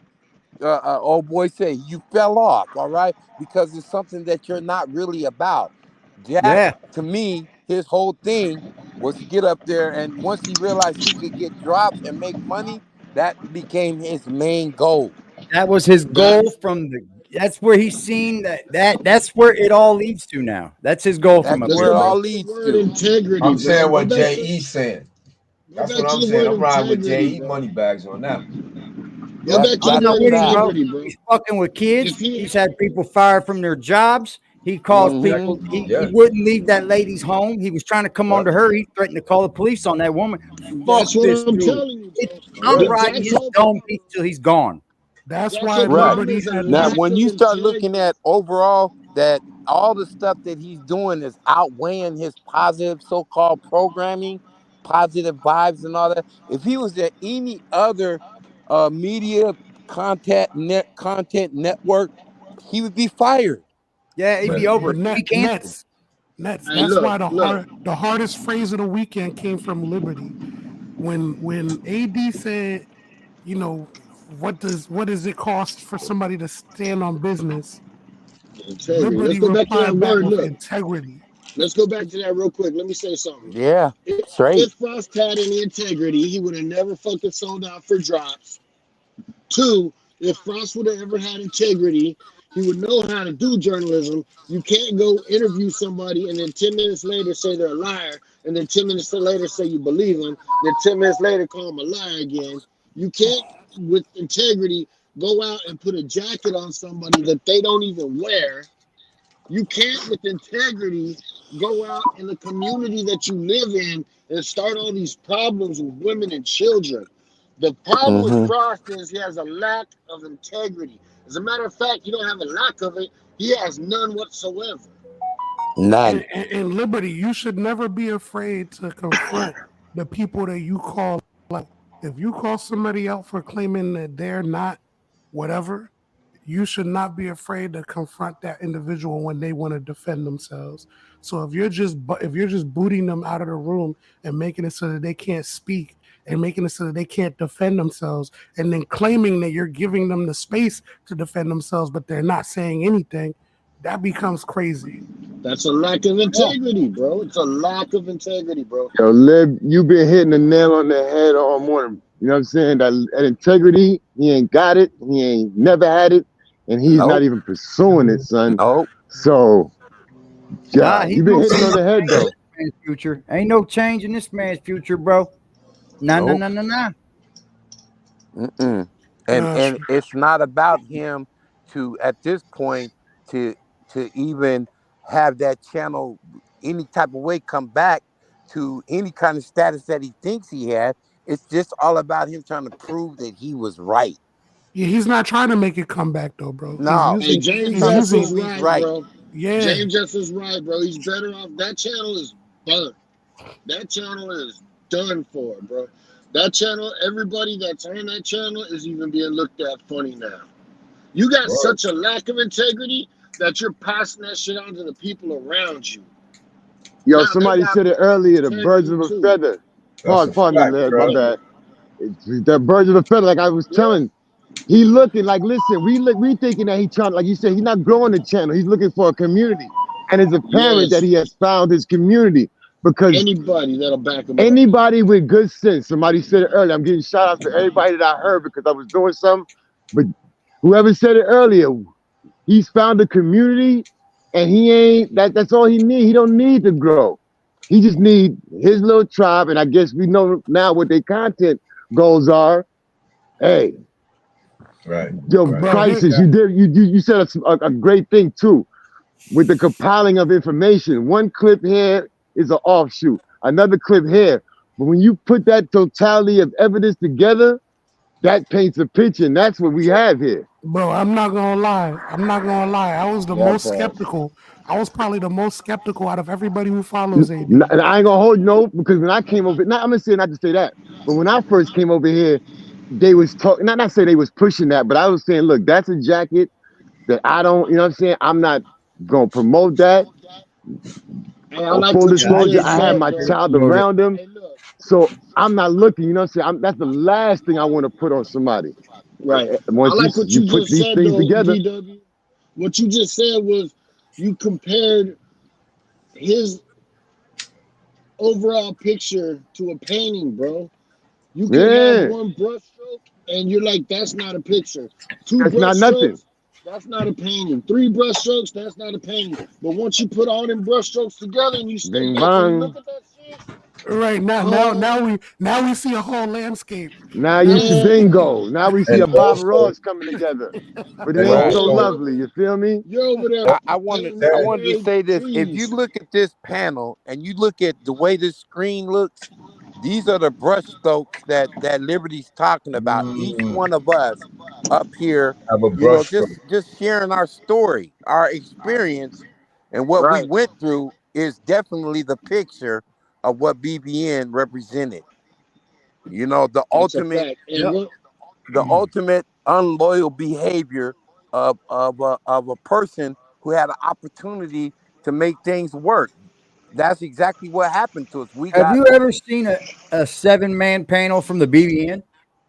old boy said, you fell off. All right. Because it's something that you're not really about. That, to me, his whole thing was to get up there, and once he realized he could get drops and make money, that became his main goal. That was his goal that's where he's seen that's where it all leads to now. That's his goal from up where here. it all leads to. Integrity. I'm saying what J.E. saying. That's what I'm saying. I'm riding with J.E. money bags on that. He's fucking with kids. He's had people fired from their jobs. He calls people. He wouldn't leave that lady's home. He was trying to come onto her. He threatened to call the police on that woman. That's Fuck what this I'm dude. telling you, bro. I'm But riding his dome piece till he's gone. That's Jack's why whole Right. problem Liberty is a had Now, lack when of you start integrity. looking at overall that all the stuff that he's doing is outweighing his positive so-called programming, positive vibes and all that. If he was at any other media content network, he would be fired. Yeah, he'd be over. He'd be canceled. Nets. Hey, That's look, why look. the hardest phrase of the weekend came from Liberty. When AD said, you know, what does it cost for somebody to stand on business? Integrity. Let's Liberty go back to that replied back word. with Look, integrity. let's go back to that real quick. Let me say something. Yeah, straight. If Frost had any integrity, he would have never fucking sold out for drops. Two, if Frost would have ever had integrity, he would know how to do journalism. You can't go interview somebody and then 10 minutes later say they're a liar, and then 10 minutes later say you believe them, then 10 minutes later call them a liar again. You can't, with integrity, go out and put a jacket on somebody that they don't even wear. You can't, with integrity, go out in the community that you live in and start all these problems with women and children. The problem with Frost is he has a lack of integrity. As a matter of fact, you don't have a lack of it. He has none whatsoever. None. And Liberty, you should never be afraid to confront the people that you call out. If you call somebody out for claiming that they're not whatever, you should not be afraid to confront that individual when they want to defend themselves. So if you're just booting them out of the room and making it so that they can't speak and making it so that they can't defend themselves, and then claiming that you're giving them the space to defend themselves, but they're not saying anything, that becomes crazy. That's a lack of integrity, bro. It's a lack of integrity, bro. Yo, Lib, you been hitting the nail on the head all morning. You know what I'm saying? That integrity, he ain't got it. He ain't never had it. And he's not even pursuing it, son. Nope. So, God, He you been don't hitting see on the head, though. man's future. Ain't no change in this man's future, bro. Nah. And it's not about him to, at this point, to even have that channel any type of way come back to any kind of status that he thinks he had. It's just all about him trying to prove that he was right. Yeah, he's not trying to make it come back though, bro. No, Hey, James Justice is right, bro. Yeah, James Justice is right, bro. He's better off. That channel is done. That channel is done for, bro. That channel, everybody that's on that channel is even being looked at funny now. You got such a lack of integrity that you're passing that shit on to the people around you. Yo, somebody said it earlier, the birds of a feather. Pardon me, Lib, my bad. The birds of a feather, like I was telling, he looking like, listen, we thinking that he trying, like you said, he's not growing the channel. He's looking for a community. And it's apparent that he has found his community, because anybody that'll back him up. Anybody with good sense, somebody said it earlier, I'm getting shout out to everybody that I heard because I was doing something, but whoever said it earlier, he's found a community and he ain't, that's all he need. He don't need to grow. He just need his little tribe, and I guess we know now what their content goals are. Hey, yo, Crisis, you said a great thing too, with the compiling of information. One clip here is an offshoot, another clip here. But when you put that totality of evidence together, that paints a picture, and that's what we have here. Bro, I'm not gonna lie. I was the most skeptical. I was probably the most skeptical out of everybody who follows AD. And I ain't gonna hold no, because when I came over, I'm gonna say not to say that, but when I first came over here, they was talking, not say they was pushing that, but I was saying, look, that's a jacket that I don't, you know what I'm saying? I'm not gonna promote that. Full disclosure, I had my child around him, so I'm not looking, you know what I'm saying? That's the last thing I want to put on somebody. Right. Once I like what you put just these said, things though, together. DW. What you just said was you compared his overall picture to a painting, bro. You can have one brush stroke and you're like, that's not a picture. Two brush strokes, that's not a painting. 3 brush strokes, that's not a painting. But once you put all them brush strokes together and you step back and you look at that shit, Right now we see a whole landscape. Now you see bingo. Now we see a Bob Ross coming together, but it ain't so lovely. You feel me? You're over there. I wanted to say this. If you look at this panel and you look at the way this screen looks, these are the brush strokes that Liberty's talking about. Each one of us up here, have a brush just sharing our story, our experience, and what we went through is definitely the picture of what BBN represented. You know, the ultimate unloyal behavior of a person who had an opportunity to make things work. That's exactly what happened to us. Have you ever seen a 7-man panel from the BBN?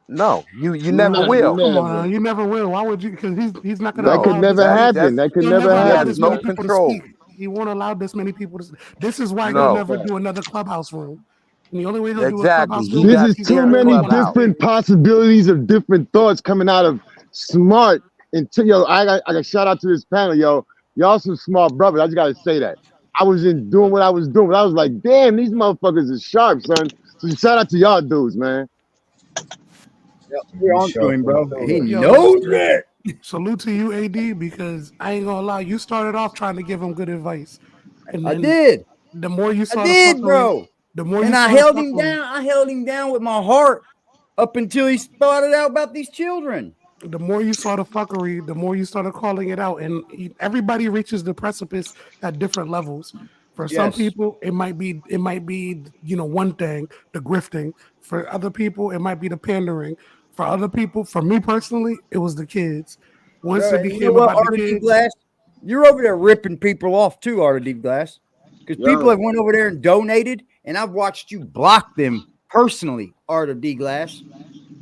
No, you never will. Come on, you never will. Why would you? Because he's not going to. That could never happen. That could never happen. This many people to speak. He won't allow this many people to. This is why he'll never do another clubhouse room. And the only way he'll do a clubhouse room. This is too many different possibilities of different thoughts coming out of smart. Yo, I got shout out to this panel, yo. Y'all some smart brothers. I just gotta say that. I was doing what I was doing, but I was like, damn, these motherfuckers are sharp, son. So shout out to y'all dudes, man. Yep, we're on to him, bro. He knows it. Salute to you, AD, because I ain't gonna lie, you started off trying to give him good advice. And I did. The more you saw, bro. The more and you I held him down. I held him down with my heart up until he started out about these children. The more you saw the fuckery, the more you started calling it out, and everybody reaches the precipice at different levels. For some people, it might be one thing, the grifting. For other people, it might be the pandering. For other people, for me personally, it was the kids. Once it became about the kids, Glass, you're over there ripping people off too, Art of Deep Glass, because people have went over there and donated, and I've watched you block them personally, Art of D Glass.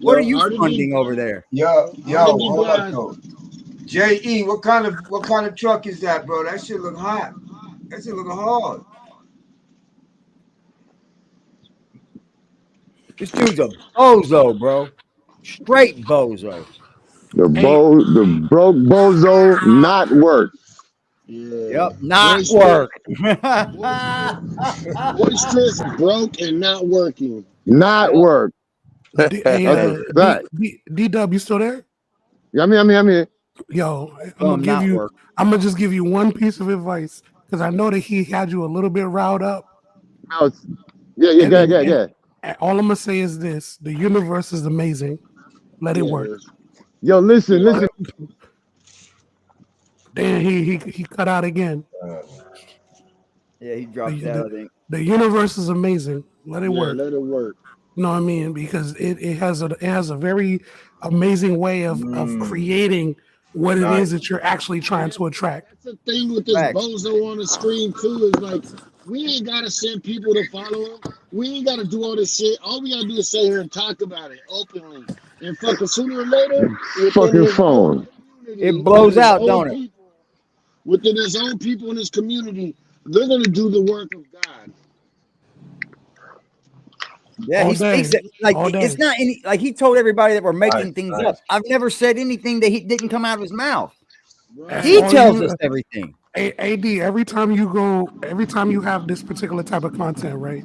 What are you funding over there? Yo, hold up, though. J.E., what kind of truck is that, bro? That shit look hot. That shit look hard. This dude's a bozo, bro. Straight bozo. The broke bozo not work. Yep, not work. Boisterous, broke, and not working. Not work. D-Dub, you still there? Yeah, I'm here. Yo, I'm gonna just give you one piece of advice because I know that he had you a little bit riled up. Yeah. And all I'm gonna say is this: the universe is amazing. Let it work. Yo, listen. Damn, he cut out again. Yeah, he dropped out. I think the universe is amazing. Let it work. Let it work. You know what I mean? Because it has a very amazing way of creating what it is that you're actually trying to attract. That's the thing with this bozo on the screen too, is like we ain't gotta send people to follow him. We ain't gotta do all this shit. All we gotta do is sit here and talk about it openly. And fucking sooner or later, fucking phone. It blows out, don't it? Within his own people in his community, they're gonna do the work of God. Yeah, he speaks it like it's not any. Like he told everybody that we're making things up. I've never said anything that he didn't come out of his mouth. Right. He tells us everything. AD, every time you have this particular type of content, right?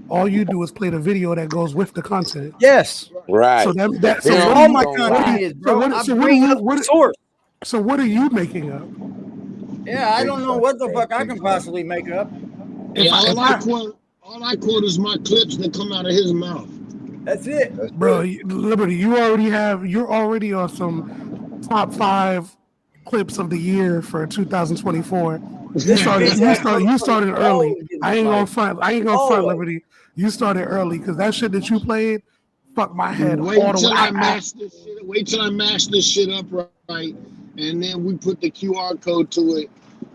All you do is play the video that goes with the content. Yes, right. So all my content is, bro. So what are you making up? Yeah, I don't know what the fuck I can possibly make up. All I quote is my clips that come out of his mouth. That's it, bro. Liberty, you're already on some top 5 clips of the year for 2024. You started early. I ain't gonna front, Liberty. You started early because that shit that you played, fuck my head. Wait till I mash this shit up right, and then we put the QR code to it,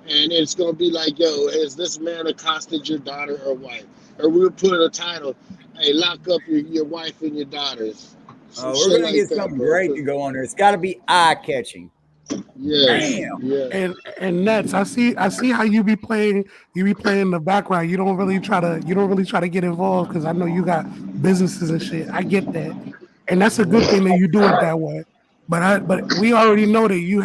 and it's gonna be like, yo, has this man accosted your daughter or wife? Or we'll put a title, hey, lock up your wife and your daughters. We're gonna get something great to go on there. It's got to be eye catching. Yeah. And Nets, I see how you be playing in the background. You don't really try to get involved because I know you got businesses and shit. I get that, and that's a good thing that you do it that way. But we already know that you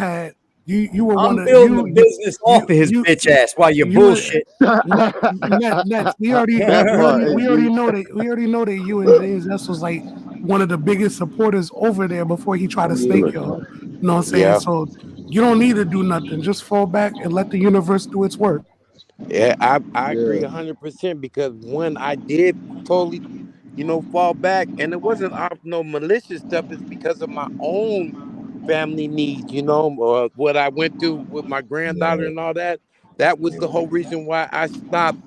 You were one I'm of building the business off of his bitch ass while you bullshit. Nets, we already know that you and James S was like one of the biggest supporters over there before he tried to snake y'all. You know what I'm saying? Yeah. So you don't need to do nothing. Just fall back and let the universe do its work. Yeah, I agree 100% because when I did totally, fall back, and it wasn't off no malicious stuff. It's because of my own family needs. What I went through with my granddaughter and all that. That was the whole reason why I stopped.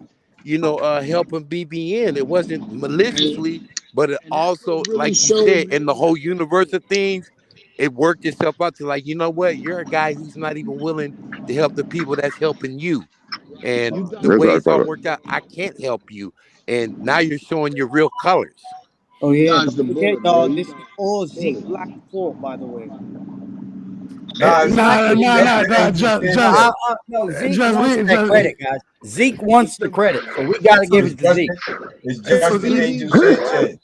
Helping BBN. It wasn't maliciously, but it also, really like you showed said, in the whole universe of things, it worked itself out to like, you know what? You're a guy who's not even willing to help the people that's helping you. And the way it's all worked out, I can't help you. And now you're showing your real colors. Oh yeah, dodged the don't forget, bullet, bro. dog. You This is dodged all the Zeke bullet. Black's fault, by the way. Nah, No, Zeke wants that credit, guys. Zeke wants the credit, so we got to give it to Zeke. It's just the Angel Sanchez.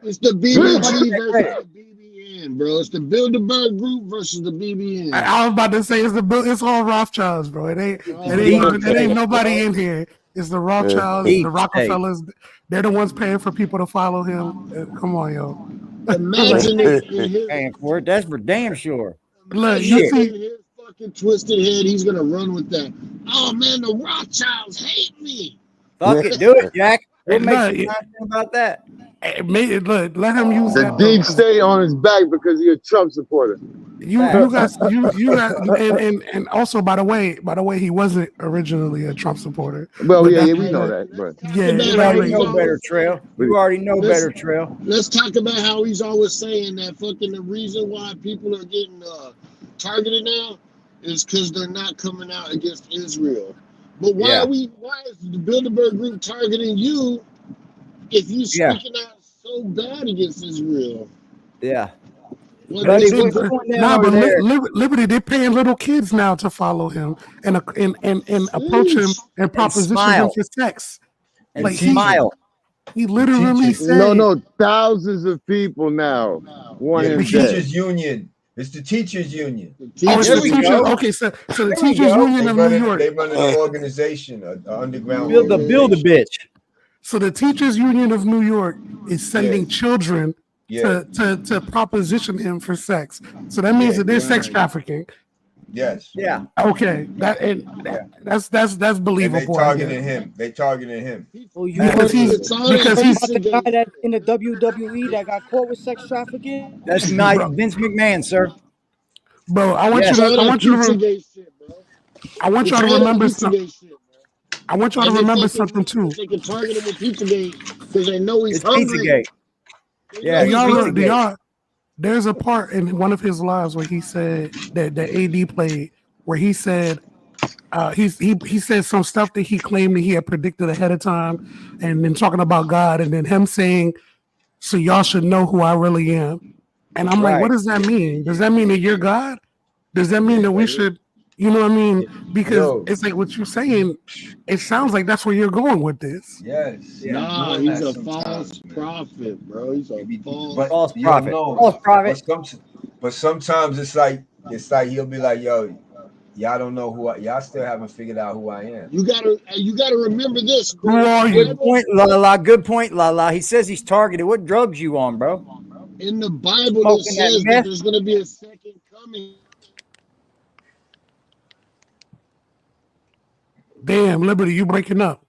It's the BBG versus the BBN, bro. It's the Bilderberg Group versus the BBN. I was about to say it's all Rothschilds, bro. It ain't nobody in here. It's the Rothschilds, the Rockefellers. They're the ones paying for people to follow him. Come on, yo. Imagine it in his paying for it. That's for damn sure. Look, you see, in his fucking twisted head, he's gonna run with that. Oh man, the Rothschilds hate me. Fuck it, do it, Jack. We'll make some content about that. Look, let him use the that. deep state on his back because he's a Trump supporter. You got and also by the way, he wasn't originally a Trump supporter. Well, yeah, we know that, but you already know better, Trail. You already know better, Trail. Let's talk about how he's always saying that fucking the reason why people are getting targeted now is because they're not coming out against Israel. But why is the Bilderberg Group targeting you if you speaking out so bad against Israel? Yeah. Buddy, Liberty, they're paying little kids now to follow him and approach him and proposition him for sex. And like smile. He literally said, "No, thousands of people now want him the dead." Teachers Union. It's the Teachers Union. It's the teachers. Okay, so the Teachers Union of New York. They run an organization, an underground. Build a bitch. So the Teachers Union of New York is sending children to proposition him for sex. So that means that there's sex trafficking. Yes. Yeah. Okay. That's believable. They targeted him. Well, you because he's the guy that in the WWE that got caught with sex trafficking. That's not Vince McMahon, sir. Bro, I want y'all to remember something. I want y'all to remember something too. They can target him with Pizzagate because they know he's hungry. Pizzagate. Yeah, there's a part in one of his lives where he said that AD played where he said he said some stuff that he claimed that he had predicted ahead of time, and then talking about God, and then him saying, "So y'all should know who I really am." And I'm like, what does that mean? Does that mean that you're God? Does that mean that we should, you know what I mean? Because it's like what you're saying, it sounds like that's where you're going with this. Yes. Nah, he's a false prophet, bro. He's a false prophet. False prophet. But sometimes it's like he'll be like, yo, y'all don't know who y'all still haven't figured out who I am. You gotta remember this. Who are you? Good point, La. Good point, La. He says he's targeted. What drugs you on, bro? In the Bible, it says that there's going to be a second coming. Damn, Liberty, you breaking up.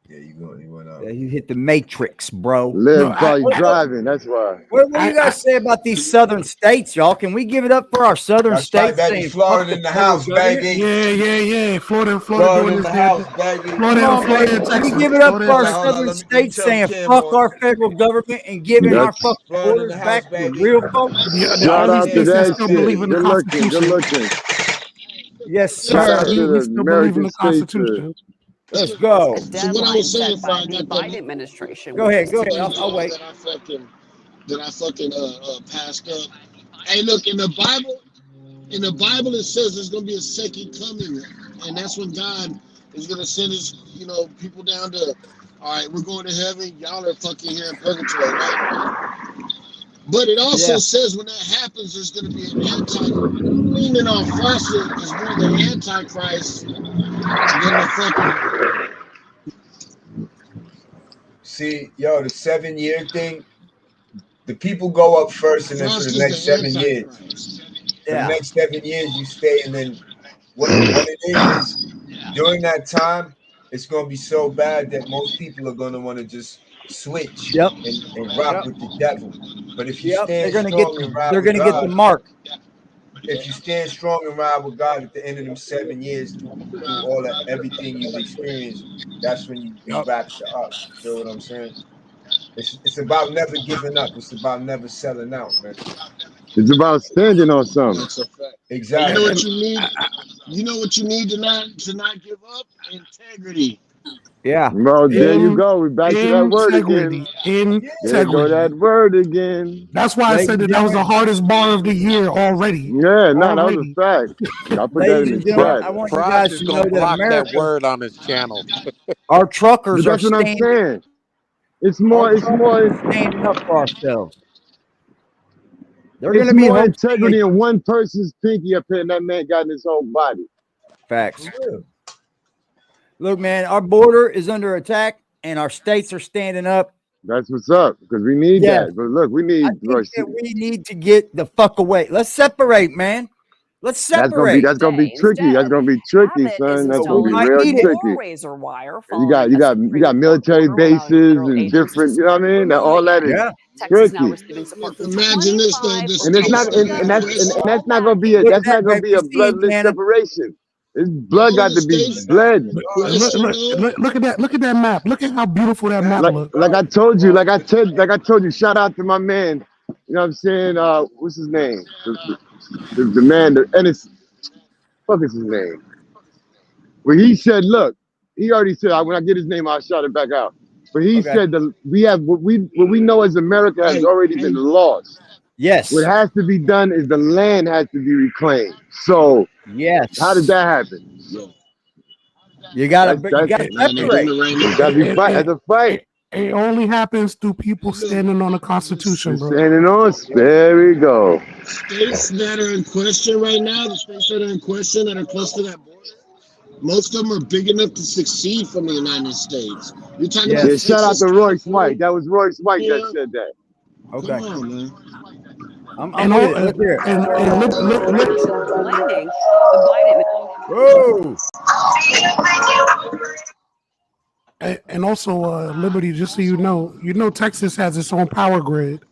Yeah, you went out. Yeah, you hit the matrix, bro. Live probably driving. That's why. What do you guys say about these southern states, y'all? Can we give it up for our southern states? Right, baby. Florida in the house, baby. Yeah. Florida in the house, baby. Florida, Texas. We give it up for our southern states saying fuck our federal government and giving our fucking borders back to real folks. Shout out to that shit. Good looking. Yes, sir. Shout out to the still believe in the Constitution. Let's go. So what I was saying, by the Biden administration. Go ahead. I'll wait. That I fucking passed up. Hey, look, in the Bible it says there's gonna be a second coming, and that's when God is gonna send his people down to, all right, we're going to heaven, y'all are fucking here in purgatory, right? But it also says when that happens, there's going to be an anti. You leaning on Foster is more the Antichrist than the fucking. See, yo, the 7-year thing, the people go up first, and then for the next 7 years, for the next 7 years, you stay, and then what it is during that time, it's going to be so bad that most people are going to want to just switch and rock with the devil. But if you stand strong and ride they're with gonna get the God, mark. if you stand strong and ride with God at the end of them 7 years through all that everything you've experienced, that's when you rapture up. You feel what I'm saying? It's about never giving up. It's about never selling out, man. It's about standing on something. That's a fact. Exactly. You know what you need? You know what you need to not give up? Integrity. Yeah. Well, there you go. We're back to that word again. Integrity. There go that word again. That's why I said that was the hardest bar of the year already. Yeah, no, that was a fact. I put that in the chat. I want you Frost guys is to gonna know that block that America, word on his channel. our truckers But are that's what I'm standing saying. It's more standing up for ourselves. They're going it's to be more hosting integrity in one person's pinky up here, and that man got in his whole body. Facts. Look, man, our border is under attack, and our states are standing up. That's what's up, because we need that. But look, we need. We need to get the fuck away. Let's separate, man. Let's separate. That's gonna be tricky. That's gonna be tricky, son. That's gonna be real tricky. Razor wire. You got military bases and different. You know what I mean? All that is tricky. Imagine this though. And it's not, and that's not gonna be a bloodless separation. This blood got to be bled. Look at that! Look at that map! Look at how beautiful that map looks. Like I told you, shout out to my man. You know what I'm saying? What's his name? The man, and it's fuck is his name? Where he said, look, he already said when I get his name, I'll shout it back out. But he said that we have what we know as America has already been lost. Yes. What has to be done is the land has to be reclaimed. So how did that happen? You gotta separate. You gotta be fight. That's a fight. It only happens through people standing on the Constitution, bro. Standing on. There we go. States that are in question right now, the states that are in question that are close to that border, most of them are big enough to succeed from the United States. You're talking about shout out to Royce White. That was Royce White that said that. Okay. Come on, man. I'm with it. Look here. Whoa. And also, Liberty, just so you know, Texas has its own power grid.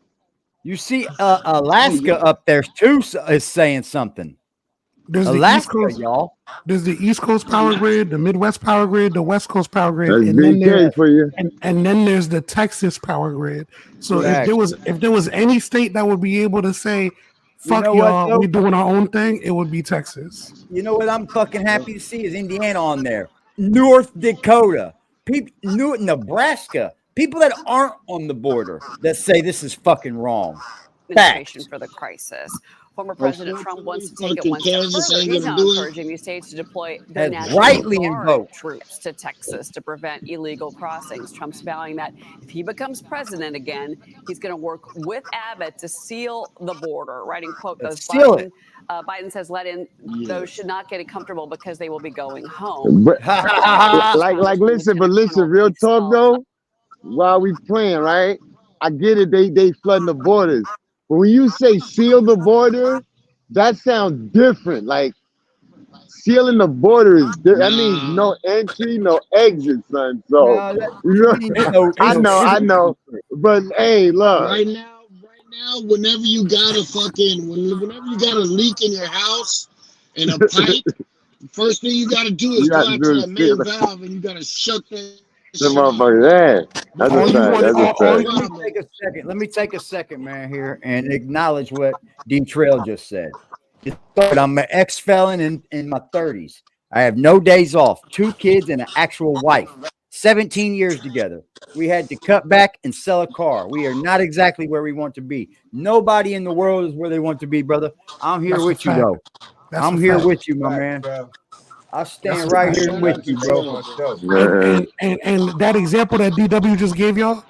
You see, Alaska up there too is saying something. There's Alaska, the East Coast, y'all. There's the East Coast power grid, the Midwest power grid, the West Coast power grid, That's and then BK for you. And then there's the Texas power grid. So if there was any state that would be able to say, "Fuck y'all, we're doing our own thing," it would be Texas. You know what I'm fucking happy to see is Indiana on there, North Dakota, Nebraska, people that aren't on the border that say this is fucking wrong. Administration for the crisis. Former President Trump wants to take it one step further. He's now encouraging these states to deploy their National Guard troops to Texas to prevent illegal crossings. Trump's vowing that if he becomes president again, he's going to work with Abbott to seal the border, writing, quote, those Biden says let in those should not get comfortable because they will be going home. But, listen, real talk though, while we playing, right? I get it, they flooding the borders. But when you say seal the border, that sounds different. Like sealing the border that means no entry, no exit, son. So I know. But hey, look. Right now, whenever you got a leak in your house and a pipe, the first thing you gotta do is go out to that main valve and you gotta shut that. That's a fact. Let me take a second, man, here and acknowledge what Dean Trail just said. I'm an ex-felon in my 30s. I have no days off, 2 kids and an actual wife, 17 years together. We had to cut back and sell a car. We are not exactly where we want to be. Nobody in the world is where they want to be, brother. I'm here with you, though. I'm here with you, my man. I'll stand right here with you, bro. And that example that DW just gave y'all,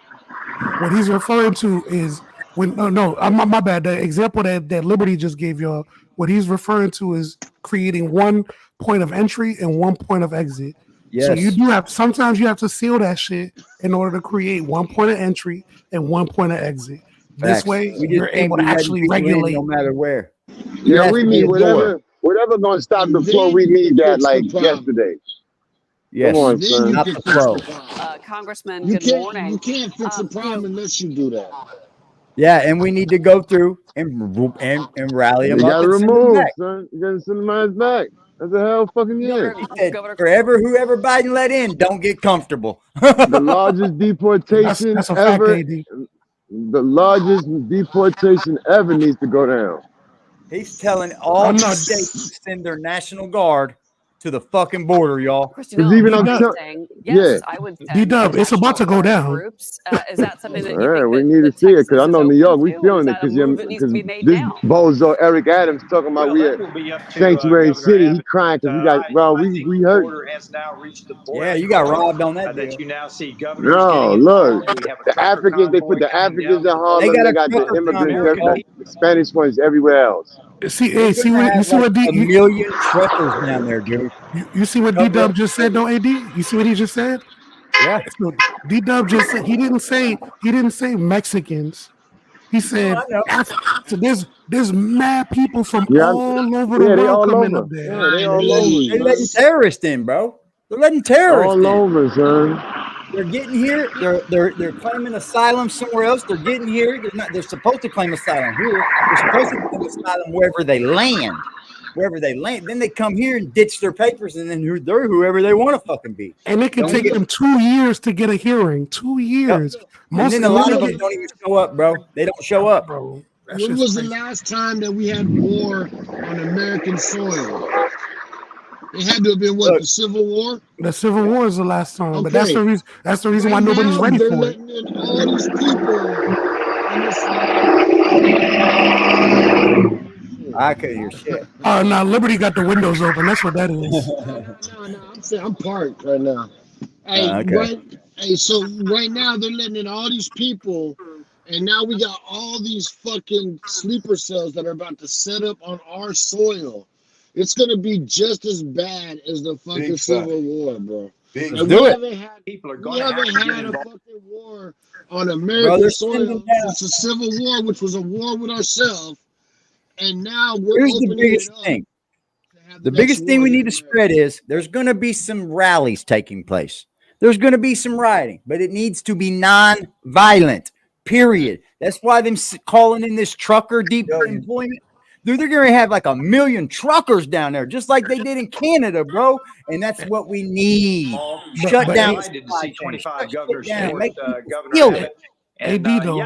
what he's referring to is My bad. The example that Liberty just gave y'all, what he's referring to is creating one point of entry and one point of exit. Yes. So you do have sometimes you have to seal that shit in order to create one point of entry and one point of exit. This way, you're able to actually regulate no matter where. Yeah, we need whatever gonna stop the flow. We need that like yesterday. Yes, come on, son. Not the flow. Congressman, You good morning. You can't fix a problem unless you do that. Yeah, and we need to go through and rally them You up. gotta remove, son. You gotta send them ass back. That's a hell fucking year. Whoever Biden let in, don't get comfortable. The largest deportation that's a ever. fact, AD. The largest deportation ever needs to go down. He's telling all the states to send their National Guard to the fucking border, y'all. Even I'm yes, I would say D-Dub, it's about to go down. Groups. Is that something that you All right, think we that need to see it because I know New York, we feeling it because this bozo Eric Adams talking about we at Sanctuary City. He crying because we got we hurt. Yeah, you got robbed on that deal. That you now see governors No, look, the Africans, they put the Africans in Harlem. They got the immigrants, the Spanish ones everywhere else. See what a million truckers down there, dude. You see what D-Dub just said, though, AD? You see what he just said? Yeah. So D-Dub just said he didn't say Mexicans. He said so there's mad people from all over the world coming up there. Yeah, they all over. They're letting terrorists in, bro. They're letting terrorists all in. over, son. They're getting here. They're claiming asylum somewhere else. They're getting here. They're supposed to claim asylum here. They're supposed to claim asylum wherever they land. Then they come here and ditch their papers, and then they're whoever they want to fucking be. And it can take them 2 years to get a hearing. 2 years. Yep. And then a lot of them don't even show up, bro. They don't show up, bro. When was the last time that we had war on American soil? It had to have been what, the Civil War? The Civil War is the last time, Okay. but that's the reason. That's the reason why nobody's now, ready they're for it. letting in all these people. I couldn't hear shit. Now Liberty got the windows open. That's what that is. No, I'm saying I'm parked right now. Hey, so right now they're letting in all these people, and now we got all these fucking sleeper cells that are about to set up on our soil. It's gonna be just as bad as the fucking Civil War, bro. Let's do it. We haven't had a fucking war on American soil since the Civil War, which was a war with ourselves. And now we're Here's the biggest thing. The biggest thing we need to spread is there's going to be some rallies taking place. There's going to be some rioting, but it needs to be non-violent, period. That's why them calling in this trucker deep employment. Dude, they're going to have like 1 million truckers down there, just like they did in Canada, bro. And that's what we need. Shut down. To see 25 governors support Governor feel Abbott. AD, though,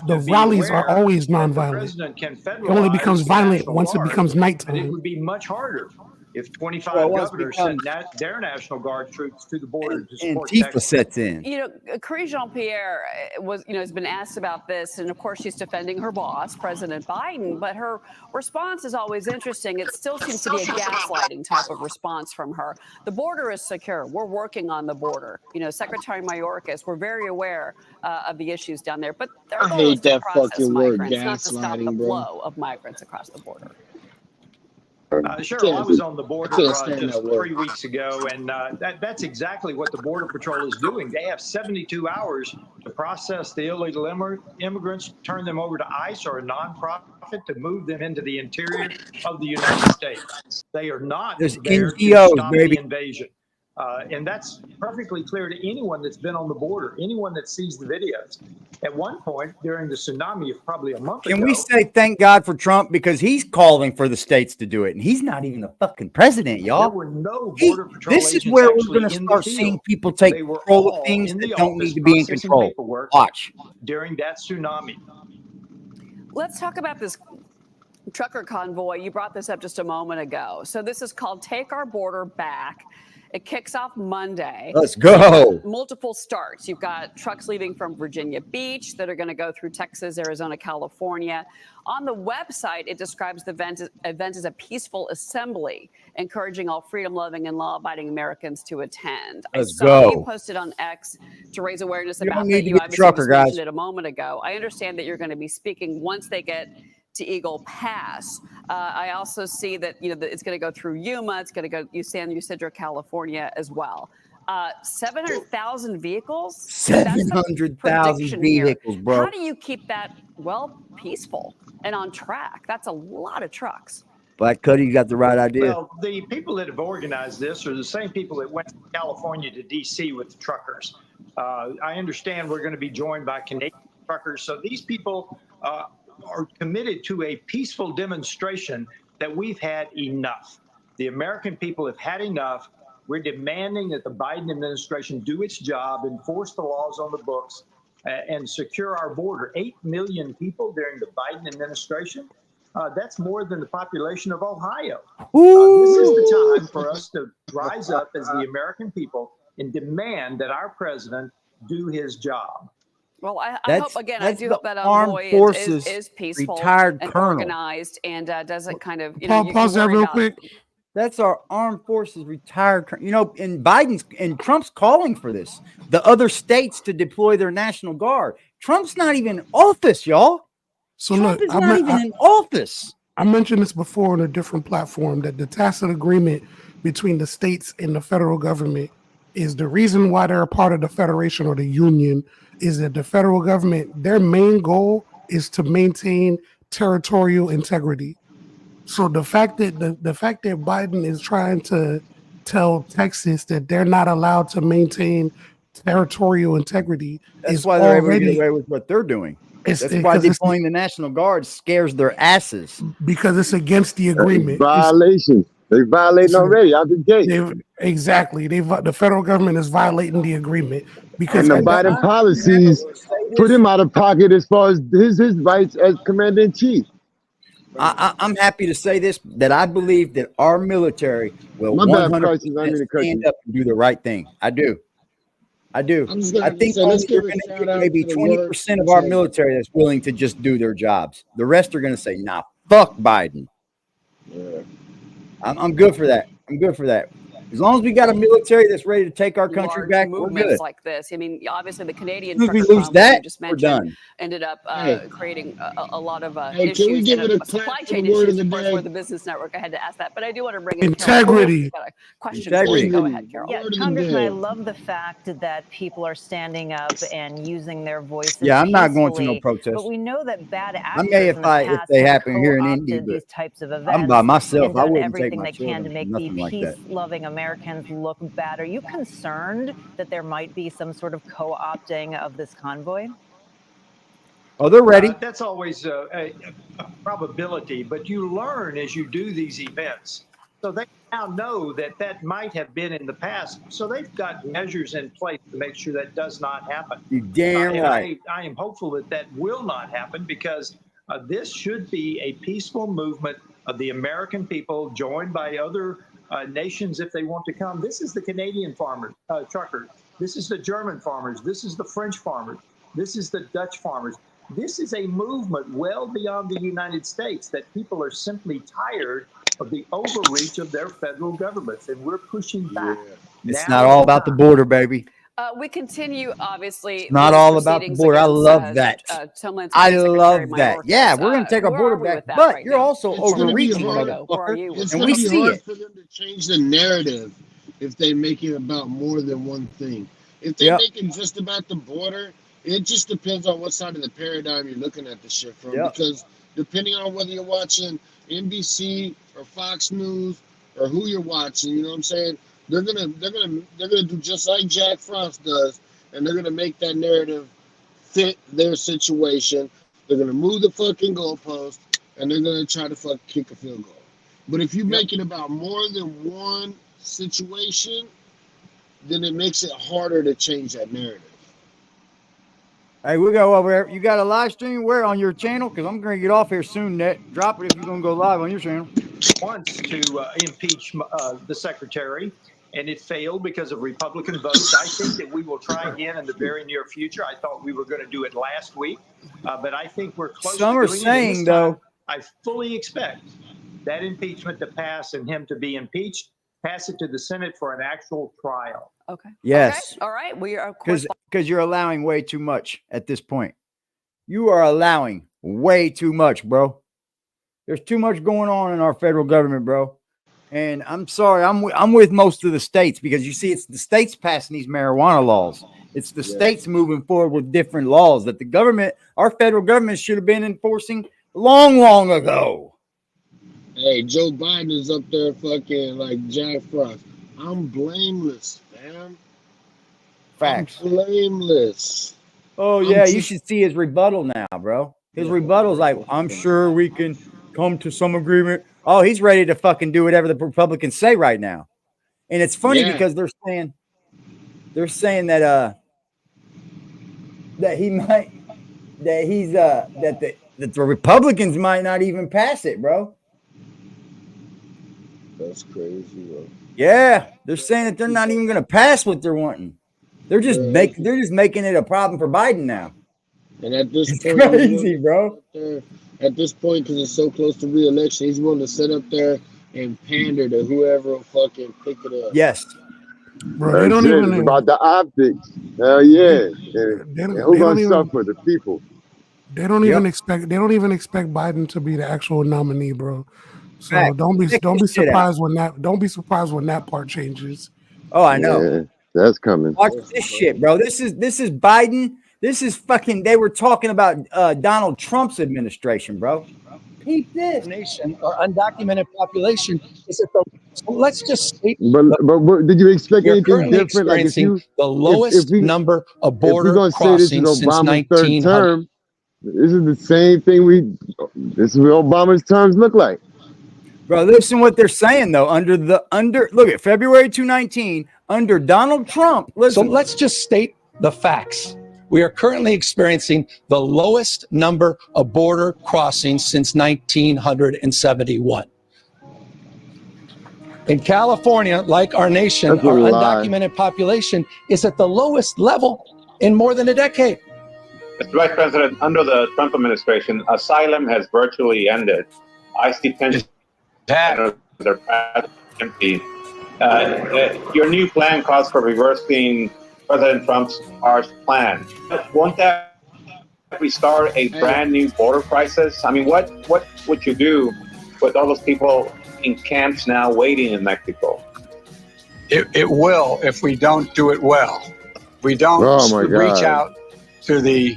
the rallies are always nonviolent. It only becomes violent once it becomes But it nighttime. would be much harder if 25 governors sent their National Guard troops to the border to support Antifa Texas. sets in. You know, Karine Jean-Pierre has been asked about this, and of course she's defending her boss, President Biden, but her response is always interesting. It still seems to be a gaslighting type of response from her. The border is secure. We're working on the border. You know, Secretary Mayorkas, we're very aware of the issues down there, but their goal is to process migrants, not to stop the flow of migrants across the border. Sure, I was on the border just 3 weeks ago, and that's exactly what the Border Patrol is doing. They have 72 hours to process the illegal immigrants, turn them over to ICE or a nonprofit to move them into the interior of the United States. They are not there NGOs, to stop baby. the invasion. And that's perfectly clear to anyone that's been on the border, anyone that sees the videos. At one point during the tsunami of probably a month ago. Can we say thank God for Trump because he's calling for the states to do it, and he's not even the fucking president, y'all. There were no Border Patrol This is agents where we're actually going to in the start field. seeing people take They were control of all things in that the don't need office to be in processing control. paperwork Watch. during that tsunami. Let's talk about this trucker convoy. You brought this up just a moment ago. So this is called Take Our Border Back. It kicks off Monday. Let's go. Multiple starts. You've got trucks leaving from Virginia Beach that are going to go through Texas, Arizona, California. On the website, it describes the event as a peaceful assembly, encouraging all freedom-loving and law-abiding Americans to attend. Let's I saw go. you posted on X to raise awareness You don't about need that. to You be a obviously trucker, just guys. mentioned it a moment ago. I understand that you're going to be speaking once they get to Eagle Pass. I also see that it's going to go through Yuma. It's going to go San Ysidro, California as well. 700,000 vehicles. 700,000 vehicles, bro. How do you keep that peaceful and on track? That's a lot of trucks. Black Cuddy, you got the right idea. Well, the people that have organized this are the same people that went from California to D.C. with the truckers. I understand we're going to be joined by Canadian truckers. So these people are committed to a peaceful demonstration that we've had enough. The American people have had enough. We're demanding that the Biden administration do its job, enforce the laws on the books, and secure our border. 8 million people during the Biden administration. That's more than the population of Ohio. This is the time for us to rise up as the American people and demand that our president do his job. Well, I hope, again, I do hope that Armed Envoy Forces is peaceful retired and colonel. organized and doesn't kind of, Pause that real quick. That's our armed forces retired. And Biden's and Trump's calling for this. The other states to deploy their National Guard. Trump's not even in office, y'all. So Trump look, is not even in office. I mentioned this before on a different platform that the tacit agreement between the states and the federal government is the reason why they're a part of the federation or the union is that the federal government, their main goal is to maintain territorial integrity. So the fact that Biden is trying to tell Texas that they're not allowed to maintain territorial integrity That's why they're able to get away with what they're doing. That's why deploying the National Guard scares their asses. Because it's against the agreement. Violation. They violating already out the gate. Exactly. The federal government is violating the agreement because and the Biden policies put him out of pocket as far as his rights as commander in chief. I'm happy to say this, that I believe that our military will 100% stand up and do the right thing. I do. I think only you're going to get maybe 20% of our military that's willing to just do their jobs. The rest are going to say, nah, fuck Biden. Yeah. I'm good for that. I'm good for that. As long as we got a military that's ready to take our country back, we're good. Like this. I mean, obviously the Canadian As soon as we lose that, we're done. Ended up creating a lot of Hey, issues. can we give it a supply clap chain for the word issues, of the of course, day? for the business network. I had to ask that, but I do want to bring in integrity. Got a question. Integrity. Go ahead, Carol. Yeah, Congressman, I love the fact that people are standing up and using their voices. Yeah, I'm not going to no peacefully, protest. But we know that bad I actors may in the if past they have happen here in co-opted Indy, these types of events. I'm by myself. And I done wouldn't take everything my they can to children. make the Nothing like that. peace-loving Americans look bad. Are you concerned that there might be some sort of co-opting of this convoy? Oh, they're ready. That's always a probability, but you learn as you do these events. So they now know that might have been in the past. So they've got measures in place to make sure that does not happen. You damn right. I am hopeful that will not happen because this should be a peaceful movement of the American people joined by other nations if they want to come. This is the Canadian farmers, truckers. This is the German farmers. This is the French farmers. This is the Dutch farmers. This is a movement well beyond the United States that people are simply tired of the overreach of their federal governments, and we're pushing back. It's not all about the border, baby. We continue, obviously. It's not all about the border. I love that. I love that. Yeah, we're going to take our border back, but you're also overreaching, motherfucker. It's And going we to be see hard it. for them to change the narrative if they make it about more than one thing. If they make it just about the border, it just depends on what side of the paradigm you're looking at the shit from. Because depending on whether you're watching NBC or Fox News or who you're watching, you know what I'm saying? They're gonna do just like Jack Frost does, and they're gonna make that narrative fit their situation. They're gonna move the fucking goalpost, and they're gonna try to kick a field goal. But if you make it about more than one situation, then it makes it harder to change that narrative. Hey, we go over there. You got a live stream where on your channel? Because I'm going to get off here soon, Net. Drop it if you're going to go live on your channel. Wants to impeach the secretary, and it failed because of Republican votes. I think that we will try again in the very near future. I thought we were going to do it last week, but I think we're close Some to are doing saying, it. And this though, time, I fully expect that impeachment to pass and him to be impeached, pass it to the Senate for an actual trial. Okay. yes, Okay. All right. We are, of course, because you're allowing way too much at this point. You are allowing way too much, bro. There's too much going on in our federal government, bro. And I'm sorry, I'm with most of the states, because you see, it's the states passing these marijuana laws. It's the states moving forward with different laws that the government, our federal government, should have been enforcing long ago. Hey, Joe Biden is up there fucking like Jack Frost. I'm blameless, man. Facts. I'm blameless. Oh, yeah, you should see his rebuttal now, bro. His rebuttal's like, I'm sure we can come to some agreement. Oh, he's ready to fucking do whatever the Republicans say right now. And it's funny because they're saying that the Republicans might not even pass it, bro. That's crazy, bro. Yeah, they're saying that they're not even going to pass what they're wanting. They're just making it a problem for Biden now. And at this it's point, crazy, bro. At this point, because it's so close to re-election, he's willing to sit up there and pander to whoever will fucking pick it up. Yes. Bro, they don't even it's about the optics. Hell yeah. And who's gonna suffer? The people. They don't even expect Biden to be the actual nominee, bro. So don't be surprised when that part changes. Oh, I know. Yeah, that's coming. Watch this shit, bro. This is Biden. This is fucking. They were talking about Donald Trump's administration, bro. Keep this nation or undocumented population is at the. So let's just say. But did you expect anything different? Like if you the lowest number of border crossings since Obama's third term, this is the same thing this is what Obama's terms look like. Bro, listen what they're saying though. Look at February 2019 under Donald Trump. Listen. So let's just state the facts. We are currently experiencing the lowest number of border crossings since 1971. In California, like our nation, our undocumented population is at the lowest level in more than a decade. Mr. Vice President, under the Trump administration, asylum has virtually ended. ICE detention centers are empty. Your new plan calls for reversing President Trump's harsh plan. Won't that restart a brand new border crisis? I mean, what would you do with all those people in camps now waiting in Mexico? It will if we don't do it well. We don't reach out to the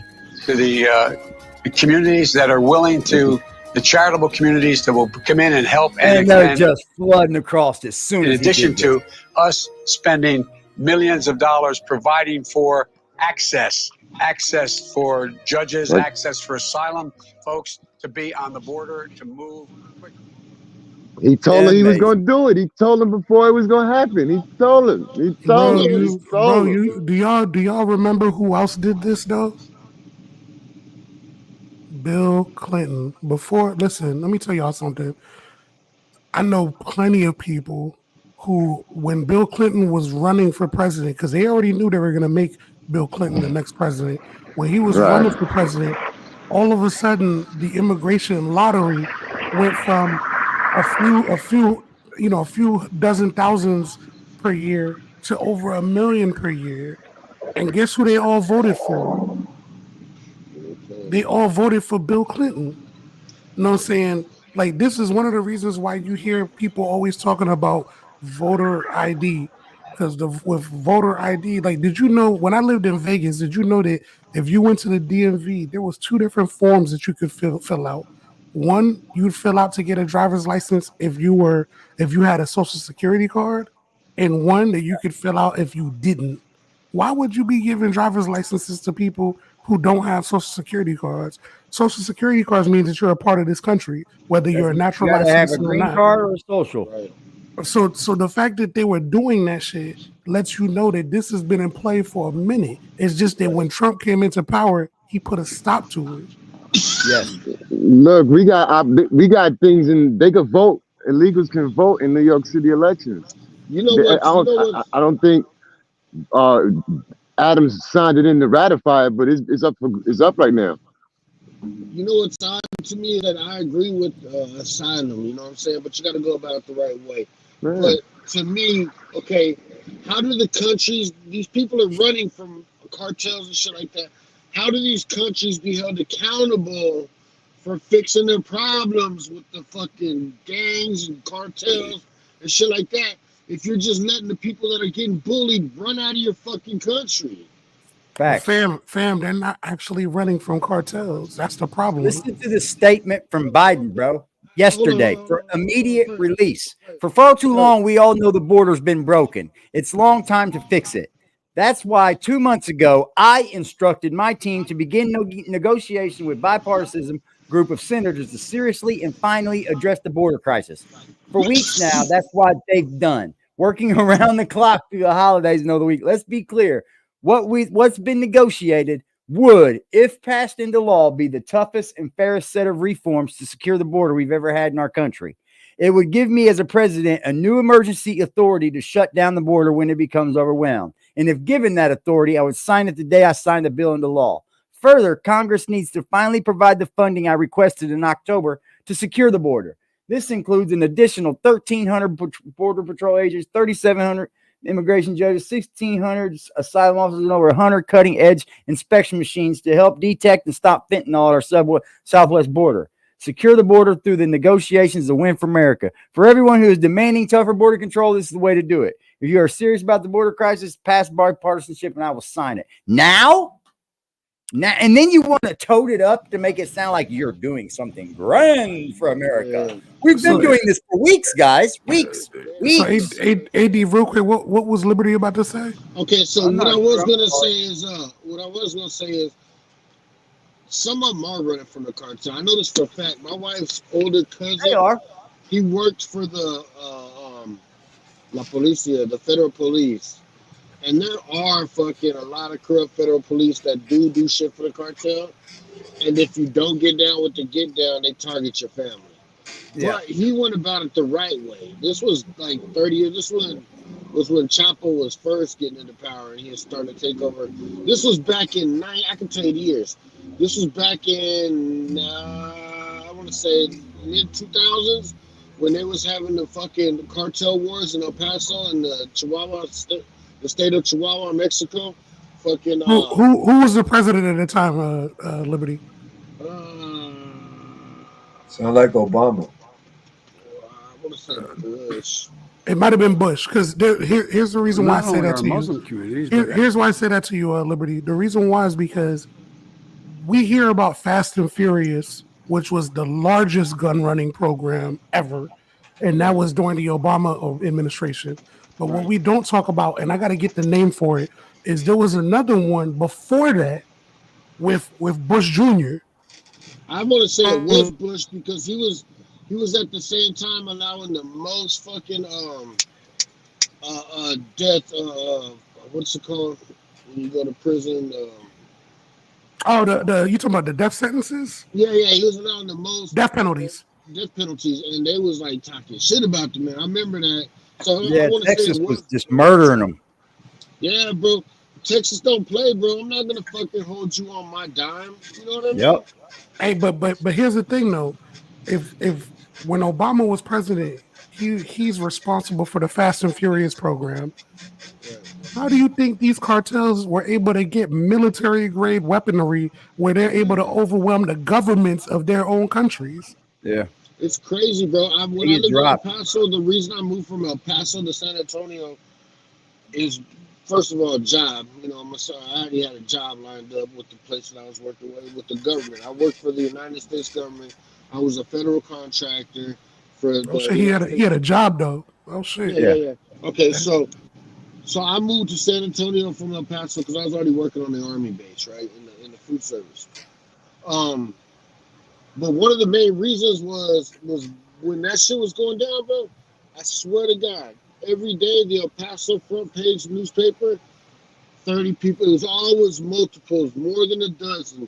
communities that are willing to, the charitable communities that will come in and help. And they're just flooding across as soon as in addition to us spending millions of dollars providing for access for judges, access for asylum folks to be on the border, to move quickly. He told him he was going to do it. He told him before it was going to happen. He told him. Do y'all remember who else did this though? Bill Clinton. Listen, let me tell y'all something. I know plenty of people who, when Bill Clinton was running for president, because they already knew they were going to make Bill Clinton the next president. When he was running for president, all of a sudden the immigration lottery went from a few dozen thousands per year to over 1 million per year. And guess who they all voted for? They all voted for Bill Clinton. You know what I'm saying? Like, this is one of the reasons why you hear people always talking about voter ID. Because with voter ID, like, did you know, when I lived in Vegas, did you know that if you went to the DMV, there was 2 different forms that you could fill out. One, you'd fill out to get a driver's license if you had a social security card, and one that you could fill out if you didn't. Why would you be giving driver's licenses to people who don't have social security cards? Social security cards means that you're a part of this country, whether you're a naturalized citizen or not. Green card or a social. Right. So the fact that they were doing that shit lets you know that this has been in play for a minute. It's just that when Trump came into power, he put a stop to it. Yes. Look, we got things, and they could vote. Illegals can vote in New York City elections. You know what? I don't think Adams signed it in to ratify it, but it's up right now. You know what's odd to me is that I agree with asylum. You know what I'm saying? But you got to go about it the right way. Man. But to me, okay, how do the countries? These people are running from cartels and shit like that. How do these countries be held accountable for fixing their problems with the fucking gangs and cartels and shit like that if you're just letting the people that are getting bullied run out of your fucking country? Facts. Fam, they're not actually running from cartels. That's the problem. Listen to the statement from Biden, bro, yesterday for immediate release. For far too long, we all know the border's been broken. It's long time to fix it. That's why 2 months ago, I instructed my team to begin negotiation with bipartisan group of senators to seriously and finally address the border crisis. For weeks now, that's what they've done, working around the clock through the holidays and all the week. Let's be clear. What's been negotiated would, if passed into law, be the toughest and fairest set of reforms to secure the border we've ever had in our country. It would give me, as a president, a new emergency authority to shut down the border when it becomes overwhelmed. And if given that authority, I would sign it the day I signed the bill into law. Further, Congress needs to finally provide the funding I requested in October to secure the border. This includes an additional 1,300 Border Patrol agents, 3,700 immigration judges, 1,600 asylum officers, and over 100 cutting-edge inspection machines to help detect and stop fentanyl at our southwest border. Secure the border through the negotiations is a win for America. For everyone who is demanding tougher border control, this is the way to do it. If you are serious about the border crisis, pass bipartisanship, and I will sign it. Now, and then you want to tote it up to make it sound like you're doing something grand for America. We've been doing this for weeks, guys. Weeks. So, AD, real quick, what was Liberty about to say? Okay, so what I was gonna say is, some of them are running from the cartel. I know this for a fact. My wife's older cousin, he worked for the La Policia, the federal police. And there are fucking a lot of corrupt federal police that do shit for the cartel. And if you don't get down with the get down, they target your family. Yeah. But he went about it the right way. This was like 30 years. This was when Chapo was first getting into power and he was starting to take over. This was back in I can tell you the years. This was back in I want to say mid 2000s when they was having the fucking cartel wars in El Paso and the Chihuahua state. The state of Chihuahua, Mexico. Fucking. Who was the president at the time? Liberty. Sound like Obama. I want to say Bush. It might have been Bush, because here's the reason why I say that to you. Here's why I say that to you, Liberty. The reason why is because we hear about Fast and Furious, which was the largest gun running program ever, and that was during the Obama administration. But what we don't talk about, and I got to get the name for it, is there was another one before that with Bush Jr. I want to say it was Bush because he was at the same time allowing the most fucking death. What's it called when you go to prison? The you talking about the death sentences? Yeah, he was allowing the most death penalties. Death penalties, and they was like talking shit about the man. I remember that. So yeah, Texas was just murdering them. Yeah, bro. Texas don't play, bro. I'm not gonna fucking hold you on my dime. You know what I mean? Yep. Hey, but here's the thing though. If when Obama was president, he's responsible for the Fast and Furious program. How do you think these cartels were able to get military grade weaponry where they're able to overwhelm the governments of their own countries? Yeah. It's crazy, bro. When I lived in El Paso, the reason I moved from El Paso to San Antonio is, first of all, a job. You know, I already had a job lined up with the place that I was working with the government. I worked for the United States government. I was a federal contractor for. Oh shit, he had a job though. Oh shit. Yeah. Okay, so I moved to San Antonio from El Paso because I was already working on the Army base, right, in the food service. But one of the main reasons was when that shit was going down, bro. I swear to God, every day the El Paso front page newspaper, 30 people. It was always multiples, more than a dozen.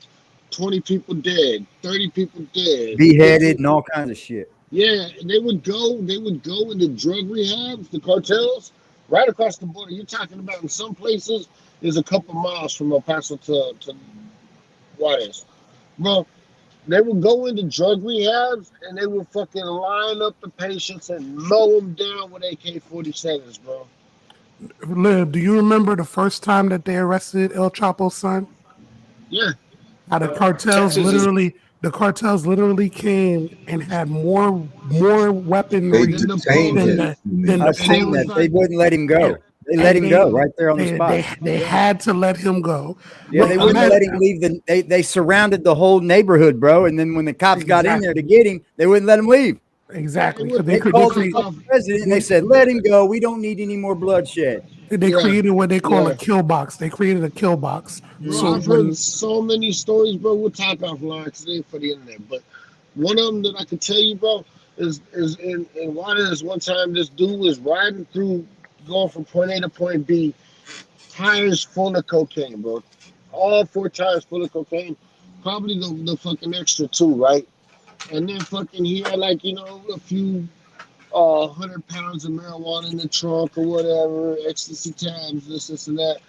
20 people dead, 30 people dead, beheaded, and all kinds of shit. Yeah, they would go into drug rehabs, the cartels, right across the border. You're talking about in some places is a couple miles from El Paso to Juarez. Bro, they would go into drug rehabs and they would fucking line up the patients and mow them down with AK-47s, bro. Liv, do you remember the first time that they arrested El Chapo's son? Yeah. How the cartels literally came and had more weaponry They detained him. than I've seen that. They wouldn't let him go. They let him go right there on the spot. They had to let him go. Yeah, they wouldn't let him leave. They surrounded the whole neighborhood, bro. And then when the cops got in there to get him, they wouldn't let him leave. Exactly. They called the president and they said, "Let him go. We don't need any more bloodshed." They created what they call a kill box. They created a kill box. Bro, So I've heard so many stories, bro. We'll talk offline because they ain't for the internet. But one of them that I can tell you, bro, is in Juarez. One time, this dude was riding through, going from point A to point B, tires full of cocaine, bro. All 4 tires full of cocaine. Probably the fucking extra 2, right? And then fucking he had like, a few 100 pounds of marijuana in the trunk or whatever, ecstasy tabs, this and that.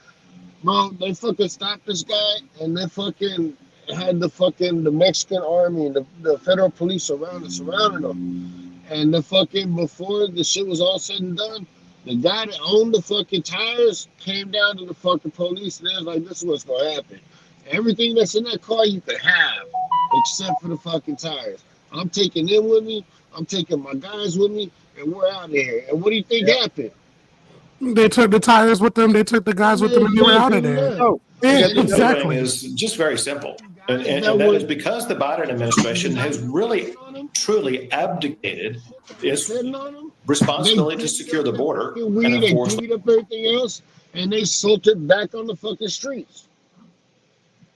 Bro, they fucking stopped this guy and they fucking had the Mexican army and the federal police surrounding them. And before the shit was all said and done, the guy that owned the fucking tires came down to the fucking police and they was like, this is what's gonna happen. Everything that's in that car you could have, except for the fucking tires. I'm taking them with me, I'm taking my guys with me, and we're out of here. And what do you think happened? they took the tires with them. They took the guys with them, and they were out of there. The Exactly. thing is just very simple, and that is because the Biden administration has really, truly abdicated its responsibility to secure the border and enforce up everything else, and they sold it back on the fucking streets.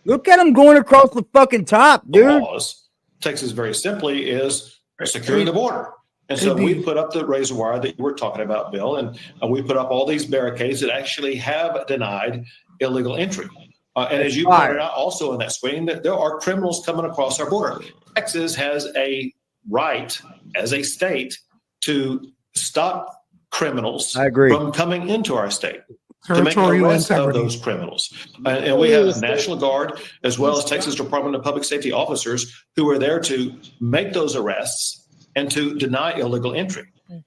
Look at them going across the fucking top, dude. laws. Texas, very simply, is securing the border. And so we put up the razor wire that you were talking about, Bill, and we put up all these barricades that actually have denied illegal entry. And as you pointed out also in that screen, that there are criminals coming across our border. Texas has a right as a state to stop criminals from coming into our state. To make an arrest of those criminals. And we have National Guard as well as Texas Department of Public Safety officers who are there to make those arrests and to deny illegal entry.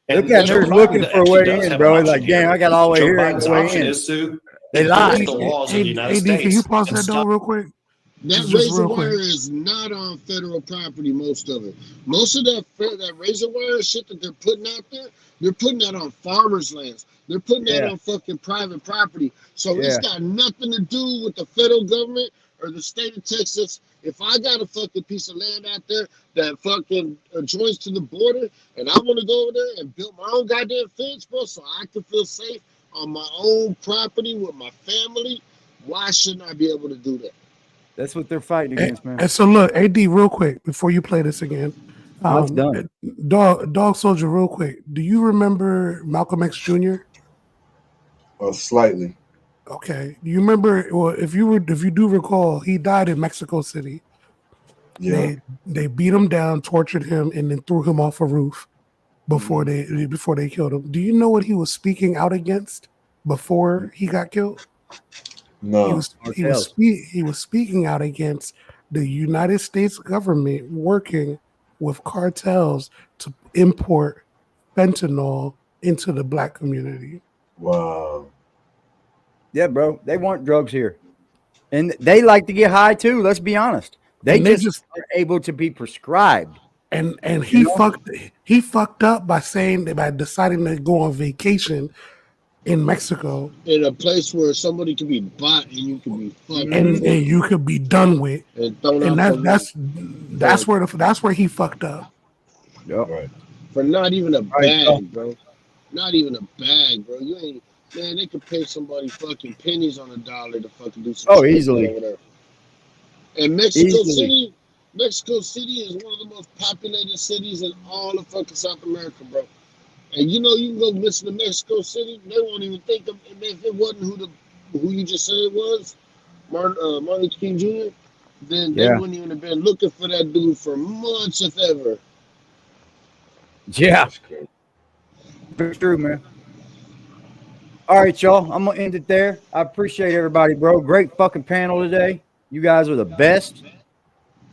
And they're looking for a way in, bro. Like, damn, I got all the way here. Biden's option is to enforce the laws of the United States. Can you pause that door real quick? That razor wire is not on federal property, most of it. Most of that razor wire shit that they're putting out there, they're putting that on farmers' lands. They're putting that on fucking private property. So it's got nothing to do with the federal government or the state of Texas. If I got a fucking piece of land out there that fucking joins to the border and I want to go over there and build my own goddamn fence, bro, so I can feel safe on my own property with my family, why shouldn't I be able to do that? That's what they're fighting against, man. And so look, AD, real quick before you play this again. What's done? Dog Soldier, real quick. Do you remember Malcolm X Jr.? Slightly. Okay. Do you remember? Well, if you do recall, he died in Mexico City. Yeah. They beat him down, tortured him, and then threw him off a roof before they killed him. Do you know what he was speaking out against before he got killed? No. He was speaking out against the United States government working with cartels to import fentanyl into the black community. Wow. Yeah, bro. They want drugs here. And they like to get high too, let's be honest. They just are able to be prescribed. And he fucked up by deciding to go on vacation in Mexico, in a place where somebody can be bought and you can be fucked, and you could be done with, and that's where he fucked up. Yep. Right. For not even a bag, bro. Not even a bag, bro. You ain't, man. They could pay somebody fucking pennies on a dollar to fucking do some shit easily. over there. And Mexico City is one of the most populated cities in all of fucking South America, bro. And you can go visit to Mexico City, they won't even think of if it wasn't who you just said it was, Martin Luther King Jr., then they wouldn't even have been looking for that dude for months, if ever. Yeah. For sure, man. All right, y'all. I'm gonna end it there. I appreciate everybody, bro. Great fucking panel today. You guys are the best.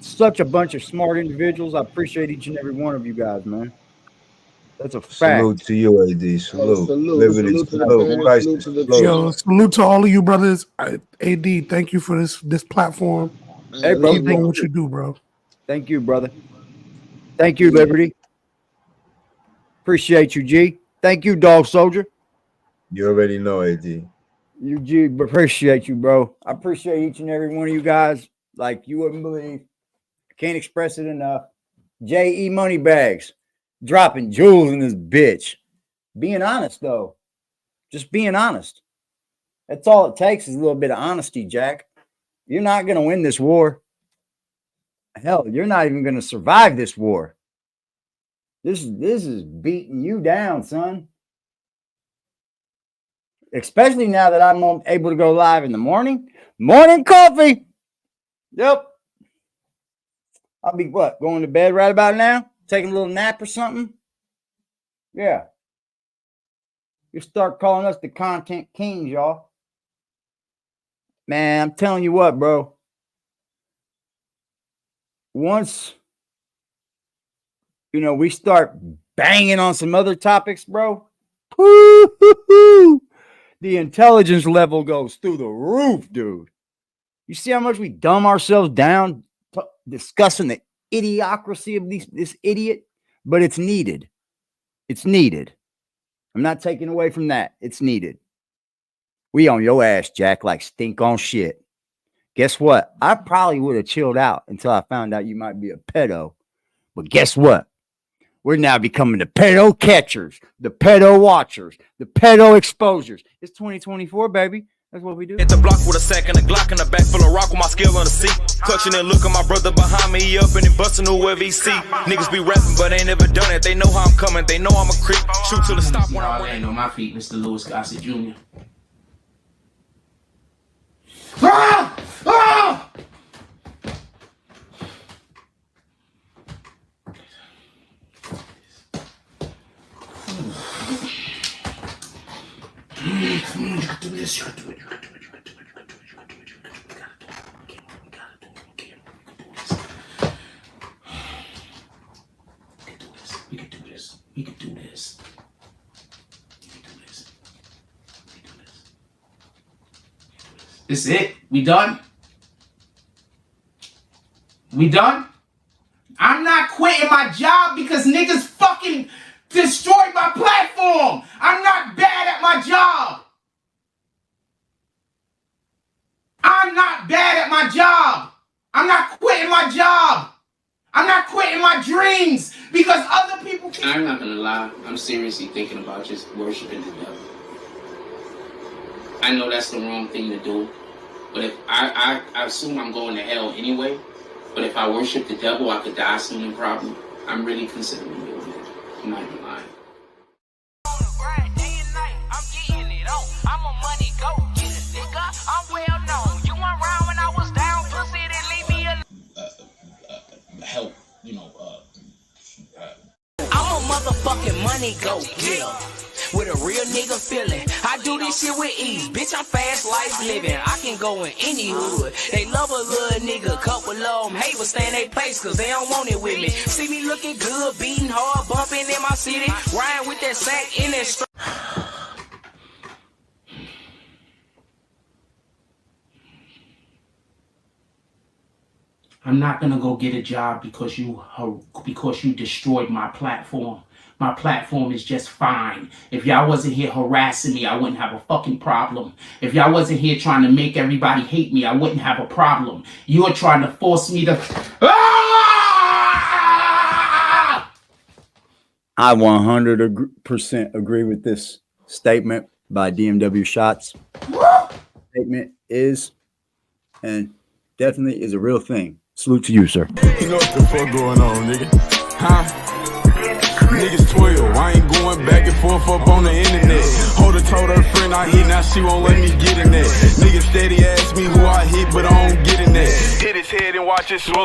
Such a bunch of smart individuals. I appreciate each and every one of you guys, man. That's a fact. Salute to you, AD. Salute. Liberty. Salute to the panel. Salute to the Yo, salute to all of you brothers. AD, thank you for this platform. Hey, bro. Keep doing what you do, bro. Thank you, brother. Thank you, Liberty. Appreciate you, G. Thank you, Dog Soldier. You already know, AD. You, G, appreciate you, bro. I appreciate each and every one of you guys. Like you wouldn't believe. I can't express it enough. J.E. Moneybags. Dropping jewels in this bitch. Being honest, though. Just being honest. That's all it takes is a little bit of honesty, Jack. You're not going to win this war. Hell, you're not even going to survive this war. This is beating you down, son. Especially now that I'm able to go live in the morning. Morning coffee. Yep. I'll be what? Going to bed right about now? Taking a little nap or something? Yeah. You start calling us the content kings, y'all. Man, I'm telling you what, bro. Once, we start banging on some other topics, bro. Woo-hoo-hoo. The intelligence level goes through the roof, dude. You see how much we dumb ourselves down discussing the idiocracy of this idiot? But it's needed. It's needed. I'm not taking away from that. It's needed. We on your ass, Jack, like stink on shit. Guess what? I probably would have chilled out until I found out you might be a pedo. But guess what? We're now becoming the pedo catchers, the pedo watchers, the pedo exposures. It's 2024, baby. That's what we do. Hit the block with a sack and a Glock in the back full of rock with my skill on the seat. Clutching and look at my brother behind me, he up and he busting whoever he see. Niggas be rapping, but ain't never done it. They know how I'm coming, they know I'm a creep. Shoot till the stop when I land on my feet, Mr. Lewis Gossett Jr. Ah! Ah! You can do this, you can do it, you can do it, you can do it, you can do it, you can do it, you can do it, you gotta do it, we can do this. We can do this. This is it? We done? We done? I'm not quitting my job because niggas fucking destroyed my platform. I'm not bad at my job. I'm not bad at my job. I'm not quitting my job. I'm not quitting my dreams because other people can. I'm not gonna lie. I'm seriously thinking about just worshiping the devil. I know that's the wrong thing to do, but if I assume I'm going to hell anyway. But if I worship the devil, I could die soon and probably. I'm really considering doing it. I'm not even lying. Help, I'm a motherfucking money go getter with a real nigga feeling. I do this shit with ease, bitch. I'm fast life living. I can go in any hood. They love a little nigga, couple of them hate but stay in their place cause they don't want it with me. See me looking good, beating hard, bumping in my city, riding with that sack in that strap. I'm not gonna go get a job because you destroyed my platform. My platform is just fine. If y'all wasn't here harassing me, I wouldn't have a fucking problem. If y'all wasn't here trying to make everybody hate me, I wouldn't have a problem. You're trying to force me to. I 100% agree with this statement by DMW Shots. Statement is and definitely is a real thing. Salute to you, sir. You know what the fuck going on, nigga? Huh? Niggas 12, I ain't going back and forth up on the internet. Hold her, told her friend I hit, now she won't let me get in that. Niggas steady ask me who I hit, but I don't get in that. Hit his head and watch it slow.